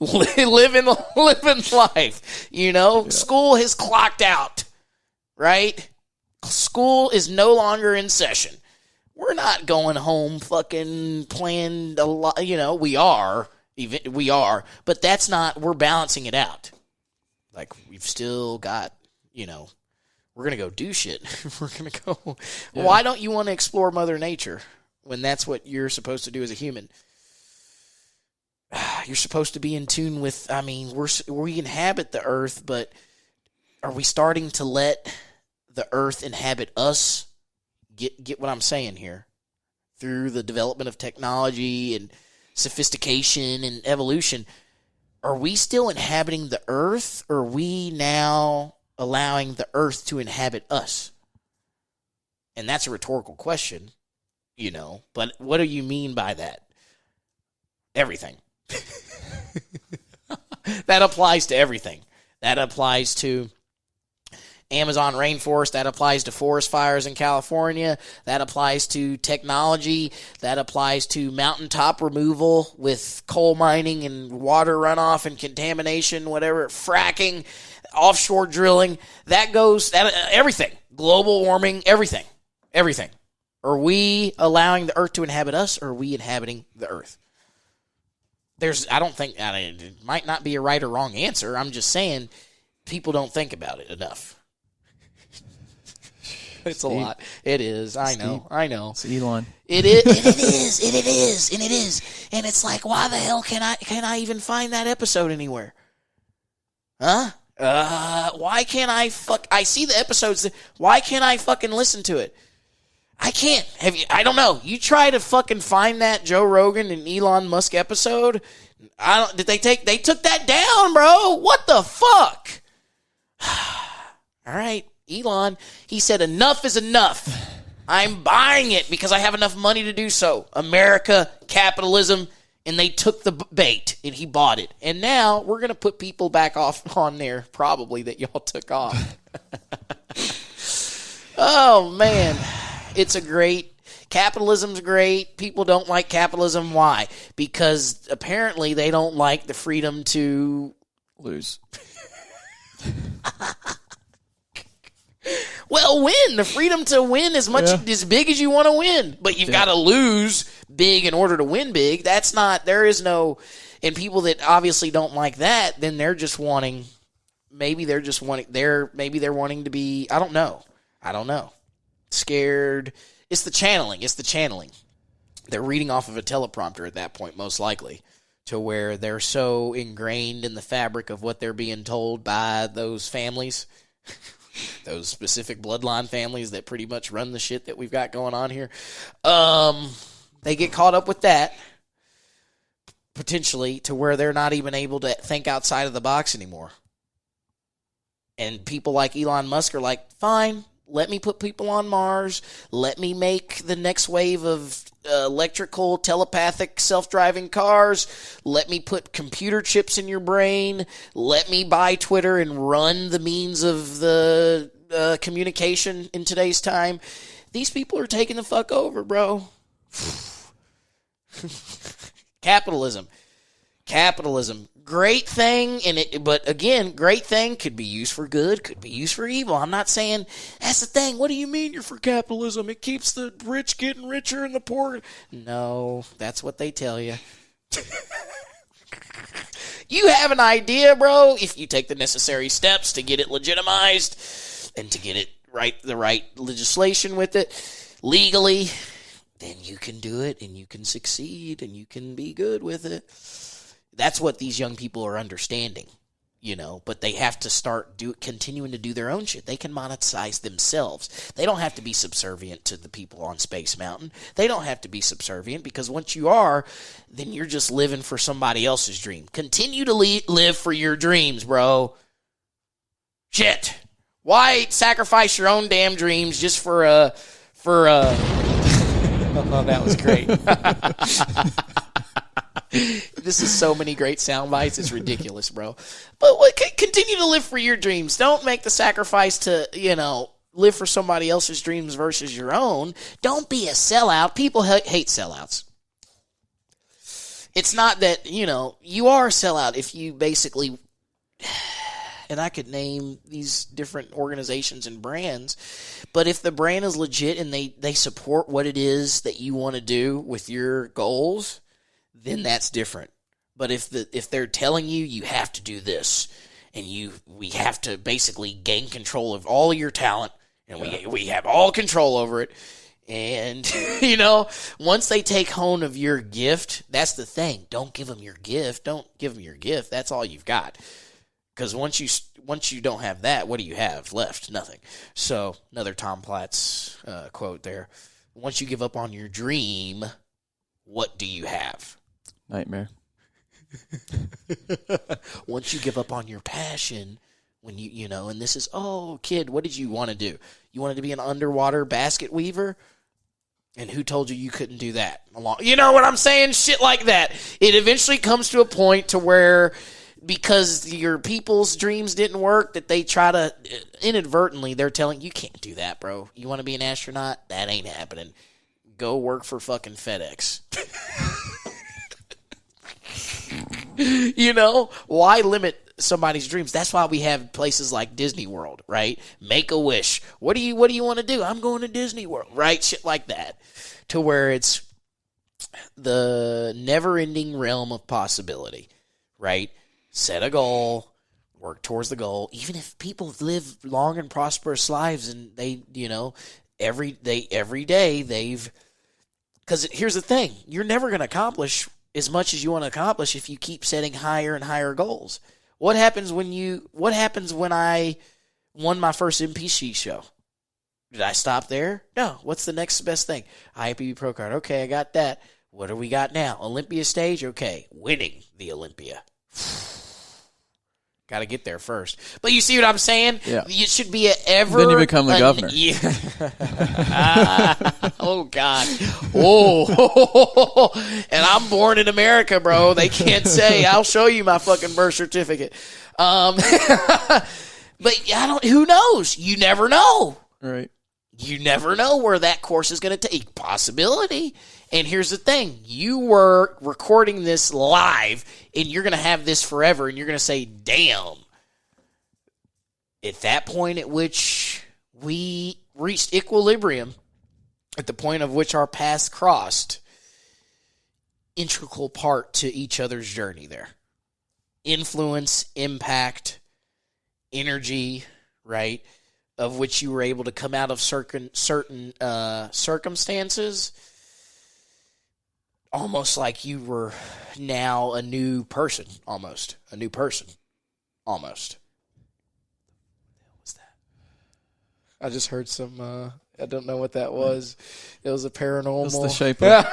living life, Yeah. School has clocked out, right? School is no longer in session. We're not going home fucking playing a lot, we are, but that's not, we're balancing it out. Like, we've still got, we're going to go do shit. We're going to go. Yeah. Why don't you want to explore Mother Nature when that's what you're supposed to do as a human? You're supposed to be in tune with, we inhabit the earth, but are we starting to let the earth inhabit us? Get what I'm saying here? Through the development of technology and sophistication and evolution, are we still inhabiting the earth, or are we now allowing the earth to inhabit us? And that's a rhetorical question, but what do you mean by that? Everything. That applies to everything. That applies to Amazon rainforest. That applies to forest fires in California. That applies to technology. That applies to mountaintop removal with coal mining and water runoff and contamination, whatever, fracking, offshore drilling. Everything. Global warming, everything. Everything. Are we allowing the earth to inhabit us, or are we inhabiting the earth? It might not be a right or wrong answer. I'm just saying people don't think about it enough. It's a lot. It is. I know. It's Elon. It is. And it's like, why the hell can I even find that episode anywhere? Huh? Why can't I see the episodes? Why can't I fucking listen to it? I can't. I don't know. You try to fucking find that Joe Rogan and Elon Musk episode. They took that down, bro. What the fuck? All right, Elon, he said enough is enough. I'm buying it because I have enough money to do so. America, capitalism, and they took the bait, and he bought it. And now we're going to put people back off on there, probably, that y'all took off. Oh, man. Capitalism's great. People don't like capitalism. Why? Because apparently they don't like the freedom to lose. Well, win. The freedom to win as big as you want to win. But you've got to lose big in order to win big. And people that obviously don't like that, then they're just wanting, maybe they're wanting to be, I don't know. Scared. It's the channeling. They're reading off of a teleprompter at that point, most likely, to where they're so ingrained in the fabric of what they're being told by those families, those specific bloodline families that pretty much run the shit that we've got going on here. They get caught up with that, potentially, to where they're not even able to think outside of the box anymore. And people like Elon Musk are like, fine, let me put people on Mars. Let me make the next wave of electrical, telepathic, self-driving cars. Let me put computer chips in your brain. Let me buy Twitter and run the means of the communication in today's time. These people are taking the fuck over, bro. Capitalism. Great thing, but again, great thing could be used for good, could be used for evil. I'm not saying that's the thing. What do you mean you're for capitalism? It keeps the rich getting richer and the poor. No, that's what they tell you. You have an idea, bro. If you take the necessary steps to get it legitimized and to get it the right legislation with it legally, then you can do it and you can succeed and you can be good with it. That's what these young people are understanding, but they have to continuing to do their own shit. They can monetize themselves. They don't have to be subservient to the people on Space Mountain. They don't have to be subservient, because once you are, then you're just living for somebody else's dream. Continue to live for your dreams, bro. Shit. Why sacrifice your own damn dreams just for a Oh, that was great. This is so many great sound bites. It's ridiculous, bro. But continue to live for your dreams. Don't make the sacrifice to, live for somebody else's dreams versus your own. Don't be a sellout. People hate sellouts. It's not that, you are a sellout if you basically, and I could name these different organizations and brands, but if the brand is legit and they support what it is that you want to do with your goals, then that's different. But if they're telling you have to do this, and we have to basically gain control of all your talent, and we have all control over it, and once they take hold of your gift, that's the thing. Don't give them your gift. Don't give them your gift. That's all you've got. Because once you don't have that, what do you have left? Nothing. So another Tom Platz quote there. Once you give up on your dream, what do you have? Nightmare. Once you give up on your passion, when and this is, kid, what did you want to do? You wanted to be an underwater basket weaver? And who told you couldn't do that? You know what I'm saying? Shit like that. It eventually comes to a point to where, because your people's dreams didn't work, that they try to, inadvertently, they're telling you can't do that, bro. You want to be an astronaut? That ain't happening. Go work for fucking FedEx. Why limit somebody's dreams? That's why we have places like Disney World, right? Make a wish. What do you want to do? I'm going to Disney World, right? Shit like that. To where it's the never-ending realm of possibility, right? Set a goal, work towards the goal. Even if people live long and prosperous lives and they, every day they've, because here's the thing, you're never going to accomplish as much as you want to accomplish if you keep setting higher and higher goals. What happens when I won my first NPC show? Did I stop there? No. What's the next best thing? IFBB Pro Card. Okay, I got that. What do we got now? Olympia stage? Okay, winning the Olympia. Got to get there first. But you see what I'm saying? Yeah. You should be Then you become the governor. Yeah. Oh, God. Oh. And I'm born in America, bro. They can't say, I'll show you my fucking birth certificate. But who knows? You never know. Right. You never know where that course is going to take. Possibility. And here's the thing. You were recording this live, and you're going to have this forever, and you're going to say, damn. At that point at which we reached equilibrium, at the point of which our paths crossed, integral part to each other's journey there. Influence, impact, energy, right? Of which you were able to come out of certain circumstances, almost like you were now a new person, almost. A new person, almost. What was that? I just heard some, I don't know what that was. It was a paranormal. It's the shape of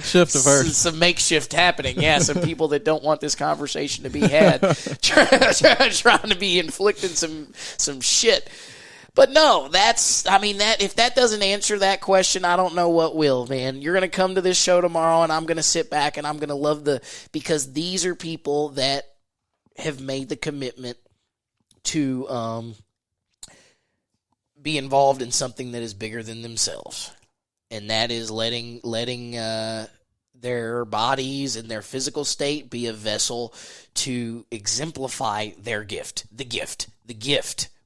shift of Earth. Some makeshift happening. Yeah, some people that don't want this conversation to be had trying to be inflicting some shit. But no, if that doesn't answer that question, I don't know what will, man. You're going to come to this show tomorrow, and I'm going to sit back, and I'm going to love because these are people that have made the commitment to be involved in something that is bigger than themselves. And that is letting their bodies and their physical state be a vessel to exemplify their gift. The gift.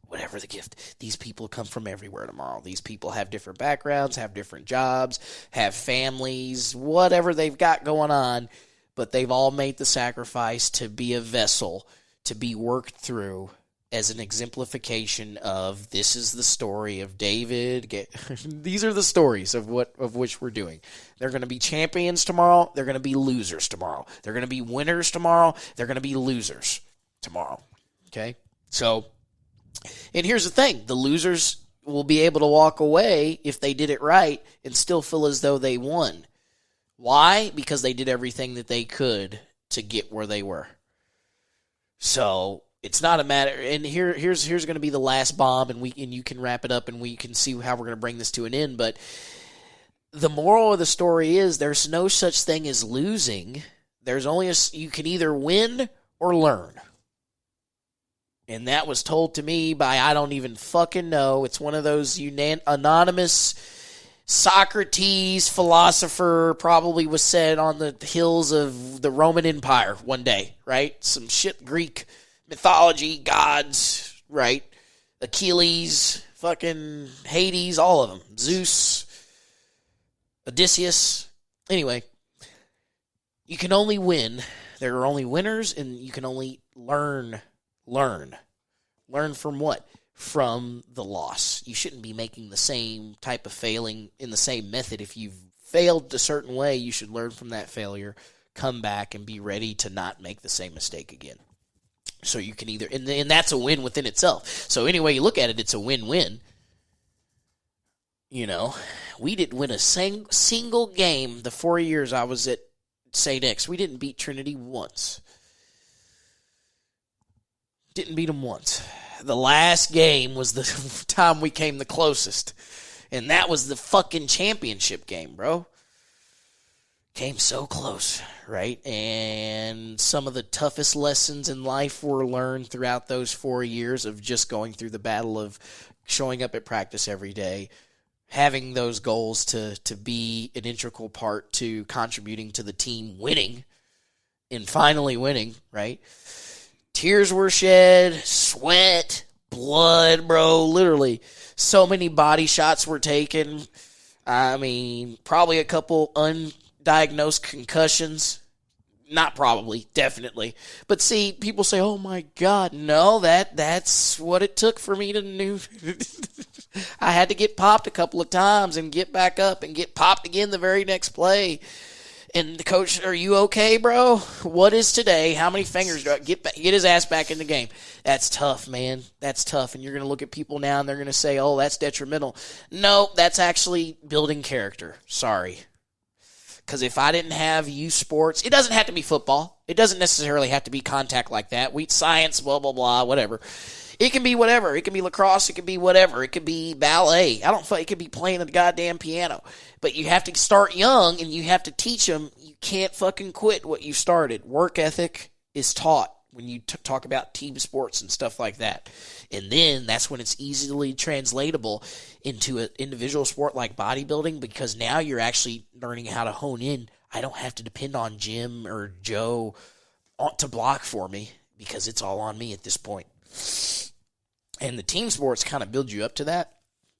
Whatever the gift. These people come from everywhere tomorrow. These people have different backgrounds, have different jobs, have families, whatever they've got going on, but they've all made the sacrifice to be a vessel, to be worked through as an exemplification of this is the story of David. These are the stories of which we're doing. They're going to be champions tomorrow. They're going to be losers tomorrow. They're going to be winners tomorrow. They're going to be losers tomorrow. Okay? So, and here's the thing. The losers will be able to walk away if they did it right and still feel as though they won. Why? Because they did everything that they could to get where they were. So, it's not a matter, and here's going to be the last bomb, and you can wrap it up, and we can see how we're going to bring this to an end. But the moral of the story is there's no such thing as losing. There's only you can either win or learn. And that was told to me by I don't even fucking know. It's one of those anonymous Socrates philosopher, probably was said on the hills of the Roman Empire one day, right? Some shit Greek mythology, gods, right? Achilles, fucking Hades, all of them. Zeus, Odysseus. Anyway, you can only win. There are only winners, and you can only learn. Learn from what? From the loss. You shouldn't be making the same type of failing in the same method. If you've failed a certain way, you should learn from that failure, come back, and be ready to not make the same mistake again. So you can either, and that's a win within itself. So any way you look at it, it's a win-win. You know, we didn't win a single game the 4 years I was at St. X. We didn't beat Trinity once. Didn't beat them once. The last game was the time we came the closest. And that was the fucking championship game, bro. Came so close, right? And some of the toughest lessons in life were learned throughout those 4 years of just going through the battle of showing up at practice every day, having those goals to be an integral part to contributing to the team winning and finally winning, right? Tears were shed, sweat, blood, bro, literally. So many body shots were taken. I mean, probably a couple undiagnosed concussions. Not probably, definitely. But see, people say, oh my God, no, that's what it took for me to know. I had to get popped a couple of times and get back up and get popped again the very next play. And the coach, are you okay, bro? What is today? How many fingers do I get his ass back in the game? That's tough, man. That's tough. And you're going to look at people now and they're going to say, oh, that's detrimental. No, that's actually building character. Sorry. Because if I didn't have youth sports, it doesn't have to be football. It doesn't necessarily have to be contact like that. Science, blah, blah, blah, whatever. It can be whatever. It can be lacrosse. It can be whatever. It could be ballet. It could be playing the goddamn piano. But you have to start young, and you have to teach them you can't fucking quit what you started. Work ethic is taught when you talk about team sports and stuff like that. And then that's when it's easily translatable into an individual sport like bodybuilding, because now you're actually learning how to hone in. I don't have to depend on Jim or Joe to block for me, because it's all on me at this point. And the team sports kind of build you up to that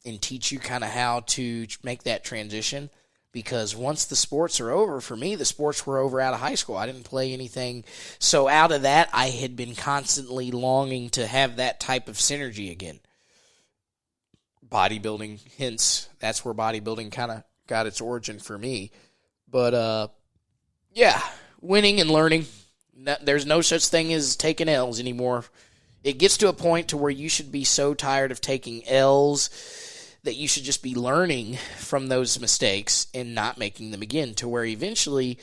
and teach you kind of how to make that transition. Because once the sports are over, for me, the sports were over out of high school. I didn't play anything. So out of that, I had been constantly longing to have that type of synergy again. Bodybuilding, hence, that's where bodybuilding kind of got its origin for me. But, yeah, winning and learning. There's no such thing as taking L's anymore. It gets to a point to where you should be so tired of taking L's that you should just be learning from those mistakes and not making them again, to where eventually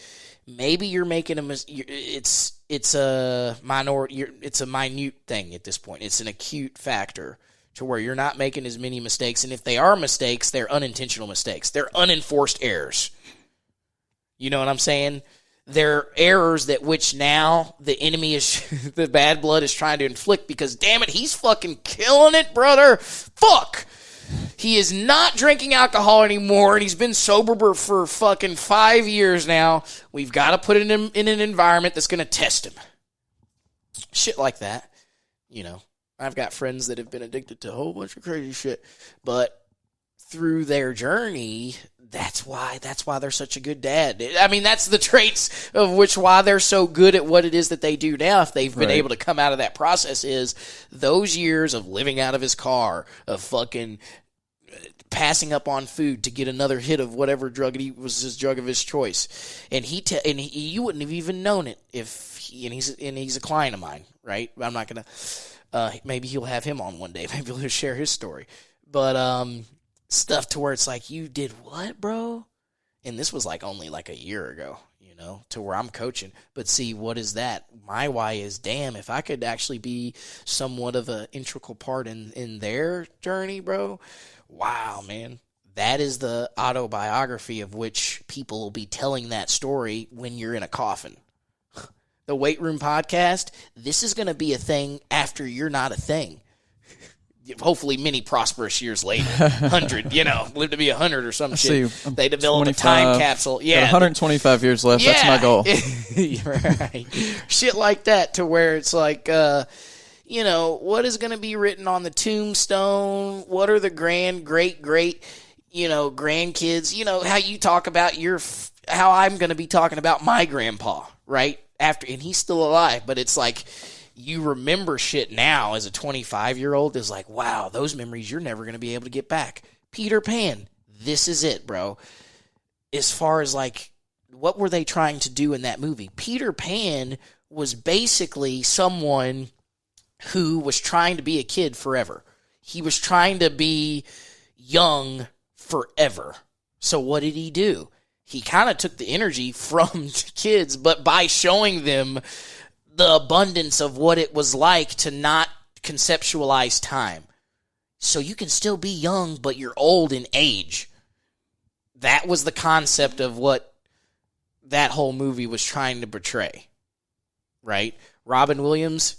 maybe you're making it's a minute thing at this point. It's an acute factor to where you're not making as many mistakes, and if they are mistakes, they're unintentional mistakes. They're unenforced errors. You know what I'm saying? They're errors that which now the enemy is, the bad blood is trying to inflict, because damn it, he's fucking killing it, brother. Fuck. He is not drinking alcohol anymore, and he's been sober for fucking 5 years now. We've got to put him in an environment that's going to test him. Shit like that. You know, I've got friends that have been addicted to a whole bunch of crazy shit, but through their journey, that's why they're such a good dad. I mean, that's the traits of why they're so good at what it is that they do now. If they've been able to come out of that process, is those years of living out of his car, of fucking passing up on food to get another hit of whatever drug was his drug of his choice, and you wouldn't have even known it he's a client of mine, right? I'm not gonna. Maybe he'll have him on one day. Maybe he'll share his story, but stuff to where it's like, you did what, bro? And this was only a year ago, to where I'm coaching. But see, what is that? My why is, damn, if I could actually be somewhat of an integral part in their journey, bro, wow, man. That is the autobiography of which people will be telling that story when you're in a coffin. The Weight Room Podcast, this is going to be a thing after you're not a thing. Hopefully many prosperous years later, 100, live to be 100 or some shit. They develop a time capsule. Yeah. 125 years left. Yeah. That's my goal. Right. Shit like that, to where it's like, what is going to be written on the tombstone? What are the great, grandkids? How you talk about how I'm going to be talking about my grandpa, right? And he's still alive, but it's like, you remember shit now as a 25-year-old is like, wow, those memories you're never going to be able to get back. Peter Pan, this is it, bro. As far as what were they trying to do in that movie? Peter Pan was basically someone who was trying to be a kid forever. He was trying to be young forever. So what did he do? He kind of took the energy from kids, but by showing them the abundance of what it was like to not conceptualize time. So you can still be young, but you're old in age. That was the concept of what that whole movie was trying to portray. Right? Robin Williams,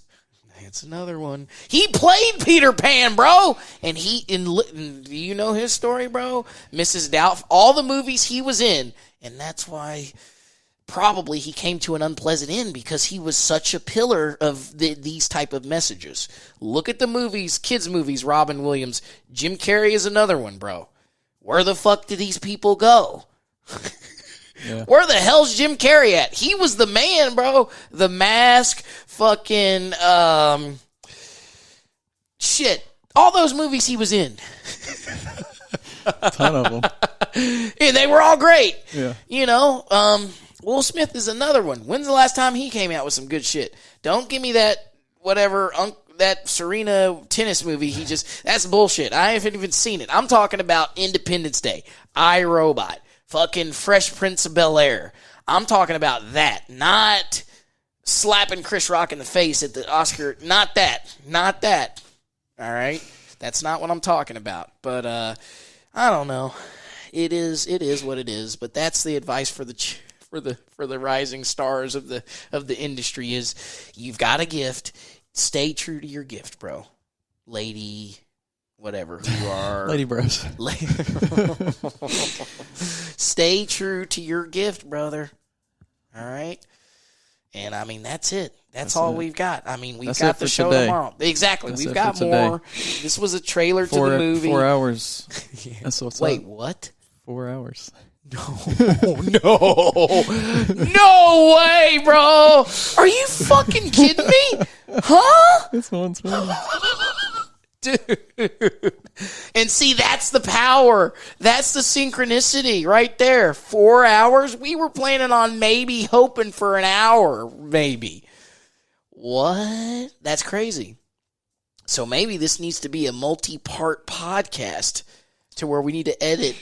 that's another one. He played Peter Pan, bro! And do you know his story, bro? Mrs. Doubtfire, all the movies he was in, and that's why probably he came to an unpleasant end, because he was such a pillar of these type of messages. Look at the movies, kids' movies, Robin Williams. Jim Carrey is another one, bro. Where the fuck did these people go? Yeah. Where the hell's Jim Carrey at? He was the man, bro. The Mask, fucking, shit. All those movies he was in. A ton of them. And they were all great. Yeah. Will Smith is another one. When's the last time he came out with some good shit? Don't give me that whatever that Serena tennis movie. That's bullshit. I haven't even seen it. I'm talking about Independence Day, iRobot, fucking Fresh Prince of Bel-Air. I'm talking about that, not slapping Chris Rock in the face at the Oscar. Not that. All right, that's not what I'm talking about. But I don't know. It is what it is. But that's the advice for the rising stars of the industry is you've got a gift. Stay true to your gift, bro. Lady, whatever who you are. Lady bros. Stay true to your gift, brother. All right? And, I mean, that's it. That's all we've got. I mean, we've got the show tomorrow. Exactly. We've got more. This was a trailer to the movie. 4 hours. That's what's Wait, up. what? 4 hours. No way, bro. Are you fucking kidding me? Huh? This one's funny. Dude. And see, that's the power. That's the synchronicity right there. 4 hours? We were planning on maybe hoping for an hour, maybe. What? That's crazy. So maybe this needs to be a multi-part podcast to where we need to edit.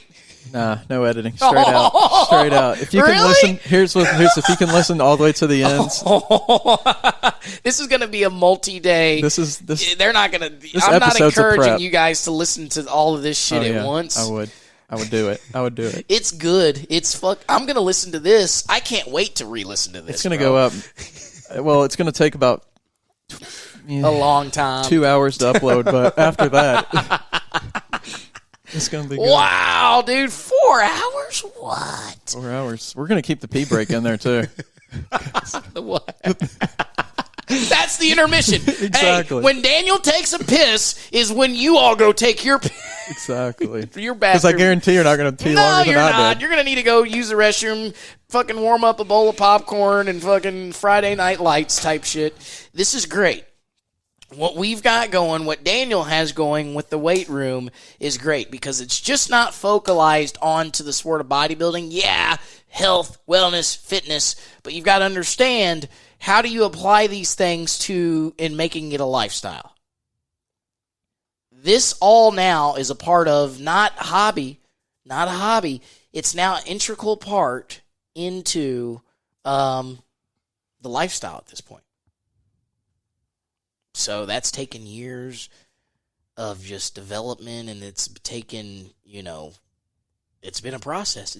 Nah, no editing. Straight out. If you can listen, here's if you can listen all the way to the ends. This is going to be a multi-day. They're not going to. I'm not encouraging you guys to listen to all of this shit at once. I would do it. It's good. I'm going to listen to this. I can't wait to re-listen to this. It's going to go up. Well, it's going to take about a long time. 2 hours to upload, but after that. It's going to be good. Wow, dude. 4 hours? What? 4 hours. We're going to keep the pee break in there, too. What? That's the intermission. Exactly. Hey, when Daniel takes a piss is when you all go take your piss. Exactly. Your bathroom. Because I guarantee you're not going to pee longer than I did. No, you're not. You're going to need to go use the restroom, fucking warm up a bowl of popcorn and fucking Friday Night Lights type shit. This is great. What we've got going, what Daniel has going with the weight room is great because it's just not focalized onto the sport of bodybuilding. Yeah, health, wellness, fitness, but you've got to understand how do you apply these things in making it a lifestyle. This all now is a part of not a hobby. It's now an integral part into the lifestyle at this point. So that's taken years of just development, and it's taken, it's been a process.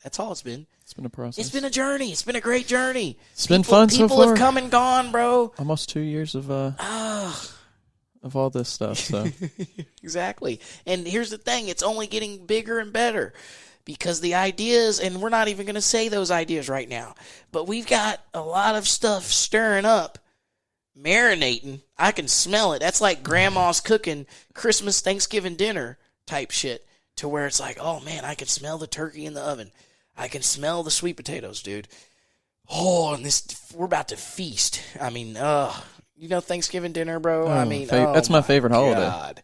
That's all it's been. It's been a process. It's been a journey. It's been a great journey. It's been fun so far. People have come and gone, bro. Almost 2 years of all this stuff. So Exactly. And here's the thing. It's only getting bigger and better because the ideas, and we're not even going to say those ideas right now, but we've got a lot of stuff stirring up. Marinating, I can smell it. That's like grandma's cooking Christmas, Thanksgiving dinner type shit to where it's like, oh man, I can smell the turkey in the oven. I can smell the sweet potatoes, dude. Oh, and we're about to feast. I mean, Thanksgiving dinner, bro. That's my favorite holiday.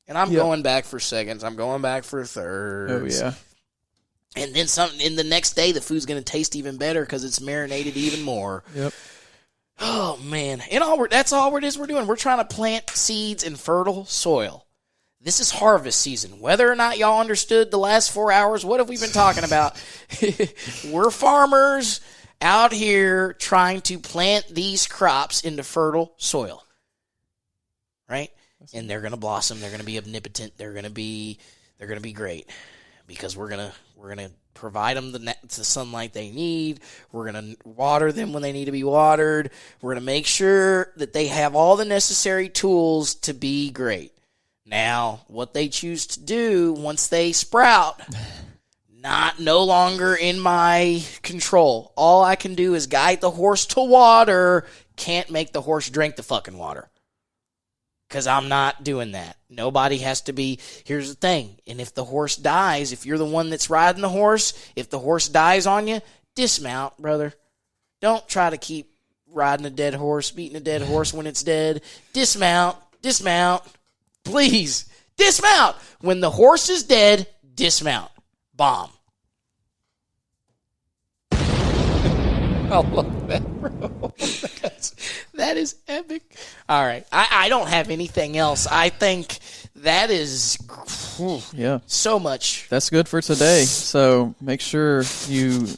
And I'm going back for seconds. I'm going back for thirds. Oh yeah. And then in the next day, the food's going to taste even better because it's marinated even more. Yep. Oh, man. That's all it is we're doing. We're trying to plant seeds in fertile soil. This is harvest season. Whether or not y'all understood the last 4 hours, what have we been talking about? We're farmers out here trying to plant these crops into fertile soil. Right? And they're going to blossom. They're going to be omnipotent. They're going to be great. Because we're gonna provide them the sunlight they need. We're gonna water them when they need to be watered. We're gonna make sure that they have all the necessary tools to be great. Now, what they choose to do once they sprout, no longer in my control. All I can do is guide the horse to water. Can't make the horse drink the fucking water. Because I'm not doing that. Nobody has to be. Here's the thing. And if the horse dies, if you're the one that's riding the horse, if the horse dies on you, dismount, brother. Don't try to keep riding a dead horse, beating a dead horse when it's dead. Dismount. Please, dismount. When the horse is dead, dismount. Bomb. I love that, bro. That is epic. All right. I don't have anything else. I think that is so much. That's good for today. So make sure you,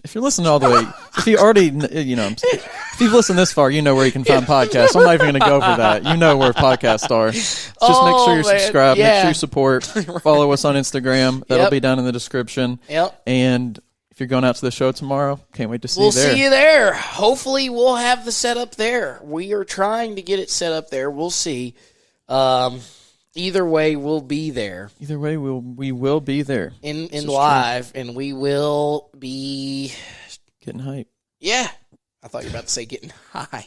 if you're listening all the way, if you already, if you've listened this far, you know where you can find podcasts. I'm not even going to go over that. You know where podcasts are. Just make sure you're subscribed. Yeah. Make sure you support. Follow us on Instagram. That'll be down in the description. Yep. And if you're going out to the show tomorrow, can't wait to see you there. We'll see you there. Hopefully we'll have the setup there. We are trying to get it set up there. We'll see. Either way, we'll be there. Either way, we will be there. In live, true. And we will be... Getting hype. Yeah. I thought you were about to say getting high.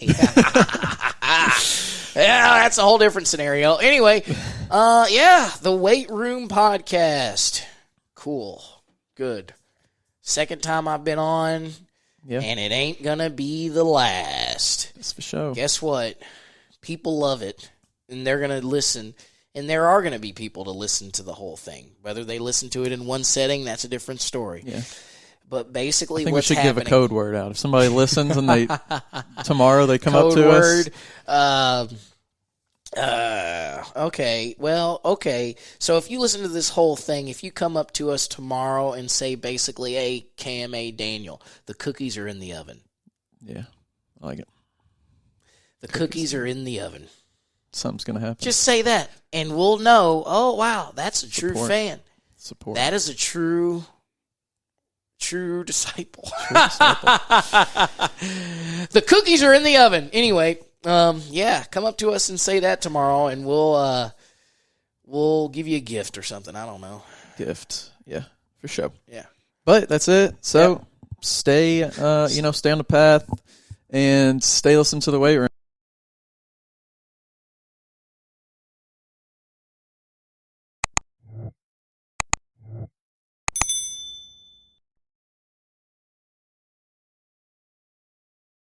Yeah, that's a whole different scenario. Anyway, the Weight Room Podcast. Cool. Good. Second time I've been on, and it ain't going to be the last. That's for sure. Guess what? People love it, and they're going to listen. And there are going to be people to listen to the whole thing. Whether they listen to it in one setting, that's a different story. Yeah. But basically, I think what's we should happening, give a code word out. If somebody listens and they tomorrow they come up to us. Okay. Well, okay. So if you listen to this whole thing, if you come up to us tomorrow and say basically, "Hey, Cam, hey, Daniel, the cookies are in the oven." Yeah, I like it. The cookies are in the oven. Something's gonna happen. Just say that, and we'll know. Oh, wow, that's a true fan. Support. That is a true disciple. The cookies are in the oven. Anyway, come up to us and say that tomorrow, and we'll give you a gift or something. I don't know. Gift, yeah, for sure. Yeah, but that's it. So stay on the path and stay listening to the Weight Room.